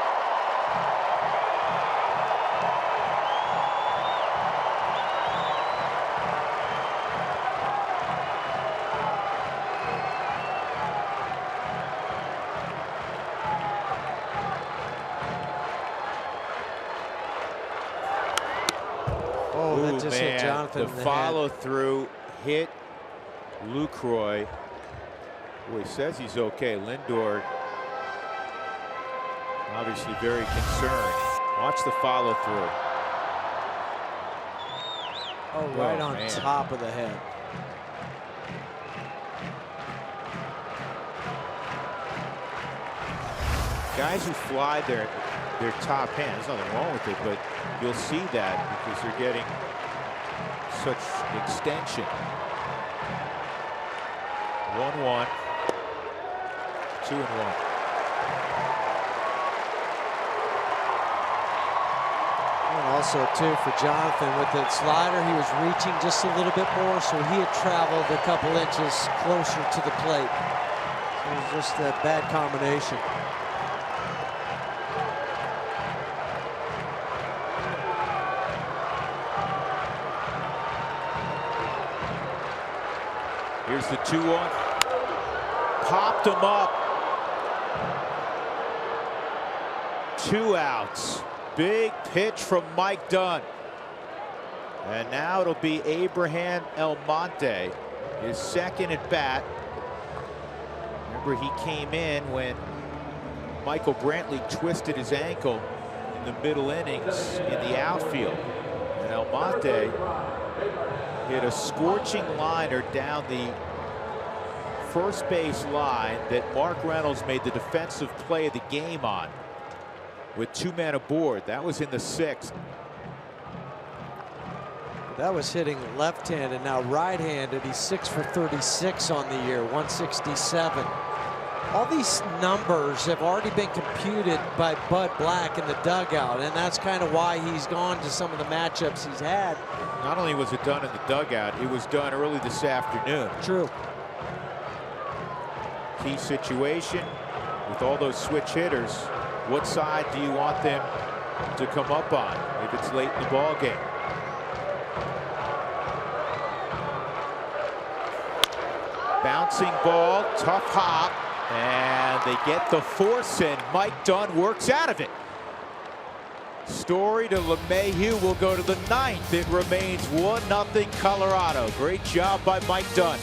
Just hit Jonathan the follow-through hit Lucroy. Well, he says he's okay. Lindor obviously very concerned. Watch the follow-through. Oh, right on top of the head. Guys who fly their top hand, there's nothing wrong with it, but you'll see that because they're getting such extension. 1-1, 2-1. And also too for Jonathan with the slider, he was reaching just a little bit more, so he had traveled a couple inches closer to the plate. So it was just a bad combination. Here's the 2-1. Popped him up. 2 outs. Big pitch from Mike Dunn. And now it'll be Abraham Almonte, his second at bat. Remember, he came in when Michael Brantley twisted his ankle in the middle innings in the outfield. And Almonte hit a scorching liner down the first base line that Mark Reynolds made the defensive play of the game on with 2 men aboard. That was in the 6th. That was hitting left-handed, now right-handed. He's 6 for 36 on the year, 167. all these numbers have already been computed by Bud Black in the dugout, and that's kind of why he's gone to some of the matchups he's had. Not only was it done in the dugout, it was done early this afternoon. True. Key situation with all those switch hitters. What side do you want them to come up on if it's late in the ball game? Bouncing ball, tough hop, and they get the force, and Mike Dunn works out of it. Story to LeMahieu will go to the 9th. It remains 1-0 Colorado. Great job by Mike Dunn.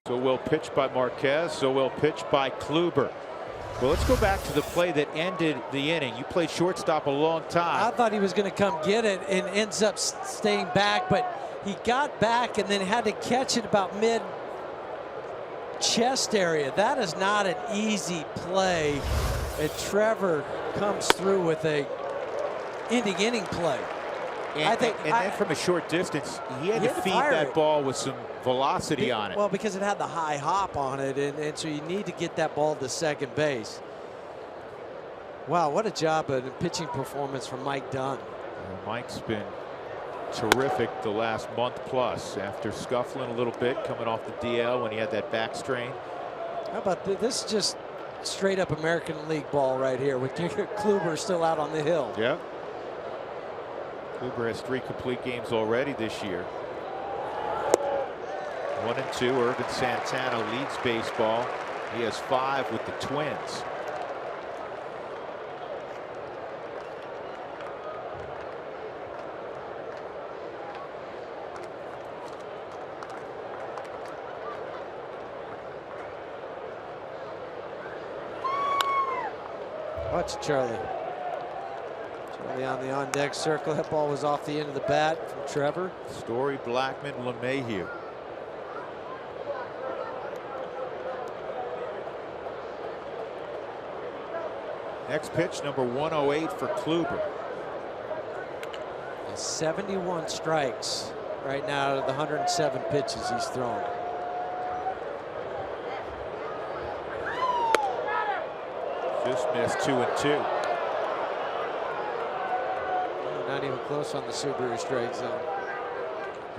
So well pitched by Marquez, so well pitched by Kluber. Well, let's go back to the play that ended the inning. You played shortstop a long time. I thought he was going to come get it and ends up staying back, but he got back and then had to catch it about mid chest area. That is not an easy play, and Trevor comes through with a ending inning play. And then from a short distance, he had to feed that ball with some velocity on it. Well, because it had the high hop on it, and so you need to get that ball to second base. Wow, what a job of a pitching performance from Mike Dunn. Well, Mike's been terrific the last month plus after scuffling a little bit coming off the DL when he had that back strain. How about this? Is just straight up American League ball right here with Kluber still out on the hill. Yep. Kluber has 3 complete games already this year. 1 and 2. Irvin Santana leads baseball. He has 5 with the Twins. Watch Charlie. Charlie on the on-deck circle. That ball was off the end of the bat from Trevor. Story, Blackman, LeMahieu. Next pitch, number 108 for Kluber. 71 strikes right now out of the 107 pitches he's thrown. Just missed 2 and 2. Not even close on the Subaru strike zone.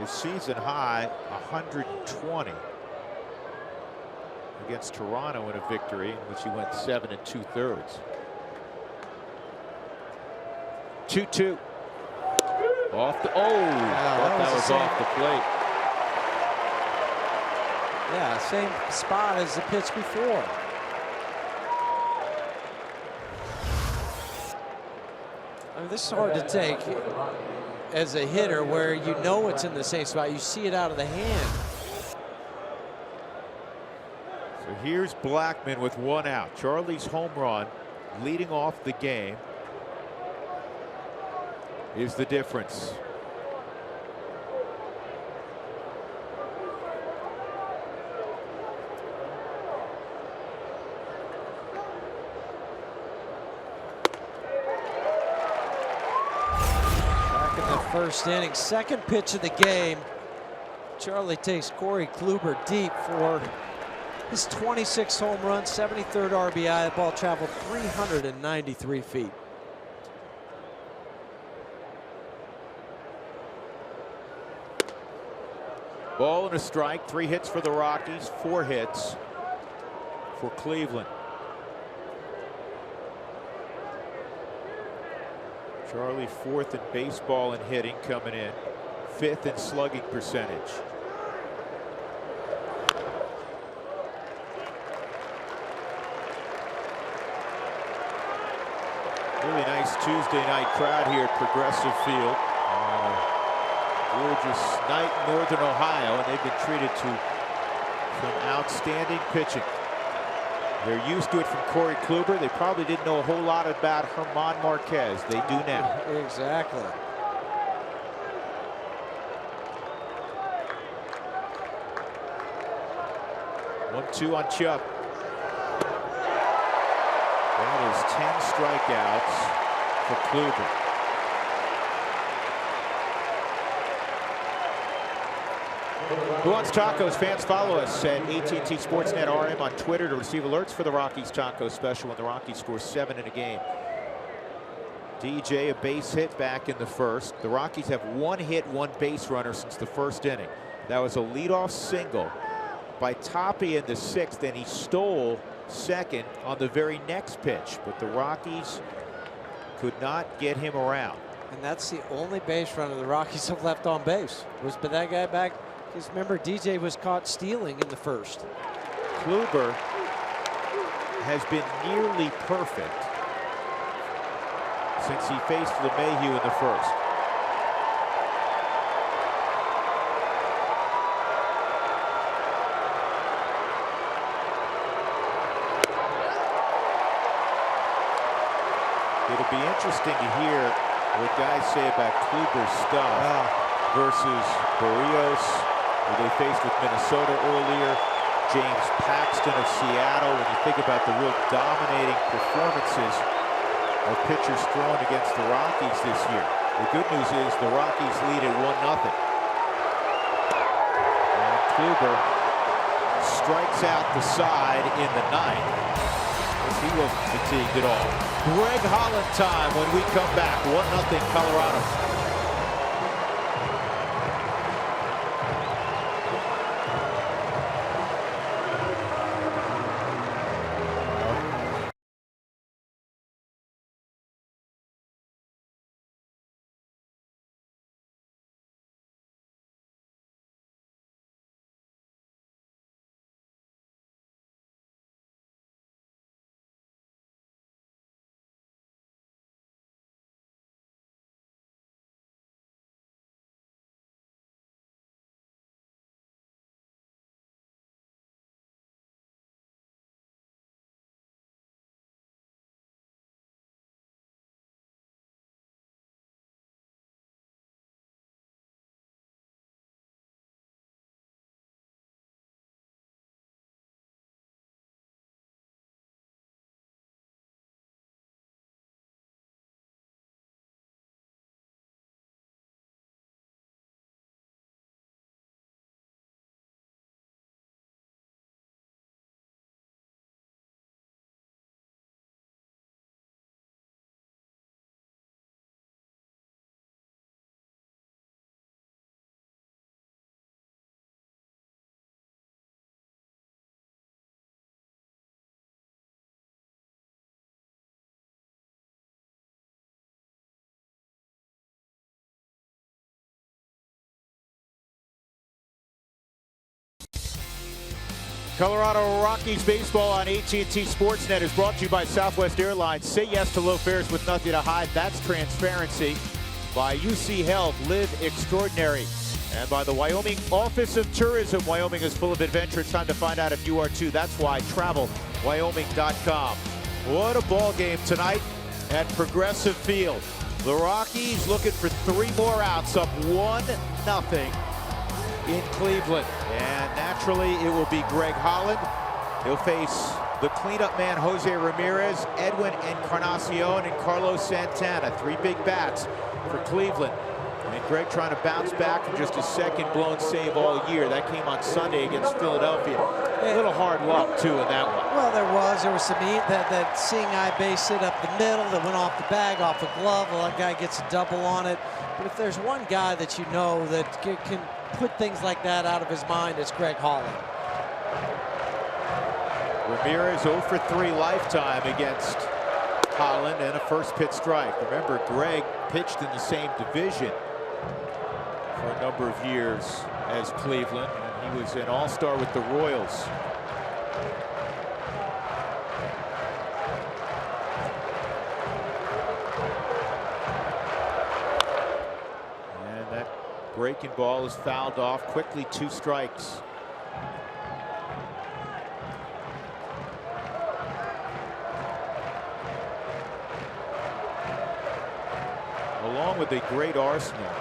His season high 120 against Toronto in a victory in which he went 7 2/3. 2-2. Off the that was off the plate. Yeah, same spot as the pitch before. I mean, this is hard to take as a hitter where you know it's in the same spot. You see it out of the hand. So here's Blackmon with 1 out. Charlie's home run leading off the game is the difference. Back in the first inning, second pitch of the game. Charlie takes Corey Kluber deep for his 26th home run, 73rd RBI. The ball traveled 393 feet. Ball and a strike. 3 hits for the Rockies, 4 hits for Cleveland. Charlie 4th in baseball and hitting coming in, 5th in slugging percentage. Really nice Tuesday night crowd here at Progressive Field. Gorgeous night in Northern Ohio, and they've been treated to some outstanding pitching. They're used to it from Corey Kluber. They probably didn't know a whole lot about Herman Marquez. They do now. Exactly. One, 2 on Chubb. That is 10 strikeouts for Kluber. Who Wants Tacos? Fans, follow us at AT&T Sportsnet RM on Twitter to receive alerts for the Rockies Taco Special when the Rockies score 7 in a game. DJ, a base hit back in the first. The Rockies have 1 hit, 1 base runner since the first inning. That was a leadoff single by Tapia in the 6th, and he stole second on the very next pitch. But the Rockies could not get him around. And that's the only base runner the Rockies have left on base. Was but that guy back? Because remember, DJ was caught stealing in the first. Kluber has been nearly perfect since he faced LeMahieu in the first. It'll be interesting to hear what guys say about Kluber's stuff versus Barrios, who they faced with Minnesota earlier, James Paxton of Seattle. When you think about the real dominating performances of pitchers thrown against the Rockies this year. The good news is the Rockies lead at 1-0. And Kluber strikes out the side in the 9th. He wasn't fatigued at all. Greg Holland time when we come back. 1-0 Colorado. Colorado Rockies baseball on AT&T Sportsnet is brought to you by Southwest Airlines. Say yes to low fares with nothing to hide. That's transparency. By UC Health, live extraordinary. And by the Wyoming Office of Tourism. Wyoming is full of adventure. It's time to find out if you are too. That's why travelwyoming.com. What a ball game tonight at Progressive Field. The Rockies looking for 3 more outs, up 1-0 in Cleveland. And naturally, it will be Greg Holland. He'll face the cleanup man, Jose Ramirez, Edwin Encarnacion, and Carlos Santana. 3 big bats for Cleveland. And Greg trying to bounce back from just his second blown save all year. That came on Sunday against Philadelphia. A little hard luck, too, in that one. Well, there was some that seeing eye base hit up the middle that went off the bag, off a glove. Well, that guy gets a double on it. But if there's one guy that you know that can put things like that out of his mind, it's Greg Holland. Ramirez 0 for 3 lifetime against Holland and a first pitch strike. Remember, Greg pitched in the same division for a number of years as Cleveland, and he was an all-star with the Royals. And that breaking ball is fouled off quickly. 2 strikes. Along with a great arsenal,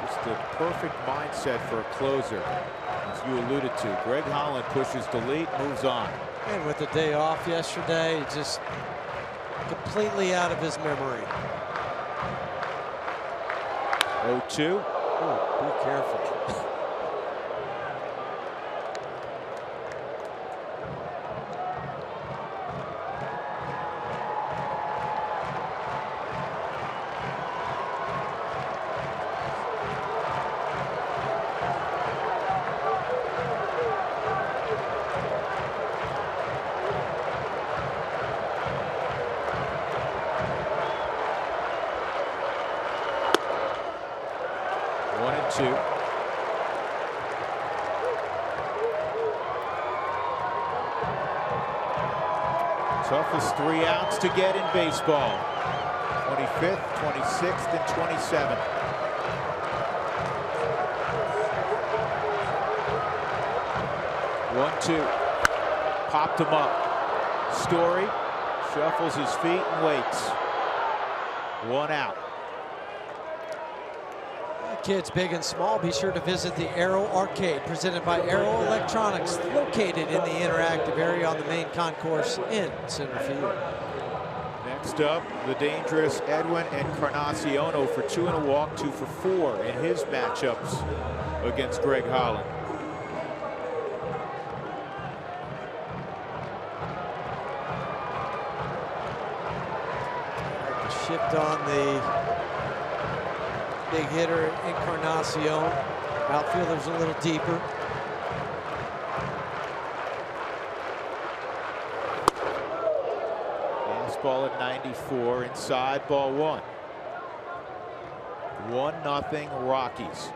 just the perfect mindset for a closer, as you alluded to. Greg Holland pushes delete, moves on. And with the day off yesterday, just completely out of his memory. 0-2. Oh, be careful. 1-2. Toughest 3 outs to get in baseball. 25th, 26th, and 27th. One-two. Popped him up. Story shuffles his feet and waits. 1 out. Kids big and small, be sure to visit the Aero Arcade, presented by Aero Electronics, located in the interactive area on the main concourse in center field. Next up, the dangerous Edwin Encarnacion, for 2 and a walk, 2 for 4 in his matchups against Greg Holland. The shift on the big hitter Encarnacion. Outfielder's a little deeper. Fastball at 94, inside, ball 1. 1-0 Rockies.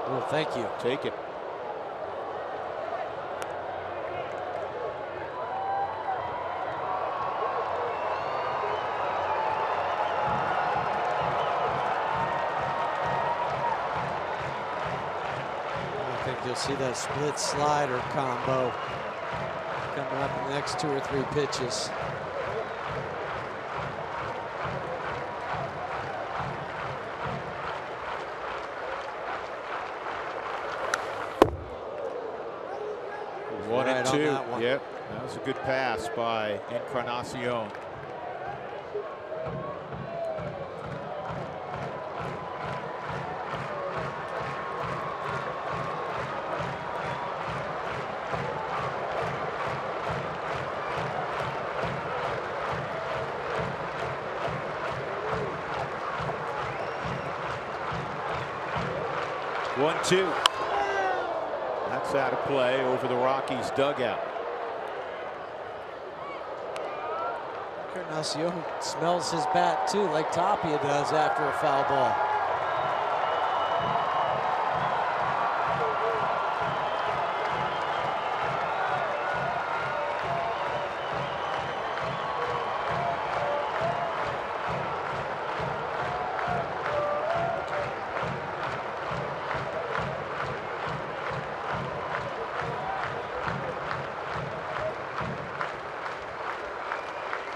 Well, thank you. Take it. I think you'll see that split slider combo coming up in the next 2 or 3 pitches. Right 1-2. Yep, that was a good pass by Encarnacion. One-two. That's out of play over the Rockies dugout. Encarnacion smells his bat too, like Tapia does after a foul ball.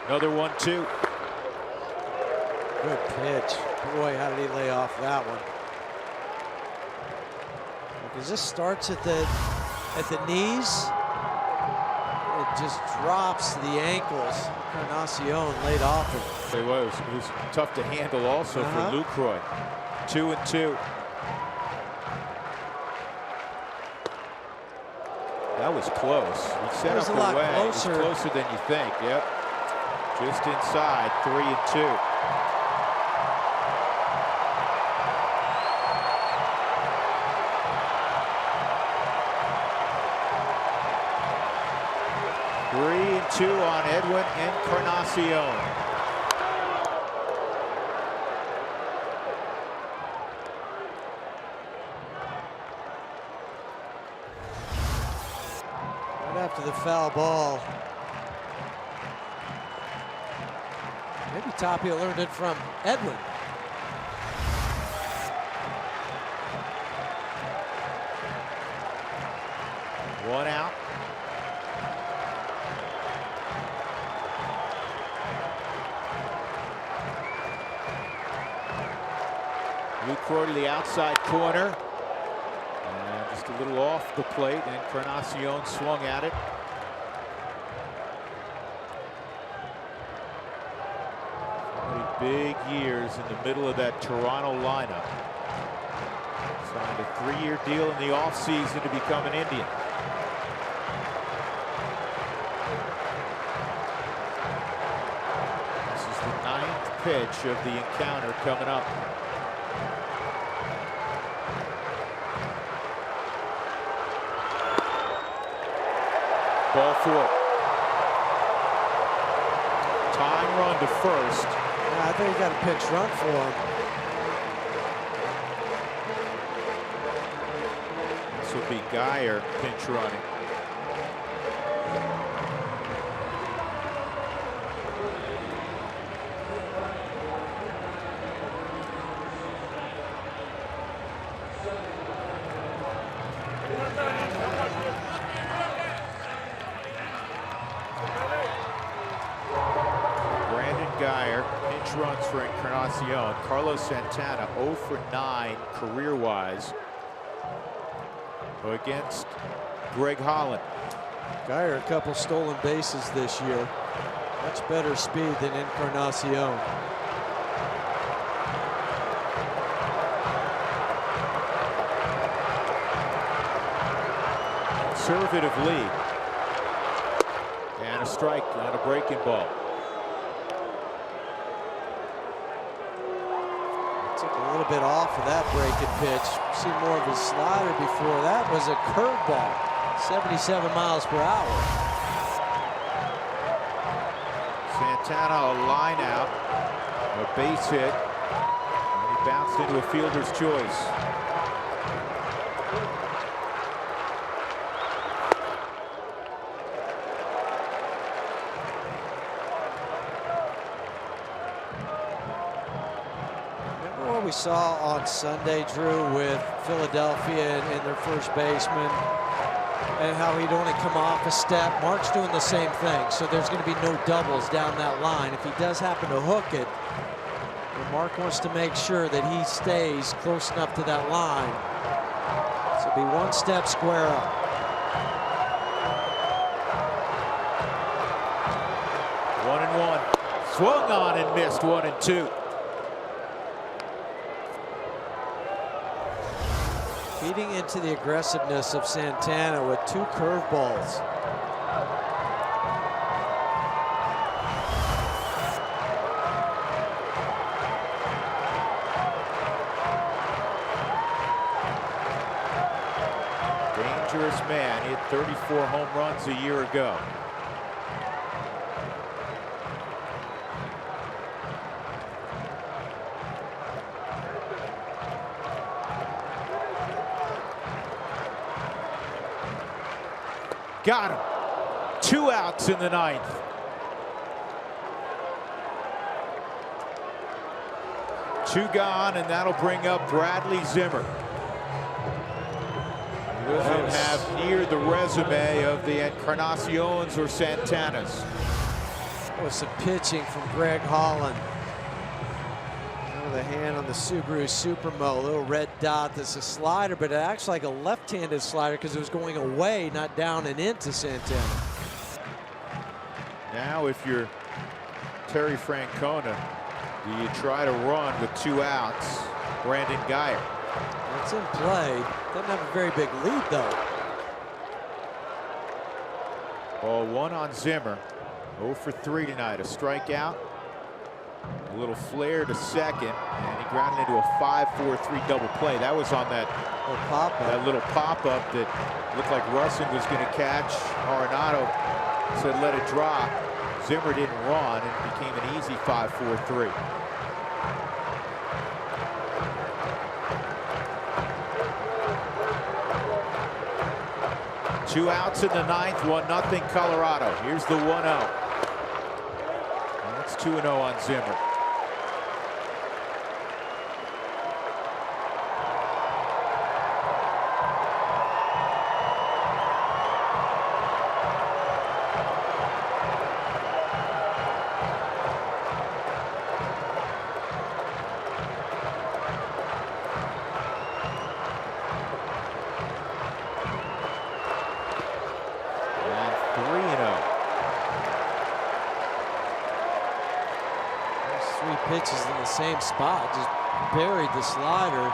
Another 1-2. Good pitch. Boy, how did he lay off that one? Because this starts at the knees. It just drops to the ankles. Encarnacion laid off it. It was tough to handle also for Lucroy. 2-2. That was close. He set up the way. It was closer than you think. Yep. Just inside. 3-2. Two on Edwin Encarnacion. Right after the foul ball. Maybe Tapia learned it from Edwin. One out. Lucroy to the outside corner. And just a little off the plate. Encarnacion swung at it. Big years in the middle of that Toronto lineup. Signed a 3-year deal in the offseason to become an Indian. This is the 9th pitch of the encounter coming up. Ball 4. Tying run to first. I think you got a pinch run for him. This will be Geyer pinch running. Runs for Encarnacion. Carlos Santana 0 for 9 career-wise against Greg Holland. Geyer a couple stolen bases this year. Much better speed than Encarnacion. Conservative lead. And a strike on a breaking ball. A little bit off of that breaking pitch. See more of his slider before. That was a curveball. 77 miles per hour. Santana a line out. A base hit. And he bounced into a fielder's choice. We saw on Sunday, Drew, with Philadelphia and their first baseman, and how he'd only come off a step. Mark's doing the same thing, so there's going to be no doubles down that line. If he does happen to hook it, Mark wants to make sure that he stays close enough to that line. So it'll be one step square up. One and one. Swung on and missed. 1-2. Feeding into the aggressiveness of Santana with 2 curveballs. Dangerous man. He hit 34 home runs a year ago. Got him. 2 outs in the ninth. Two gone, and that'll bring up Bradley Zimmer. He doesn't have near the resume of the Encarnaciones or Santanas. That was some pitching from Greg Holland. The hand on the Subaru Supermo, little red dot. That's a slider, but it acts like a left-handed slider because it was going away, not down and into Santana. Now, if you're Terry Francona, do you try to run with 2 outs? Brandon Guyer. That's in play. Doesn't have a very big lead, though. Ball 1 on Zimmer. 0 for 3 tonight. A strikeout. A little flare to second, and he grounded into a 5-4-3 double play. That was on that little pop-up that looked like Russin was going to catch. Arenado said let it drop. Zimmer didn't run, and it became an easy 5-4-3. Two outs in the ninth, 1-0 Colorado. Here's the 1-0. That's 2-0 on Zimmer. Pitches in the same spot, just buried the slider. And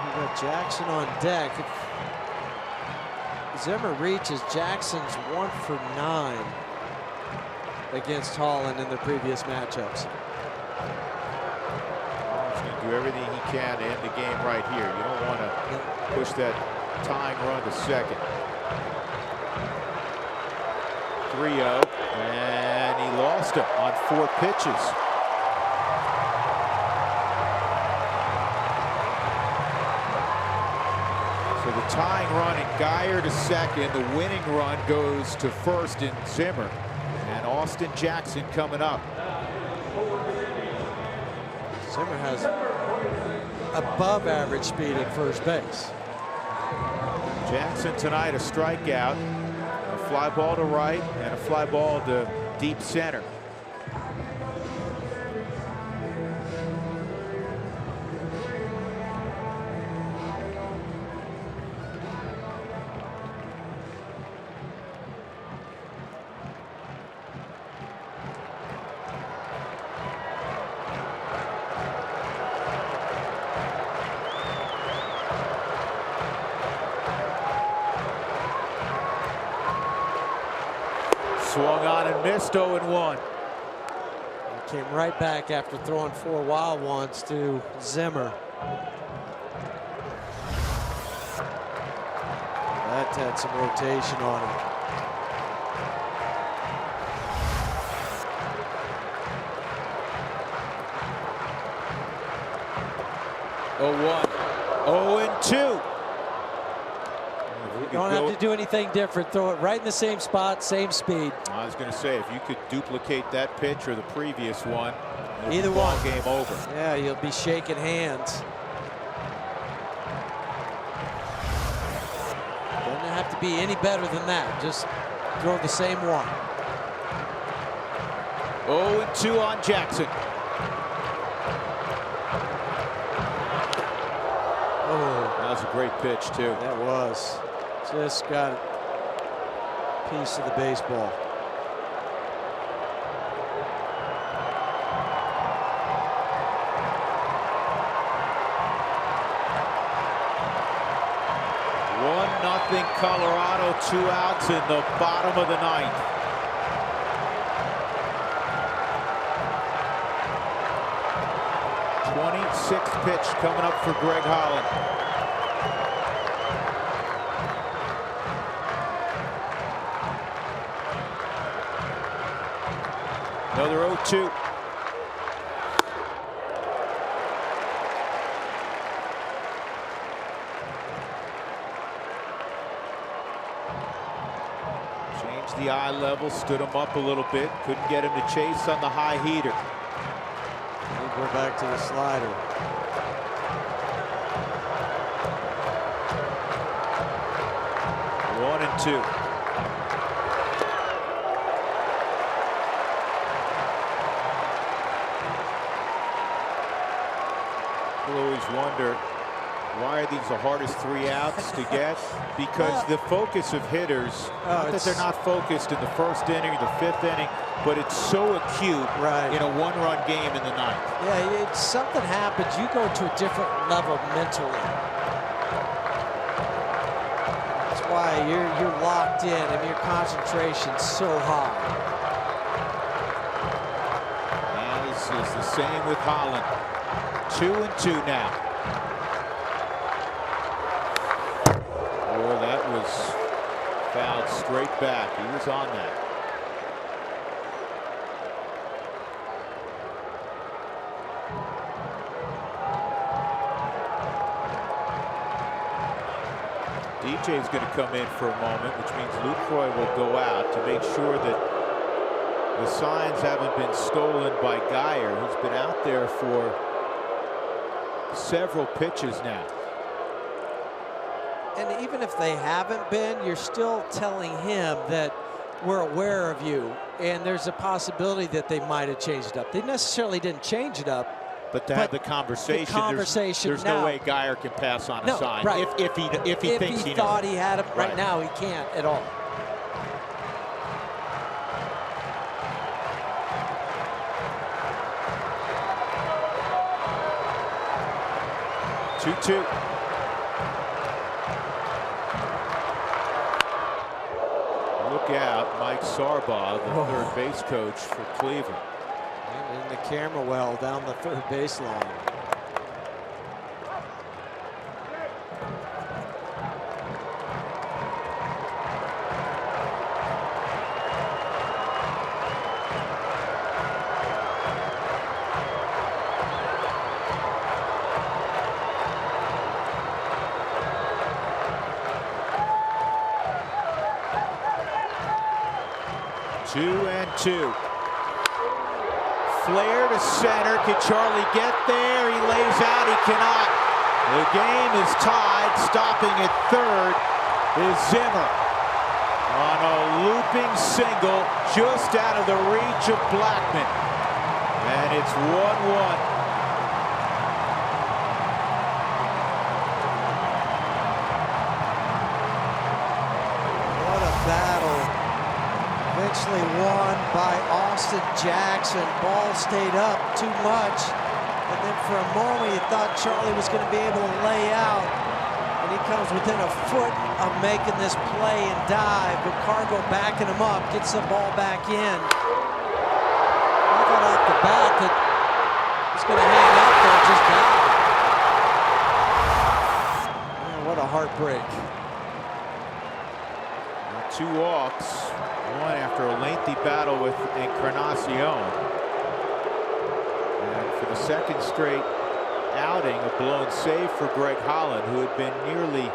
we got Jackson on deck. If Zimmer reaches, Jackson's 1 for 9 against Holland in the previous matchups. He's going to do everything he can to end the game right here. You don't want to push that tying run to second. 3-0, and he lost it on 4 pitches. So the tying run in Guyer to second, the winning run goes to first in Zimmer, and Austin Jackson coming up. Zimmer has above average speed at first base. Jackson tonight a strikeout. Fly ball to right and a fly ball to deep center. Swung on and missed. 0-1. Came right back after throwing 4 wild ones to Zimmer. That had some rotation on him. Oh, 0-2. You don't have to do anything different. Throw it right in the same spot, same speed. I was going to say, if you could duplicate that pitch or the previous one, either one, game over. Yeah, you'll be shaking hands. Doesn't have to be any better than that. Just throw the same one. 0-2 on Jackson. Oh, that was a great pitch too. That was. Just got a piece of the baseball. Nothing Colorado, 2 outs in the bottom of the ninth. '26th pitch coming up for Greg Holland. Another 0-2. the eye level, stood him up a little bit, couldn't get him to chase on the high heater. I think we're back to the slider. One and two. People always wonder, why are these the hardest 3 outs to get? Because the focus of hitters, not that they're not focused in the first inning or the 5th inning, but it's so acute in a one-run game in the 9th. Yeah, something happens. You go to a different level mentally. That's why you're locked in and your concentration's so high. And this is the same with Holland. 2 and 2 now. Oh, that was fouled straight back. He was on that. DJ's going to come in for a moment, which means Lucroy will go out to make sure that the signs haven't been stolen by Geyer, who's been out there for several pitches now. And even if they haven't been, you're still telling him that we're aware of you, and there's a possibility that they might have changed it up. They necessarily didn't change it up. But to have the conversation, there's no way Geyer can pass on a sign. Right. If he thinks he thought knows. he had it right now, he can't at all. Two. Look out, Mike Sarbaugh, the third base coach for Cleveland. And in the camera well down the third baseline. Two and two. Flare to center. Can Charlie get there? He lays out. He cannot. The game is tied. Stopping at third is Zimmer on a looping single just out of the reach of Blackman. And it's 1-1. Eventually won by Austin Jackson. Ball stayed up too much. And then for a moment you thought Charlie was going to be able to lay out. And he comes within a foot of making this play and dive. But Cargo backing him up, gets the ball back in. I thought off the bat that he's going to hang up there and just die. Man, what a heartbreak. 2 walks. One after a lengthy battle with Encarnacion. And for the second straight outing, a blown save for Greg Holland, who had been nearly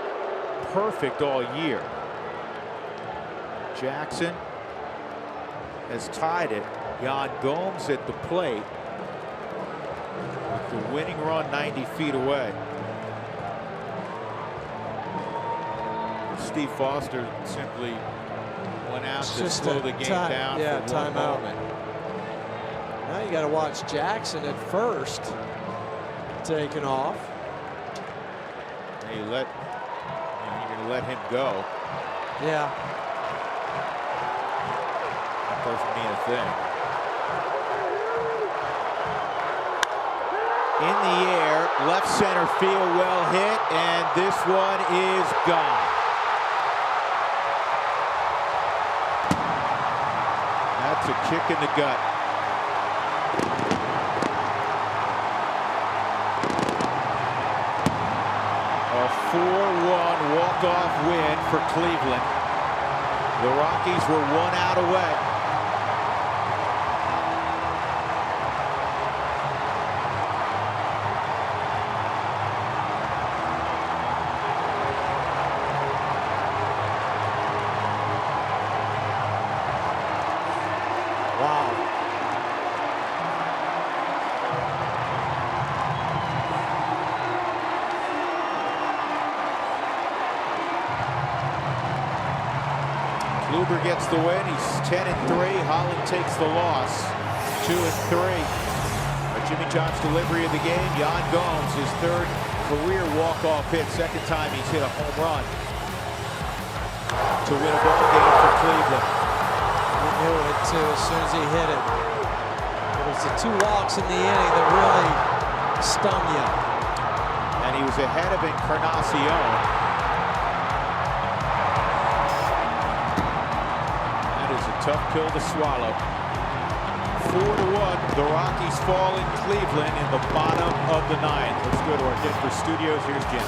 perfect all year. Jackson has tied it. Yan Gomes at the plate with the winning run 90 feet away. Steve Foster simply went out to slow the game down for one moment. Now you got to watch Jackson at first, taking off. You're going to let him go. Yeah. That doesn't mean a thing. In the air, left center field, well hit, and this one is gone. That's a kick in the gut. A 4-1 walk-off win for Cleveland. The Rockies were 1 out away. Kluber gets the win. He's 10-3. Holland takes the loss, 2-3. Jimmy John's delivery of the game. Yan Gomes, his third career walk-off hit. Second time he's hit a home run to win a ball game for Cleveland. He knew it too as soon as he hit it. It was the 2 walks in the inning that really stung you. And he was ahead of Encarnacion. That is a tough pill to swallow. 4-1, the Rockies fall in Cleveland in the bottom of the 9th. Let's go to our Denver studios. Here's Jim.